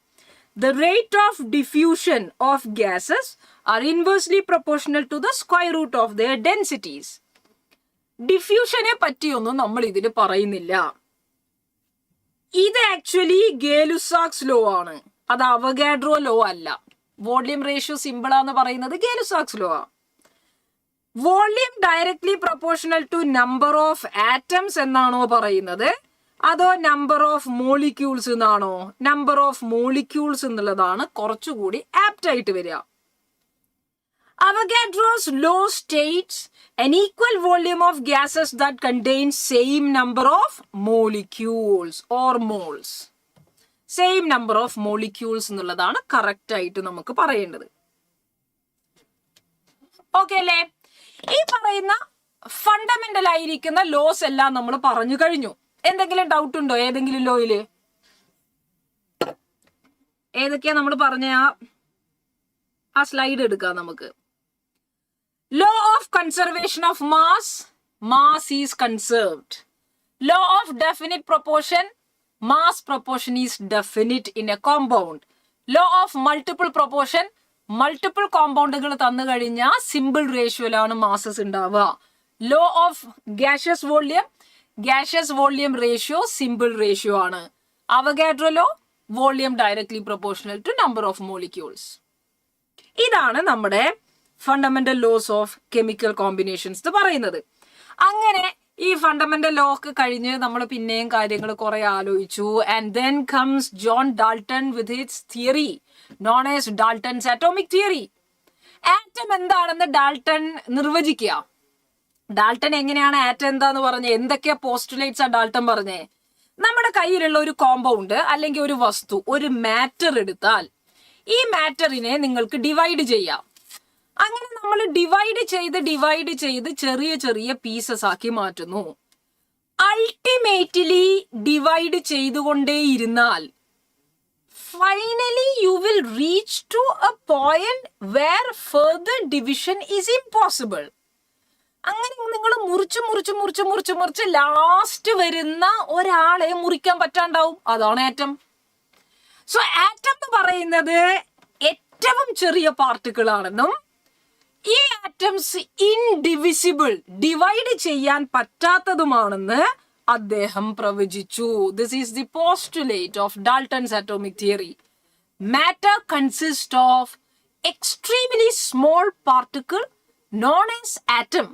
Speaker 1: The rate of diffusion of gases are inversely proportional to the square root of their densities. ഡിഫ്യൂഷനെ പറ്റിയൊന്നും നമ്മൾ ഇതിൽ പറയുന്നില്ല. ഇത് actually Gay-Lussac's law ആണ്. അത് Avogadro law അല്ല. Volume ratio simple ആന്ന് പറയുന്നത് ഗേ-ലുസാക്സ് ലോ ആ. Volume directly proportional to number of atoms എന്നാണോ പറയുന്നത്, അതോ നമ്പർ ഓഫ് മോളിക്യൂൾസ് എന്നാണോ? നമ്പർ ഓഫ് മോളിക്യൂൾസ് എന്നുള്ളതാണ് കുറച്ചുകൂടി ആപ്റ്റ് ആയിട്ട് വരിക. Avogadro's law states an equal volume of gases that contain same number of molecules or moles. Same number of molecules എന്നുള്ളതാണ് correct ആയിട്ട് നമുക്ക് പറയേണ്ടത്. ഓക്കെ അല്ലേ? ഈ പറയുന്ന ഫണ്ടമെന്റൽ ആയിരിക്കുന്ന ലോസ് എല്ലാം നമ്മൾ പറഞ്ഞു കഴിഞ്ഞു. എന്തെങ്കിലും ഡൗട്ട് ഉണ്ടോ ഏതെങ്കിലും ലോയില്? ഏതൊക്കെയാ നമ്മൾ പറഞ്ഞ ആ സ്ലൈഡ് എടുക്കാം നമുക്ക്. Law of conservation of mass, mass is conserved. Law of definite proportion, mass proportion is definite in a compound. Law of multiple proportion, multiple compoundകൾ തന്നു കഴിഞ്ഞാൽ സിമ്പിൾ റേഷ്യോയിലാണ് മാസസ് ഉണ്ടാവുക. Law of gaseous volume ratio simple ratio ആണ്. Avogadro law volume directly proportional to number of molecules. ഇതാണ് നമ്മുടെ fundamental laws of chemical combinations എന്ന് പറയുന്നത്. അങ്ങനെ ഈ ഫണ്ടമെന്റൽ ലോ ഒക്കെ കഴിഞ്ഞ് നമ്മൾ പിന്നെയും കാര്യങ്ങൾ കുറെ ആലോചിച്ചു. And then comes John Dalton with hits theory known as Dalton's atomic theory. Atom എന്താണെന്ന് ഡാൾട്ടൺ നിർവചിക്കുക. ഡാൾട്ടൺ എങ്ങനെയാണ് ആറ്റം എന്താന്ന് പറഞ്ഞ് എന്തൊക്കെയാ പോസ്റ്റുലേറ്റ്സ് ആ ഡാൾട്ടൺ പറഞ്ഞേ? നമ്മുടെ കയ്യിലുള്ള ഒരു കോമ്പൗണ്ട് അല്ലെങ്കിൽ ഒരു വസ്തു, ഒരു മാറ്റർ എടുത്താൽ ഈ മാറ്ററിനെ നിങ്ങൾക്ക് ഡിവൈഡ് ചെയ്യാം. അങ്ങനെ നമ്മൾ ഡിവൈഡ് ചെയ്ത് ചെറിയ ചെറിയ പീസസ് ആക്കി മാറ്റുന്നു. അൾട്ടിമേറ്റ്ലി ഡിവൈഡ് ചെയ്തുകൊണ്ടേയിരുന്നാൽ finally you will reach to a point where further division is impossible. അങ്ങനെ നിങ്ങൾ മുറിച്ച് ലാസ്റ്റ് വരുന്ന ഒരാളെ മുറിക്കാൻ പറ്റാണ്ടാവും. അതാണ് ആറ്റം. സോ ആറ്റം എന്ന് പറയുന്നത് ഏറ്റവും ചെറിയ പാർട്ടിക്കിൾ ആണെന്നും ഈ ആറ്റംസ് ഇൻഡിവിസിബിൾ, ഡിവൈഡ് ചെയ്യാൻ പറ്റാത്തതുമാണെന്ന് അദ്ദേഹം പ്രവചിച്ചു. This is the postulate of Dalton's atomic theory. Matter consist of extremely small particle known as atom,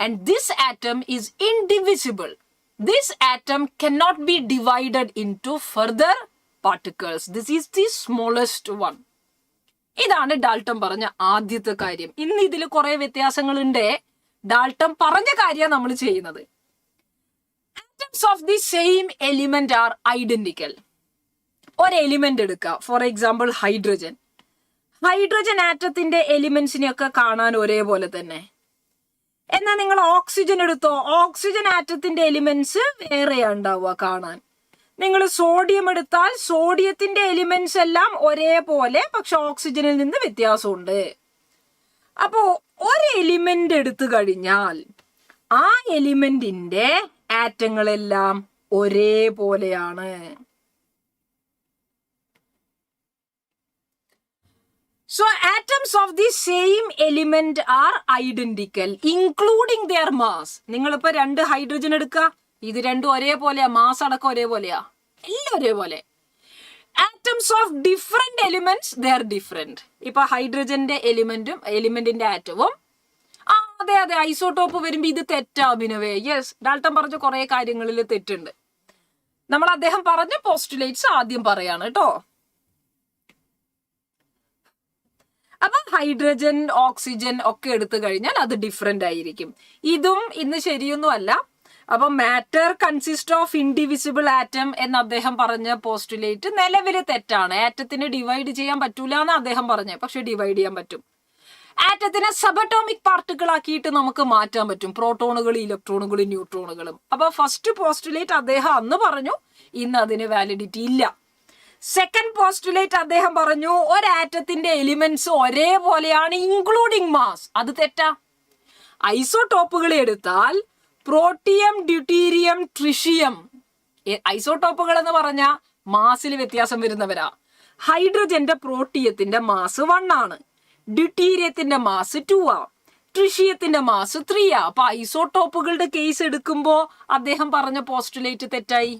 Speaker 1: and this atom is indivisible. This atom cannot be divided into further particles. This is the smallest one. ഇതാണ് Dalton പറഞ്ഞ ആദ്യത്തെ കാര്യം. ഇന്ന് ഇതിൽ കുറെ വ്യത്യാസങ്ങളുണ്ട്. Dalton പറഞ്ഞ കാര്യം നമ്മൾ ചെയ്യുന്നത്. Atoms of the same element are identical. ഒരു എലിമെന്റ് എടുക്കുക, ഫോർ എക്സാമ്പിൾ ഹൈഡ്രജൻ. ഹൈഡ്രജൻ ആറ്റത്തിന്റെ എലിമെന്റ്സിനെയൊക്കെ കാണാൻ ഒരേപോലെ തന്നെ. എന്നാൽ നിങ്ങൾ ഓക്സിജൻ എടുത്തോ, ഓക്സിജൻ ആറ്റത്തിന്റെ എലിമെന്റ്സ് വേറെയാണ് ഉണ്ടാവുക കാണാൻ. നിങ്ങൾ സോഡിയം എടുത്താൽ സോഡിയത്തിന്റെ എലിമെന്റ്സ് എല്ലാം ഒരേപോലെ, പക്ഷെ ഓക്സിജനിൽ നിന്ന് വ്യത്യാസമുണ്ട്. അപ്പോ ഒരു എലിമെന്റ് എടുത്തു കഴിഞ്ഞാൽ ആ എലിമെന്റിന്റെ ആറ്റങ്ങളെല്ലാം ഒരേപോലെയാണ്. So atoms of the same element are identical, including their mass. നിങ്ങളിപ്പോ 2 ഹൈഡ്രജൻ എടുക്കുക, ഇത് രണ്ടും ഒരേപോലെയാ, മാസ് അടക്കം ഒരേപോലെയാ, എല്ലാം ഒരേപോലെ. Atoms of different elements, they are different. ഇപ്പൊ ഹൈഡ്രജന്റെ എലിമെന്റിന്റെ ആറ്റവും അതെ ഐസോടോപ്പ് വരുമ്പോ ഇത് തെറ്റാ അഭിനവേ. യെസ്, ഡാൾട്ടൺ പറഞ്ഞ കുറെ കാര്യങ്ങളിൽ തെറ്റുണ്ട്. നമ്മൾ അദ്ദേഹം പറഞ്ഞ പോസ്റ്റുലേറ്റ്സ് ആദ്യം പറയാണ് കേട്ടോ. അപ്പൊ ഹൈഡ്രജൻ, ഓക്സിജൻ ഒക്കെ എടുത്തു കഴിഞ്ഞാൽ അത് ഡിഫറെന്റ് ആയിരിക്കും. ഇതും ഇന്ന് ശരിയൊന്നും അല്ല. അപ്പൊ matter consist of indivisible atom എന്ന് അദ്ദേഹം പറഞ്ഞ പോസ്റ്റുലേറ്റ് നിലവിൽ തെറ്റാണ്. ആറ്റത്തിന് ഡിവൈഡ് ചെയ്യാൻ പറ്റൂല എന്ന് അദ്ദേഹം പറഞ്ഞത്, പക്ഷെ ഡിവൈഡ് ചെയ്യാൻ പറ്റും. ആറ്റത്തിനെ സബറ്റോമിക് പാർട്ടിക്കിൾ ആക്കിയിട്ട് നമുക്ക് മാറ്റാൻ പറ്റും, പ്രോട്ടോണുകൾ, ഇലക്ട്രോണുകൾ, ന്യൂട്രോണുകളും. അപ്പൊ ഫസ്റ്റ് പോസ്റ്റുലേറ്റ് അദ്ദേഹം അന്ന് പറഞ്ഞു, ഇന്ന് അതിന് വാലിഡിറ്റി ഇല്ല. സെക്കൻഡ് പോസ്റ്റുലേറ്റ് അദ്ദേഹം പറഞ്ഞു ഒരാറ്റത്തിന്റെ എലിമെന്റ്സ് ഒരേപോലെയാണ് ഇൻക്ലൂഡിങ് മാസ്. അത് തെറ്റാ. ഐസോടോപ്പുകൾ എടുത്താൽ പ്രോട്ടിയം, ഡ്യൂട്ടീരിയം, ട്രിഷിയം, ഐസോടോപ്പുകൾ എന്ന് പറഞ്ഞ മാസിൽ വ്യത്യാസം വരുന്നവരാ. ഹൈഡ്രജന്റെ പ്രോട്ടിയത്തിന്റെ മാസ് 1 ആണ്, ഡ്യൂട്ടീരിയത്തിന്റെ മാസ് 2 ആ, ട്രിഷിയത്തിന്റെ മാസ് 3 ആ. അപ്പൊ ഐസോടോപ്പുകളുടെ കേസ് എടുക്കുമ്പോ അദ്ദേഹം പറഞ്ഞ പോസ്റ്റുലേറ്റ് തെറ്റായി.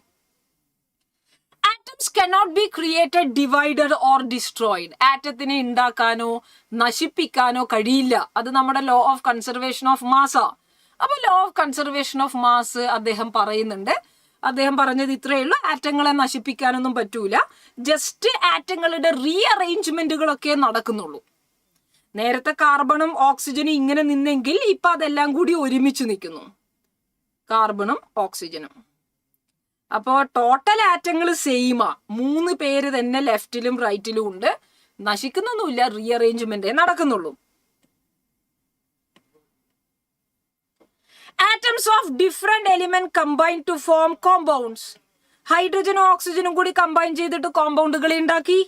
Speaker 1: Atoms cannot be created, divided or destroyed. ആറ്റത്തിനെ ഉണ്ടാക്കാനോ നശിപ്പിക്കാനോ കഴിയില്ല. അത് നമ്മുടെ ലോ ഓഫ് കൺസർവേഷൻ ഓഫ് മാസാ. അപ്പൊ law of conservation of mass അദ്ദേഹം പറയുന്നുണ്ട്. അദ്ദേഹം പറഞ്ഞത് ഇത്രയേ ഉള്ളൂ, ആറ്റങ്ങളെ നശിപ്പിക്കാനൊന്നും പറ്റൂല, ജസ്റ്റ് ആറ്റങ്ങളുടെ റീഅറേഞ്ച്മെന്റുകളൊക്കെ നടക്കുന്നുള്ളൂ. നേരത്തെ കാർബണും ഓക്സിജനും ഇങ്ങനെ നിന്നെങ്കിൽ ഇപ്പൊ അതെല്ലാം കൂടി ഒരുമിച്ച് നിൽക്കുന്നു, കാർബണും ഓക്സിജനും. അപ്പോ ടോട്ടൽ ആറ്റങ്ങൾ സെയിമാ, 3 പേര് തന്നെ ലെഫ്റ്റിലും റൈറ്റിലും ഉണ്ട്, നശിക്കുന്നൊന്നുമില്ല, റീഅറേഞ്ച്മെന്റേ നടക്കുന്നുള്ളൂ. Atoms of different element combine to form compounds. ഹൈഡ്രജനും ഓക്സിജനും കൂടി കമ്പൈൻ ചെയ്തിട്ട് കോമ്പൗണ്ടുകൾ ഉണ്ടാക്കി.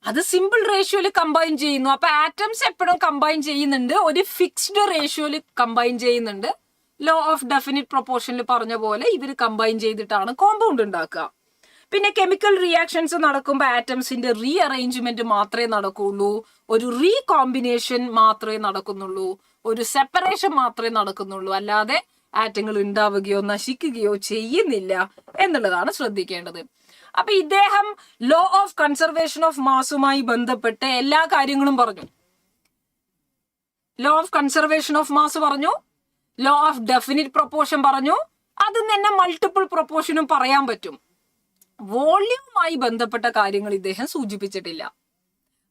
Speaker 1: അത് സിമ്പിൾ റേഷ്യോയിൽ കമ്പൈൻ ചെയ്യുന്നു. അപ്പൊ ആറ്റംസ് എപ്പോഴും കമ്പൈൻ ചെയ്യുന്നുണ്ട്, ഒരു ഫിക്സ്ഡ് റേഷ്യോയിൽ കമ്പൈൻ ചെയ്യുന്നുണ്ട്. ലോ ഓഫ് ഡെഫിനിറ്റ് പ്രൊപ്പോർഷനിൽ പറഞ്ഞ പോലെ ഇവർ കമ്പൈൻ ചെയ്തിട്ടാണ് കോമ്പൗണ്ട് ഉണ്ടാക്കുക. പിന്നെ കെമിക്കൽ റിയാക്ഷൻസ് നടക്കുമ്പോൾ ആറ്റംസിന്റെ റീഅറേഞ്ച്മെന്റ് മാത്രമേ നടക്കുള്ളൂ, ഒരു റീകോമ്പിനേഷൻ മാത്രമേ നടക്കുന്നുള്ളൂ, ഒരു സെപ്പറേഷൻ മാത്രമേ നടക്കുന്നുള്ളൂ, അല്ലാതെ ആറ്റങ്ങൾ ഉണ്ടാവുകയോ നശിക്കുകയോ ചെയ്യുന്നില്ല എന്നുള്ളതാണ് ശ്രദ്ധിക്കേണ്ടത്. അപ്പൊ ഇദ്ദേഹം ലോ ഓഫ് കൺസർവേഷൻ ഓഫ് മാസുമായി ബന്ധപ്പെട്ട് എല്ലാ കാര്യങ്ങളും പറഞ്ഞു. Law of conservation of mass പറഞ്ഞു, ലോ ഓഫ് ഡെഫിനിറ്റ് പ്രൊപ്പോർഷൻ പറഞ്ഞു, അതിൽ തന്നെ മൾട്ടിപ്പിൾ പ്രൊപ്പോർഷനും പറയാൻ പറ്റും. വോള്യൂമായി ബന്ധപ്പെട്ട കാര്യങ്ങൾ ഇദ്ദേഹം സൂചിപ്പിച്ചിട്ടില്ല.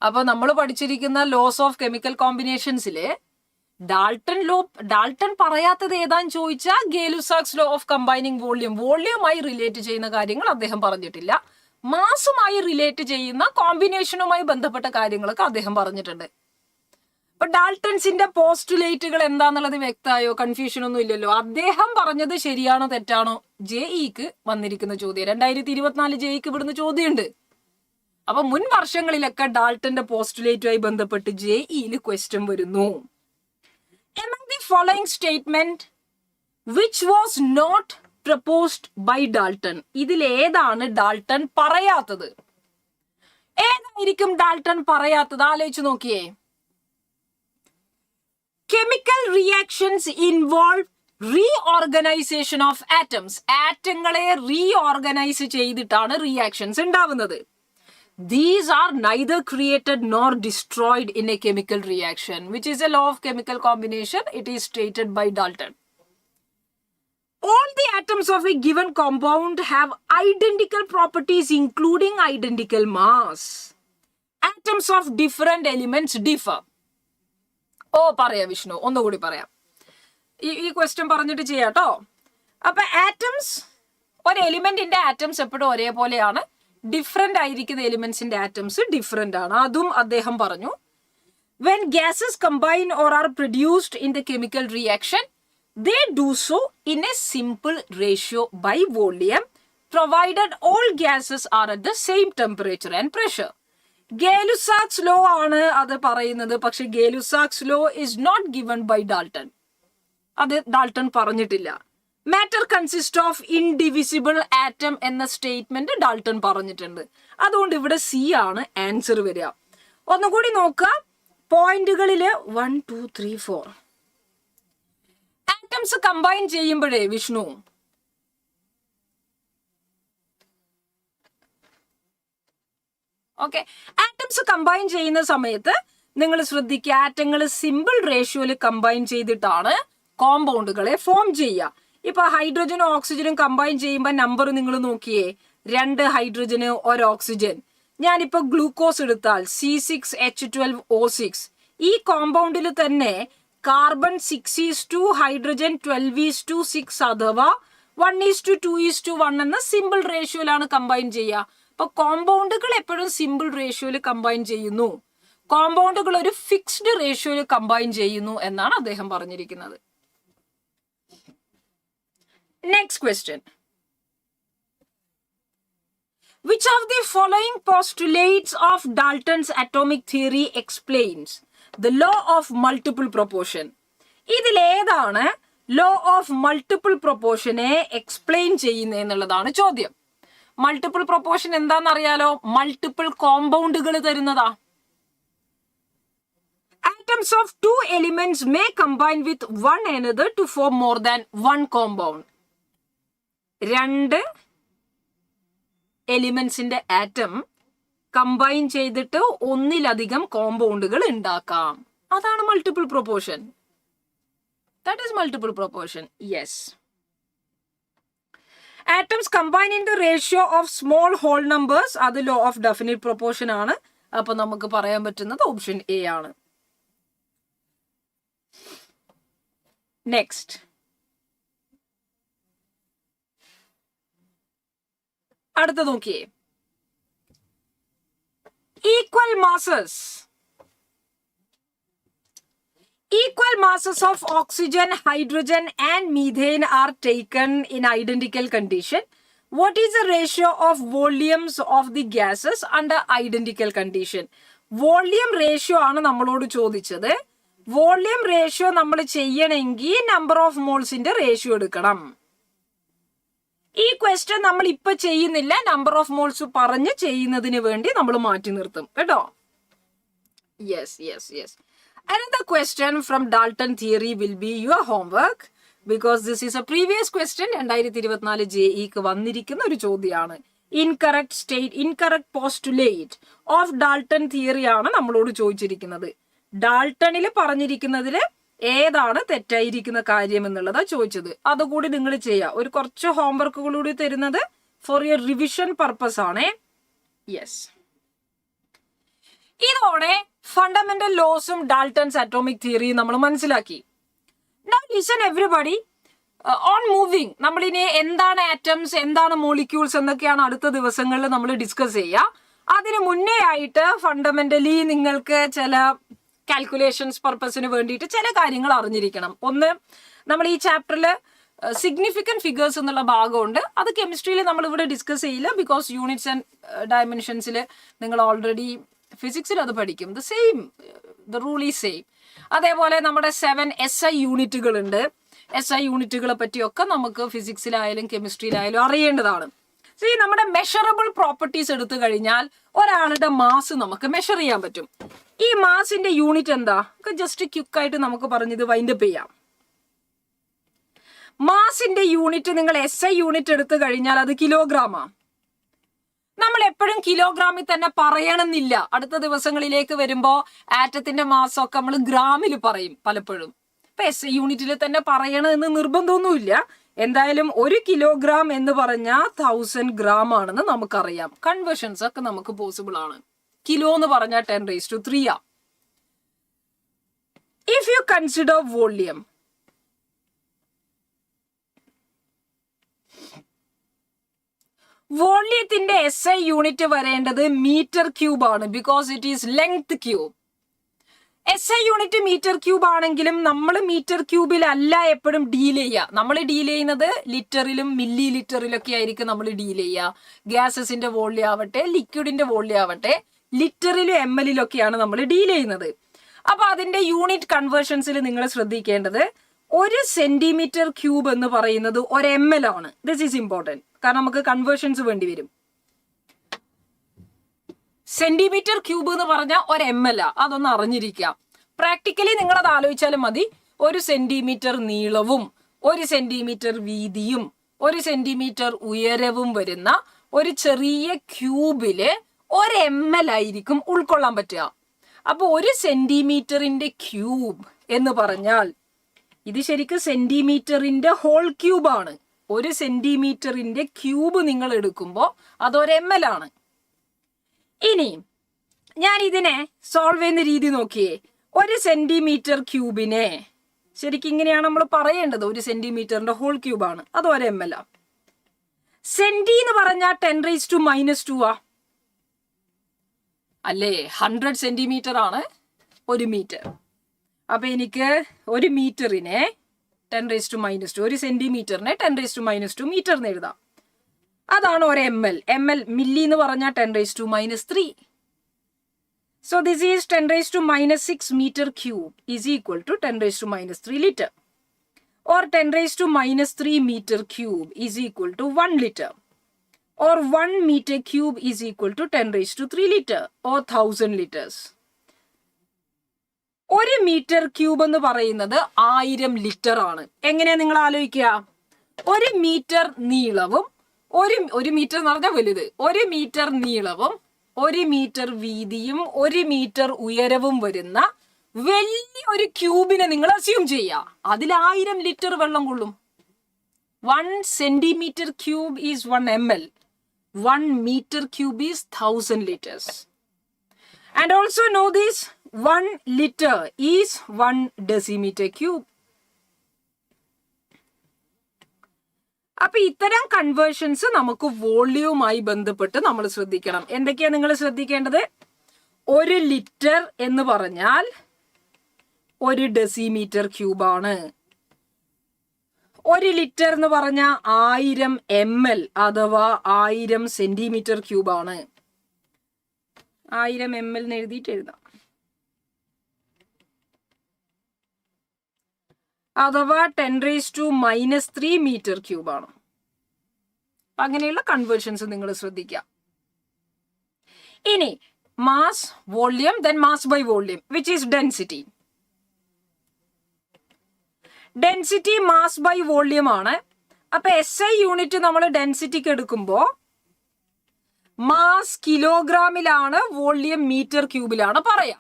Speaker 1: അപ്പൊ നമ്മൾ പഠിച്ചിരിക്കുന്ന ലോസ് ഓഫ് കെമിക്കൽ കോമ്പിനേഷൻസിലെ ഡാൾട്ടൺ പറയാത്തത് ഏതാന്ന് ചോദിച്ചാൽ ഗേ-ലുസാക്സ് ലോ ഓഫ് കമ്പൈനിങ് വോള്യൂമായി റിലേറ്റ് ചെയ്യുന്ന കാര്യങ്ങൾ അദ്ദേഹം പറഞ്ഞിട്ടില്ല. മാസുമായി റിലേറ്റ് ചെയ്യുന്ന കോമ്പിനേഷനുമായി ബന്ധപ്പെട്ട കാര്യങ്ങളൊക്കെ അദ്ദേഹം പറഞ്ഞിട്ടുണ്ട്. അപ്പൊ ഡാൾട്ടൺസിന്റെ പോസ്റ്റുലേറ്റുകൾ എന്താന്നുള്ളത് വ്യക്തമായോ? കൺഫ്യൂഷൻ ഒന്നും ഇല്ലല്ലോ. അദ്ദേഹം പറഞ്ഞത് ശരിയാണോ തെറ്റാണോ? JEEക്ക് വന്നിരിക്കുന്ന ചോദ്യം, 2024 JEEക്ക് ഇവിടുന്ന് ചോദ്യമുണ്ട്. അപ്പൊ മുൻ വർഷങ്ങളിലൊക്കെ ഡാൾട്ടന്റെ പോസ്റ്റുലേറ്റുമായി ബന്ധപ്പെട്ട് JEEയിൽ ക്വസ്റ്റ്യൻ വരുന്നു. Among the following statement which was not proposed by Dalton, ഇതിൽ ഏതാണ് ഡാൾട്ടൺ പറയാത്തത്? ഏതായിരിക്കും ഡാൾട്ടൺ പറയാത്തത്? ആലോചിച്ച് നോക്കിയേ. Chemical reactions involve reorganization of atoms. ആറ്റങ്ങളെ റീഓർഗനൈസ് ചെയ്തിട്ടാണ് റിയാക്ഷൻസ് ഉണ്ടാവുന്നത്. These are neither created nor destroyed in a chemical reaction, which is a law of chemical combination. It is stated by Dalton. All the atoms of a given compound have identical properties, including identical mass. Atoms of different elements differ. പറയാം വിഷ്ണു, ഒന്നുകൂടി പറയാം. ഈ question പറഞ്ഞിട്ട് ചെയ്യാട്ടോ. അപ്പൊ atoms, ഒരു എലിമെന്റിന്റെ atoms എപ്പോഴും ഒരേപോലെയാണ്, ഡിഫറെന്റ് ആയിരിക്കുന്ന എലിമെന്റ്സിന്റെ ആറ്റംസ് ഡിഫറെന്റ് ആണ്. അതും അദ്ദേഹം പറഞ്ഞു. When gases combine or are produced in the chemical reaction, they do so in a simple ratio by volume, provided all gases are at the same temperature and pressure. Gay-Lussac's law ആണ് അത് പറയുന്നത്, പക്ഷെ Gay-Lussac's law is not given by Dalton. അത് Dalton പറഞ്ഞിട്ടില്ല. Matter consist of indivisible atom എന്ന statement Dalton പറഞ്ഞിട്ടുണ്ട്. അതുകൊണ്ട് ഇവിടെ C ആണ് ആൻസർ വരിക. ഒന്നുകൂടി നോക്കുക. പോയിന്റുകളില് 1 2 3 4 ആറ്റംസ് കമ്പൈൻ ചെയ്യുമ്പോഴേ വിഷ്ണു ഓക്കെ, ആറ്റംസ് കമ്പൈൻ ചെയ്യുന്ന സമയത്ത് നിങ്ങൾ ശ്രദ്ധിക്കുക, ആറ്റങ്ങൾ സിമ്പിൾ റേഷ്യോയിൽ കമ്പൈൻ ചെയ്തിട്ടാണ് കോമ്പൗണ്ടുകളെ ഫോം ചെയ്യുക. ഇപ്പൊ ഹൈഡ്രജനും ഓക്സിജനും കമ്പൈൻ ചെയ്യുമ്പോൾ നമ്പർ നിങ്ങൾ നോക്കിയേ, 2 ഹൈഡ്രജന് 1 ഓക്സിജൻ. ഞാനിപ്പോ ഗ്ലൂക്കോസ് എടുത്താൽ C6H12O6, ഈ കോമ്പൗണ്ടിൽ തന്നെ കാർബൺ 6:2, ഹൈഡ്രജൻ 12:6 അഥവാ 1:2:1 എന്ന സിമ്പിൾ റേഷ്യോയിലാണ് കമ്പൈൻ ചെയ്യുക. അപ്പൊ കോമ്പൗണ്ടുകൾ എപ്പോഴും സിമ്പിൾ റേഷ്യോയിൽ കമ്പൈൻ ചെയ്യുന്നു, കോമ്പൗണ്ടുകൾ ഒരു ഫിക്സ്ഡ് റേഷ്യോയിൽ കമ്പൈൻ ചെയ്യുന്നു എന്നാണ് അദ്ദേഹം പറഞ്ഞിരിക്കുന്നത്. Next question. Which of the following postulates of Dalton's atomic theory explains the law of multiple proportion? ഇതിലേതാണ് ലോ ഓഫ് മൾട്ടിപ്പിൾ പ്രൊപ്പോർഷനെ എക്സ്പ്ലെയിൻ ചെയ്യുന്നത് എന്നുള്ളതാണ് ചോദ്യം. മൾട്ടിപ്പിൾ പ്രൊപ്പോർഷൻ എന്താണെന്നറിയാലോ, മൾട്ടിപ്പിൾ കോമ്പൗണ്ടുകൾ തരുന്നതാ. Atoms of 2 elements may combine with one another to form more than one compound. 2 എലിമെന്റ്സിന്റെ atom combine ചെയ്തിട്ട് ഒന്നിലധികം കോമ്പൗണ്ടുകൾ ഉണ്ടാക്കാം. അതാണ് multiple proportion. That is multiple proportion. Yes. Atoms combine in the ratio of small whole numbers, അത് law of definite proportion ആണ്. അപ്പൊ നമുക്ക് പറയാൻ പറ്റുന്നത് ഓപ്ഷൻ എ ആണ്. നെക്സ്റ്റ്. അടുത്ത നോക്കിയേ, equal masses of oxygen, hydrogen and methane are taken in identical condition. What is the ratio of volumes of the gases under identical condition? Volume ratio ആണ് നമ്മളോട് ചോദിച്ചത്. വോള്യം റേഷ്യോ നമ്മൾ ചെയ്യണമെങ്കിൽ number of മോൾസിന്റെ ratio എടുക്കണം. ഈ question നമ്മൾ ഇപ്പൊ ചെയ്യുന്നില്ല, നമ്പർ ഓഫ് മോൾസ് പറഞ്ഞ് ചെയ്യുന്നതിന് വേണ്ടി നമ്മൾ മാറ്റി നിർത്തും കേട്ടോ. Yes yes yes. Another question from Dalton theory will be your homework because this is a previous question. 2024 JEE വന്നിരിക്കുന്ന ഒരു ചോദ്യമാണ്. Incorrect postulate of Dalton theory ആണ് നമ്മളോട് ചോദിച്ചിരിക്കുന്നത്. ഡാൾട്ടണിൽ പറഞ്ഞിരിക്കുന്നതിൽ ഏതാണ് തെറ്റായിരിക്കുന്ന കാര്യം എന്നുള്ളതാ ചോദിച്ചത്. അതുകൂടി നിങ്ങൾ ചെയ്യുക. ഒരു കുറച്ച് ഹോംവർക്കുകൾ കൂടി തരുന്നത് ഫോർ യുവർ റിവിഷൻ പർപ്പസ് ആണ്. യെസ്. ഇതോടെ ഫണ്ടമെന്റൽ ലോസും ഡാൾട്ടൺസ് അറ്റോമിക് തിയറിയും നമ്മൾ മനസ്സിലാക്കി. Now listen everybody, on moving നമ്മളിനി എന്താണ് ആറ്റംസ്, എന്താണ് മോളിക്യൂൾസ് എന്നൊക്കെയാണ് അടുത്ത ദിവസങ്ങളിൽ നമ്മൾ ഡിസ്കസ് ചെയ്യുക. അതിന് മുന്നേ ആയിട്ട് ഫണ്ടമെന്റലി നിങ്ങൾക്ക് ചില കാൽക്കുലേഷൻസ് പർപ്പസിന് വേണ്ടിയിട്ട് ചില കാര്യങ്ങൾ അറിഞ്ഞിരിക്കണം. ഒന്ന്, നമ്മൾ ഈ ചാപ്റ്ററിൽ സിഗ്നിഫിക്കന്റ് ഫിഗേഴ്സ് എന്നുള്ള ഭാഗമുണ്ട്. അത് കെമിസ്ട്രിയിൽ നമ്മൾ ഇവിടെ ഡിസ്കസ് ചെയ്യില്ല, ബിക്കോസ് യൂണിറ്റ്സ് ആൻഡ് ഡയമെൻഷൻസിൽ നിങ്ങൾ ഓൾറെഡി ഫിസിക്സിൽ അത് പഠിക്കും. The rule is same. അതേപോലെ നമ്മുടെ 7 SI യൂണിറ്റുകൾ ഉണ്ട്. SI യൂണിറ്റുകളെ പറ്റിയൊക്കെ നമുക്ക് ഫിസിക്സിലായാലും കെമിസ്ട്രിയിലായാലും അറിയേണ്ടതാണ്. നമ്മുടെ മെഷറബിൾ പ്രോപ്പർട്ടീസ് എടുത്തു കഴിഞ്ഞാൽ ഒരാളുടെ മാസ് നമുക്ക് മെഷർ ചെയ്യാൻ പറ്റും. ഈ മാസിന്റെ യൂണിറ്റ് എന്താ? ജസ്റ്റ് ക്വിക്കായിട്ട് നമുക്ക് പറഞ്ഞത് വൈൻഡപ്പ് ചെയ്യാം. മാസിന്റെ യൂണിറ്റ് നിങ്ങൾ SI യൂണിറ്റ് എടുത്തു കഴിഞ്ഞാൽ അത് കിലോഗ്രാമാ. നമ്മൾ എപ്പോഴും കിലോഗ്രാമിൽ തന്നെ പറയണമെന്നില്ല. അടുത്ത ദിവസങ്ങളിലേക്ക് വരുമ്പോൾ ആറ്റത്തിന്റെ മാസമൊക്കെ നമ്മൾ ഗ്രാമിൽ പറയും പലപ്പോഴും. ഇപ്പൊ SI യൂണിറ്റിൽ തന്നെ പറയണമെന്ന് നിർബന്ധമൊന്നുമില്ല. എന്തായാലും 1 കിലോഗ്രാം എന്ന് പറഞ്ഞാൽ 1000 ഗ്രാം ആണെന്ന് നമുക്കറിയാം. കൺവേർഷൻസ് ഒക്കെ നമുക്ക് പോസിബിൾ ആണ്. കിലോ എന്ന് പറഞ്ഞാൽ 10⁻³ ആ. ഇഫ് യു കൺസിഡർ വോള്യം, വോള്യത്തിന്റെ SI യൂണിറ്റ് വരേണ്ടത് മീറ്റർ ക്യൂബ് ആണ്, because it is length cube. SI unit metre cube ആണെങ്കിലും നമ്മൾ മീറ്റർ ക്യൂബിലല്ല എപ്പോഴും ഡീൽ ചെയ്യുക. നമ്മൾ ഡീൽ ചെയ്യുന്നത് ലിറ്ററിലും മില്ലി ലിറ്ററിലൊക്കെ ആയിരിക്കും നമ്മൾ ഡീൽ ചെയ്യുക. ഗ്യാസസിന്റെ വോള്യം ആവട്ടെ, ലിക്വിഡിന്റെ വോള്യം ആവട്ടെ, ലിറ്ററിലും ML ഒക്കെയാണ് നമ്മൾ ഡീൽ ചെയ്യുന്നത്. അപ്പൊ അതിന്റെ യൂണിറ്റ് കൺവേർഷൻസിൽ നിങ്ങൾ ശ്രദ്ധിക്കേണ്ടത് 1 സെന്റിമീറ്റർ ക്യൂബ് എന്ന് പറയുന്നത് 1 ml ആണ്. ദിസ് ഈസ് ഇമ്പോർട്ടൻറ്റ്, കാരണം നമുക്ക് കൺവേർഷൻസ് വേണ്ടി വരും. സെന്റിമീറ്റർ ക്യൂബ് എന്ന് പറഞ്ഞാൽ ഒരു ml ആ, അതൊന്ന് അറിഞ്ഞിരിക്കാം. പ്രാക്ടിക്കലി നിങ്ങളത് ആലോചിച്ചാലും മതി. 1 സെന്റിമീറ്റർ നീളവും 1 സെന്റിമീറ്റർ വീതിയും 1 സെന്റിമീറ്റർ ഉയരവും വരുന്ന ഒരു ചെറിയ ക്യൂബില് 1 ml ആയിരിക്കും ഉൾക്കൊള്ളാൻ പറ്റുക. അപ്പൊ 1 സെന്റിമീറ്ററിന്റെ ക്യൂബ് എന്ന് പറഞ്ഞാൽ ഇത് ശരിക്കും സെന്റിമീറ്ററിന്റെ ഹോൾ ക്യൂബാണ്. 1 സെന്റിമീറ്ററിന്റെ ക്യൂബ് നിങ്ങൾ എടുക്കുമ്പോൾ അതൊരു ml ആണ്. ഇനി ഞാൻ ഇതിനെ സോൾവ് ചെയ്യുന്ന രീതി നോക്കിയേ. 1 സെന്റിമീറ്റർ ക്യൂബിനെ ശരിക്കും ഇങ്ങനെയാണ് നമ്മൾ പറയേണ്ടത്. 1 സെന്റിമീറ്ററിന്റെ ഹോൾ ക്യൂബാണ്, അത് ഒരു ml ആ. സെന്റി എന്ന് പറഞ്ഞാൽ 10⁻²² ആ അല്ലേ? 100 സെന്റിമീറ്റർ ആണ് 1 മീറ്റർ. അപ്പൊ എനിക്ക് 1 മീറ്ററിനെ 10⁻², 1 സെന്റിമീറ്ററിനെ 10⁻² മീറ്റർ എന്ന് എഴുതാം. അതാണ് ഒരു ml. ml മില്ലി എന്ന് പറഞ്ഞാൽ 10⁻³ So this is 10⁻6 meter cube is equal to 10⁻³ liter, or 10⁻³ meter cube is equal to 1 liter, or 1 meter cube is equal to 10⁻³ liter, or 1000 liters. 1 metre cube എന്ന് പറയുന്നത് 1000 litre ആണ്. എങ്ങനെയാ നിങ്ങൾ ആലോചിക്കുക? 1 metre നീളവും 1 metre എന്ന് പറഞ്ഞാൽ വലുത്, 1 മീറ്റർ നീളവും 1 മീറ്റർ വീതിയും 1 മീറ്റർ ഉയരവും വരുന്ന വലിയൊരു ക്യൂബിനെ നിങ്ങൾ അസ്യൂം ചെയ്യുക. അതിൽ 1000 ലിറ്റർ വെള്ളം കൊള്ളും. 1 centimetre cube is 1 ml. 1 meter cube is 1000 liters. And also know this, 1 liter is 1 decimeter cube. അപ്പൊ ഇത്തരം കൺവേർഷൻസ് നമുക്ക് വോള്യൂമായി ബന്ധപ്പെട്ട് നമ്മൾ ശ്രദ്ധിക്കണം. എന്തൊക്കെയാ നിങ്ങൾ ശ്രദ്ധിക്കേണ്ടത്? 1 ലിറ്റർ എന്ന് പറഞ്ഞാൽ 1 ഡെസിമീറ്റർ ക്യൂബാണ്. 1 ലിറ്റർ എന്ന് പറഞ്ഞാൽ 1000 ml അഥവാ 1000 സെന്റിമീറ്റർ ക്യൂബാണ്. 1000 ml എന്ന് എഴുതിയിട്ട് എഴുതാം, അഥവാ 10⁻³ മീറ്റർ ക്യൂബാണ്. അങ്ങനെയുള്ള കൺവേർഷൻസ് നിങ്ങൾ ശ്രദ്ധിക്കാം. ഇനി mass, volume, then mass by volume, which is density. Density mass by volume ആണ്. അപ്പൊ SI യൂണിറ്റ് നമ്മൾ ഡെൻസിറ്റിക്ക് എടുക്കുമ്പോൾ മാസ് കിലോഗ്രാമിലാണ്, വോള്യം മീറ്റർ ക്യൂബിലാണ് പറയാം.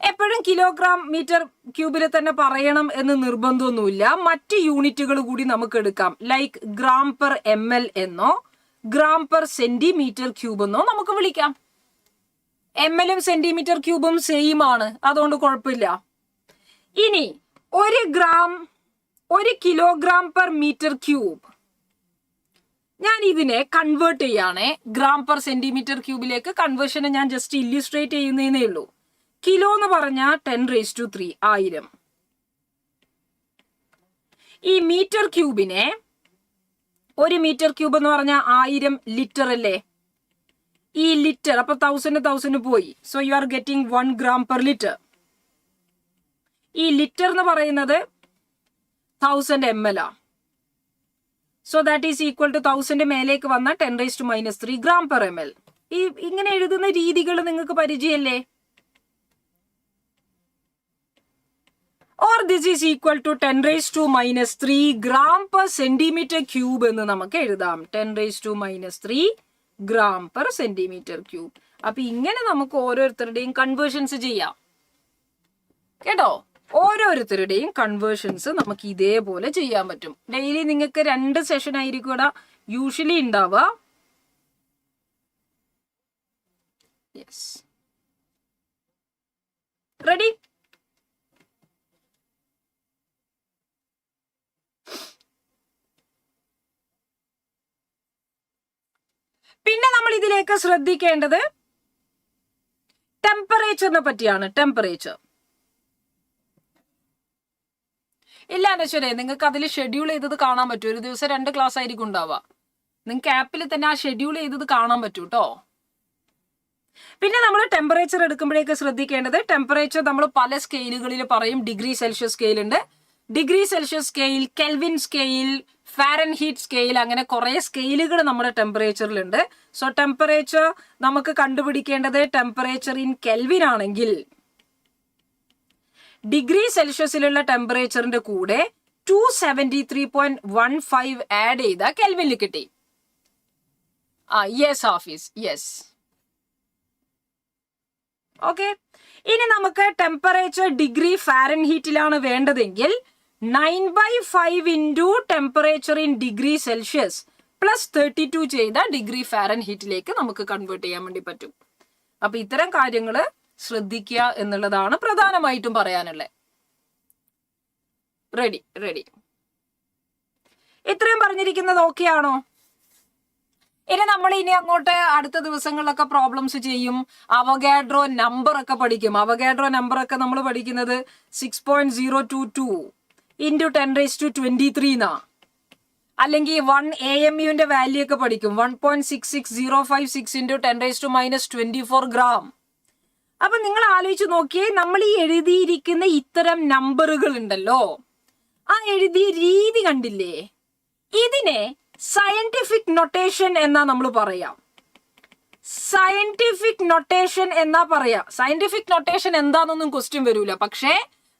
Speaker 1: എപ്പോഴും കിലോഗ്രാം മീറ്റർ ക്യൂബിൽ തന്നെ പറയണം എന്ന് നിർബന്ധമൊന്നുമില്ല. മറ്റ് യൂണിറ്റുകൾ കൂടി നമുക്ക് എടുക്കാം. ലൈക്ക് ഗ്രാം പെർ ml എന്നോ ഗ്രാം പെർ സെന്റിമീറ്റർ ക്യൂബ് എന്നോ നമുക്ക് വിളിക്കാം. ml സെന്റിമീറ്റർ ക്യൂബും സെയിം ആണ്, അതുകൊണ്ട് കുഴപ്പമില്ല. ഇനി 1 കിലോഗ്രാം പെർ മീറ്റർ ക്യൂബ്, ഞാൻ ഇതിനെ കൺവേർട്ട് ചെയ്യാണേ. ഗ്രാം പെർ സെന്റിമീറ്റർ ക്യൂബിലേക്ക് കൺവേർഷനെ ഞാൻ ജസ്റ്റ് ഇല്ലുസ്ട്രേറ്റ് ചെയ്യുന്നതേ ഉള്ളൂ. കിലോ എന്ന് പറഞ്ഞാൽ 10⁻³ 1000. ഈ മീറ്റർ ക്യൂബിനെ, 1 മീറ്റർ ക്യൂബ് എന്ന് പറഞ്ഞാൽ 1000 ലിറ്റർ അല്ലേ? ഈ ലിറ്റർ അപ്പൊ 1000 പോയി. So you are getting 1 gram per litre. ഈ ലിറ്റർ എന്ന് പറയുന്നത് 1000 ml ആ. So that is equal to 1000 മേലേക്ക് വന്ന 10⁻³ ഗ്രാം പെർ ml. ഈ ഇങ്ങനെ എഴുതുന്ന രീതികൾ നിങ്ങൾക്ക് പരിചയല്ലേ? Or this is equal to 10⁻³ gram per centimeter cube എന്ന് നമുക്ക് എഴുതാം. 10⁻³ gram per centimeter cube. അപ്പൊ ഇങ്ങനെ നമുക്ക് ഓരോരുത്തരുടെയും കൺവേർഷൻസ് ചെയ്യാം കേട്ടോ. ഓരോരുത്തരുടെയും കൺവേർഷൻസ് നമുക്ക് ഇതേപോലെ ചെയ്യാൻ പറ്റും. ഡെയിലി നിങ്ങൾക്ക് 2 സെഷൻ ആയിരിക്കും ഇവിടെ യൂഷ്വലി ഉണ്ടാവുക. Yes, ready? പിന്നെ നമ്മൾ ഇതിലേക്ക് ശ്രദ്ധിക്കേണ്ടത് ടെമ്പറേച്ചറിനെ പറ്റിയാണ്. ടെമ്പറേച്ചർ ഇല്ല അനശ്വരേ, നിങ്ങൾക്ക് അതിൽ ഷെഡ്യൂൾ ചെയ്തത് കാണാൻ പറ്റും. ഒരു ദിവസം 2 ക്ലാസ് ആയിരിക്കും ഉണ്ടാവുക. നിങ്ങൾക്ക് ആപ്പിൽ തന്നെ ആ ഷെഡ്യൂൾ ചെയ്തത് കാണാൻ പറ്റൂ കേട്ടോ. പിന്നെ നമ്മൾ ടെമ്പറേച്ചർ എടുക്കുമ്പോഴേക്ക് ശ്രദ്ധിക്കേണ്ടത്, ടെമ്പറേച്ചർ നമ്മൾ പല സ്കെയിലുകളിൽ പറയും. ഡിഗ്രി സെൽഷ്യസ് സ്കെയിൽ ഉണ്ട്, degree Celsius scale, kelvin scale, Fahrenheit scale, അങ്ങനെ കുറെ സ്കെയിലുകൾ നമ്മുടെ ടെമ്പറേച്ചറിലുണ്ട്. സോ ടെമ്പറേച്ചർ നമുക്ക് കണ്ടുപിടിക്കേണ്ടത് ടെമ്പറേച്ചർ ഇൻ കെൽവിൻ ആണെങ്കിൽ ഡിഗ്രി സെൽഷ്യസിലുള്ള ടെമ്പറേച്ചറിന്റെ കൂടെ 273.15 ആഡ് ചെയ്ത കെൽവിനിൽ കിട്ടി. Yes Hafiz, yes. ഓക്കെ, ഇനി നമുക്ക് ടെമ്പറേച്ചർ ഡിഗ്രി ഫാരൻഹീറ്റിലാണ് വേണ്ടതെങ്കിൽ 9/5 into temperature in degree Celsius plus 32 ചെയ്ത ഡിഗ്രി ഫാരൻഹീറ്റിലേക്ക് നമുക്ക് കൺവേർട്ട് ചെയ്യാൻ വേണ്ടി പറ്റും. അപ്പൊ ഇത്തരം കാര്യങ്ങൾ ശ്രദ്ധിക്കുക എന്നുള്ളതാണ് പ്രധാനമായിട്ടും പറയാനുള്ളത്. റെഡി? ഇത്രയും പറഞ്ഞിരിക്കുന്നത് ഓക്കെ ആണോ? ഇനി നമ്മൾ അങ്ങോട്ട് അടുത്ത ദിവസങ്ങളിലൊക്കെ പ്രോബ്ലംസ് ചെയ്യും. അവഗാഡ്രോ നമ്പർ ഒക്കെ പഠിക്കും. അവഗാഡ്രോ നമ്പർ ഒക്കെ നമ്മൾ പഠിക്കുന്നത് 6.022 ഇൻറ്റു 10⁻23 എന്നാ. അല്ലെങ്കിൽ 1 AMUന്റെ വാല്യൂ ഒക്കെ പഠിക്കും. 1.66056 ഇൻറ്റു 10⁻24 ഗ്രാം. അപ്പൊ നിങ്ങൾ ആലോചിച്ച് നോക്കിയേ, നമ്മൾ ഈ എഴുതിയിരിക്കുന്ന ഇത്തരം നമ്പറുകൾ ഉണ്ടല്ലോ, ആ എഴുതിയ രീതി കണ്ടില്ലേ? ഇതിനെ സയന്റിഫിക് നൊട്ടേഷൻ എന്നാ നമ്മൾ പറയാം. സയന്റിഫിക് നൊട്ടേഷൻ എന്നാ പറയാ. സയന്റിഫിക് നൊട്ടേഷൻ എന്താണെന്നൊന്നും ക്വസ്റ്റ്യൻ വരൂല. പക്ഷേ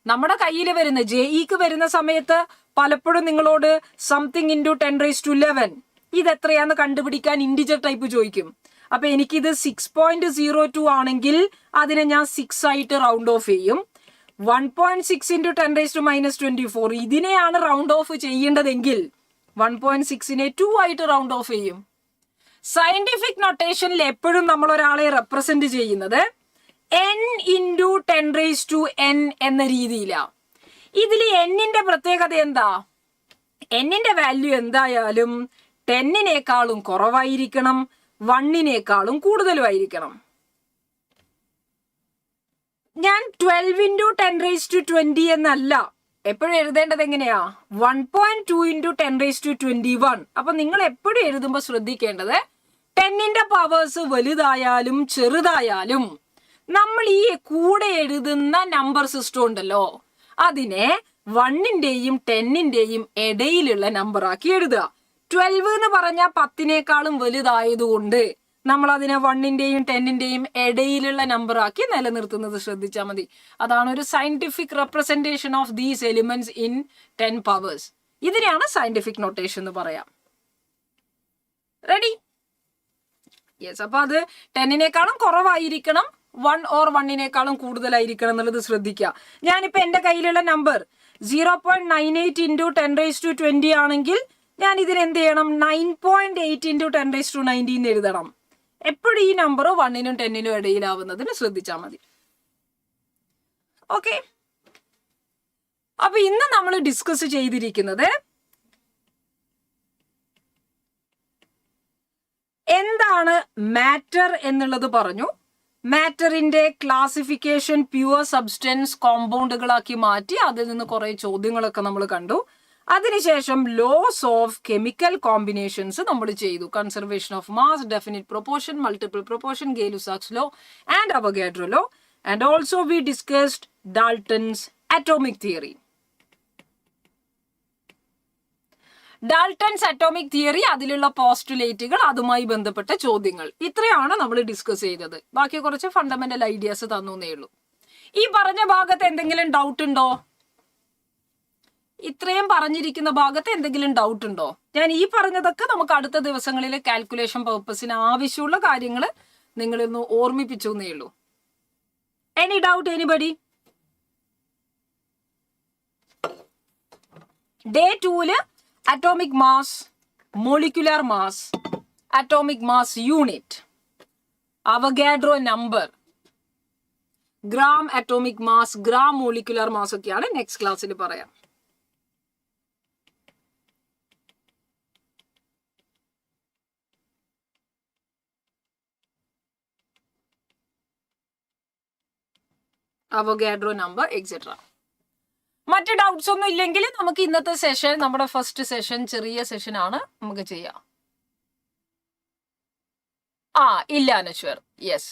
Speaker 1: നമ്മുടെ കയ്യിൽ വരുന്ന JEEക്ക് വരുന്ന സമയത്ത് പലപ്പോഴും നിങ്ങളോട് സംതിങ് ഇൻറ്റു 10⁻11 ഇതെത്രയാന്ന് കണ്ടുപിടിക്കാൻ ഇൻഡിജർ ടൈപ്പ് ചോദിക്കും. അപ്പൊ എനിക്കിത് 6.02 ആണെങ്കിൽ അതിനെ ഞാൻ 6 ആയിട്ട് റൗണ്ട് ഓഫ് ചെയ്യും. 1.6 ഇൻറ്റു 10⁻24 ഇതിനെയാണ് റൗണ്ട് ഓഫ് ചെയ്യേണ്ടതെങ്കിൽ 1.6നെ 2 ആയിട്ട് റൗണ്ട് ഓഫ് ചെയ്യും. സയന്റിഫിക് നൊട്ടേഷനിൽ എപ്പോഴും നമ്മൾ ഒരാളെ റെപ്രസെന്റ് ചെയ്യുന്നത് n ഇൻറ്റു 10⁻n എന്ന രീതിയിലാണ്. ഇതിൽ n-ന്റെ പ്രത്യേകത എന്താ? n-ന്റെ വാല്യൂ എന്തായാലും 10-നേക്കാളും കുറവായിരിക്കണം, 1-നേക്കാളും കൂടുതലുമായിരിക്കണം. ഞാൻ 12 ഇൻറ്റു 10⁻20 എന്നല്ല എപ്പോഴും എഴുതേണ്ടത്. എങ്ങനെയാ? 1.2 ഇൻറ്റു 10⁻21. അപ്പൊ നിങ്ങൾ എപ്പോഴും എഴുതുമ്പോൾ ശ്രദ്ധിക്കേണ്ടത് 10-ന്റെ പവേഴ്സ് വലുതായാലും ചെറുതായാലും നമ്മൾ ഈ കൂടെ എഴുതുന്ന നമ്പർ സിസ്റ്റം ഉണ്ടല്ലോ, അതിനെ 1-ന്റെയും 10-ന്റെയും ഇടയിലുള്ള നമ്പർ ആക്കി എഴുതുക. 12 എന്ന് പറഞ്ഞാൽ 10-നേക്കാളും വലുതായതുകൊണ്ട് നമ്മൾ അതിനെ 1-ന്റെയും 10-ന്റെയും ഇടയിലുള്ള നമ്പർ ആക്കി നിലനിർത്തുന്നത് ശ്രദ്ധിച്ചാൽ മതി. അതാണ് ഒരു scientific representation of these elements in 10 powers. ഇതിനെയാണ് സയന്റിഫിക് നൊട്ടേഷൻ എന്ന് പറയാം. റെഡി? യെസ്. അപ്പൊ അത് 10-നേക്കാളും കുറവായിരിക്കണം, 1 or 1-നേക്കാളും കൂടുതലായിരിക്കണം എന്നുള്ളത് ശ്രദ്ധിക്കുക. ഞാനിപ്പോ എന്റെ കയ്യിലുള്ള നമ്പർ 0.98 ഇൻറ്റു 10⁻20 ആണെങ്കിൽ ഞാൻ ഇതിന് എന്ത് ചെയ്യണം? 9.8 ഇൻറ്റു 10⁻19 എഴുതണം. എപ്പോഴും ഈ നമ്പർ 1-നും 10-നും ഇടയിലാവുന്നതിന് ശ്രദ്ധിച്ചാൽ മതി. ഓക്കെ, അപ്പൊ ഇന്ന് നമ്മൾ ഡിസ്കസ് ചെയ്തിരിക്കുന്നത് എന്താണ് മാറ്റർ എന്നുള്ളത് പറഞ്ഞു. മാറ്ററിന്റെ ക്ലാസിഫിക്കേഷൻ പ്യുവർ സബ്സ്റ്റൻസ് കോമ്പൗണ്ടുകളാക്കി മാറ്റി അതിൽ നിന്ന് കുറെ ചോദ്യങ്ങളൊക്കെ നമ്മൾ കണ്ടു. അതിനുശേഷം ലോസ് ഓഫ് കെമിക്കൽ കോമ്പിനേഷൻസ് നമ്മൾ ചെയ്തു. Conservation of mass, definite proportion, multiple proportion, Gay-Lussac's law and Avogadro law. And also we discussed Dalton's atomic theory. Dalton's atomic theory, അതിലുള്ള പോസ്റ്റുലേറ്റുകൾ, അതുമായി ബന്ധപ്പെട്ട ചോദ്യങ്ങൾ, ഇത്രയാണ് നമ്മൾ ഡിസ്കസ് ചെയ്തത്. ബാക്കി കുറച്ച് ഫണ്ടമെന്റൽ ഐഡിയാസ് തന്നേ ഉള്ളൂ. ഈ പറഞ്ഞ ഭാഗത്ത് എന്തെങ്കിലും ഡൗട്ട് ഉണ്ടോ? ഇത്രയും പറഞ്ഞിരിക്കുന്ന ഭാഗത്ത് എന്തെങ്കിലും ഡൗട്ട് ഉണ്ടോ? ഞാൻ ഈ പറഞ്ഞതൊക്കെ നമുക്ക് അടുത്ത ദിവസങ്ങളിലെ കാൽക്കുലേഷൻ പർപ്പസിന് ആവശ്യമുള്ള കാര്യങ്ങൾ നിങ്ങളൊന്ന് ഓർമ്മിപ്പിച്ചു എന്നേ ഉള്ളൂ. Any doubt anybody? ഡേ 2-ല് atomic mass, molecular mass, atomic mass unit, Avogadro number, gram atomic mass, gram molecular mass ഒക്കെയാണ് നെക്സ്റ്റ് ക്ലാസ്സിൽ പറയാം. Avogadro number etcetera. മറ്റ് ഡൗട്ട്സ് ഒന്നും ഇല്ലെങ്കിൽ നമുക്ക് ഇന്നത്തെ സെഷൻ, നമ്മുടെ ഫസ്റ്റ് സെഷൻ ചെറിയ സെഷൻ ആണ്, നമുക്ക് ചെയ്യാം. ഇല്ല Anaswar. Yes.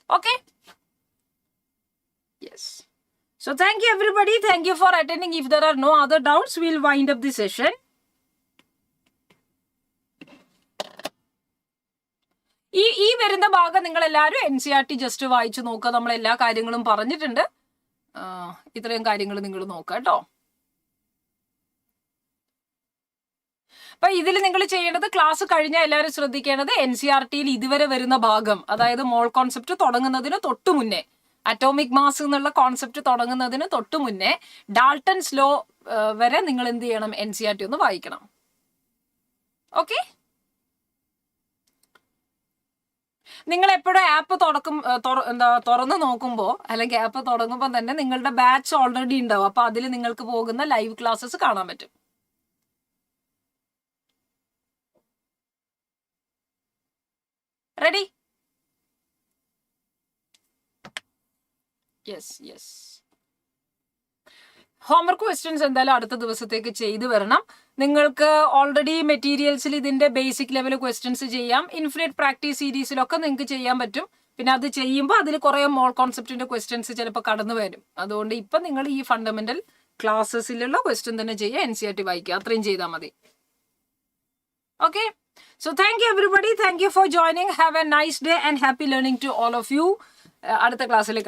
Speaker 1: Okay. Yes. So thank you everybody. Thank you for attending. If there are no other doubts, we'll wind up the session. വരുന്ന ഭാഗം നിങ്ങൾ എല്ലാവരും NCERT ജസ്റ്റ് വായിച്ചു നോക്കുക. നമ്മൾ എല്ലാ കാര്യങ്ങളും പറഞ്ഞിട്ടുണ്ട്. ഇത്രയും കാര്യങ്ങൾ നിങ്ങൾ നോക്കുക കേട്ടോ. അപ്പൊ ഇതിൽ നിങ്ങൾ ചെയ്യേണ്ടത്, ക്ലാസ് കഴിഞ്ഞാൽ എല്ലാവരും ശ്രദ്ധിക്കേണ്ടത് NCERTയിൽ ഇതുവരെ വരുന്ന ഭാഗം, അതായത് മോൾ കോൺസെപ്റ്റ് തുടങ്ങുന്നതിന് തൊട്ടു മുന്നേ, അറ്റോമിക് മാസ് എന്നുള്ള കോൺസെപ്റ്റ് തുടങ്ങുന്നതിന് തൊട്ടു മുന്നേ ഡാൾട്ടൺസ് ലോ വരെ നിങ്ങൾ എന്ത് ചെയ്യണം? NCERT ഒന്ന് വായിക്കണം. ഓക്കെ, നിങ്ങൾ എപ്പോഴും ആപ്പ് തുറന്ന് നോക്കുമ്പോൾ അല്ലെങ്കിൽ ആപ്പ് തുടങ്ങുമ്പോൾ തന്നെ നിങ്ങളുടെ ബാച്ച് ഓൾറെഡി ഉണ്ടാവും. അപ്പൊ അതിൽ നിങ്ങൾക്ക് പോകുന്ന ലൈവ് ക്ലാസ്സസ് കാണാൻ പറ്റും. റെഡി? യെസ്. ഹോംവർക്ക് ക്വസ്റ്റ്യൻസ് എന്തായാലും അടുത്ത ദിവസത്തേക്ക് ചെയ്തു വരണം. നിങ്ങൾക്ക് ഓൾറെഡി മെറ്റീരിയൽസിൽ ഇതിന്റെ ബേസിക് ലെവൽ ക്വസ്റ്റ്യൻസ് ചെയ്യാം. ഇൻഫിനിറ്റ് പ്രാക്ടീസ് സീരീസിലൊക്കെ നിങ്ങൾക്ക് ചെയ്യാൻ പറ്റും. പിന്നെ അത് ചെയ്യുമ്പോൾ അതിൽ കുറെ മോൾ കോൺസെപ്റ്റിന്റെ ക്വസ്റ്റ്യൻസ് ചിലപ്പോൾ കടന്നു വരും. അതുകൊണ്ട് ഇപ്പം നിങ്ങൾ ഈ ഫണ്ടമെന്റൽ ക്ലാസ്സസിലുള്ള ക്വസ്റ്റ്യൻ തന്നെ ചെയ്യുക, NCERT വായിക്കുക, അത്രയും ചെയ്താൽ മതി. Okay, so thank you everybody, thank you for joining, have a nice day and happy learning to all of you. അടുത്ത ക്ലാസ്സിൽ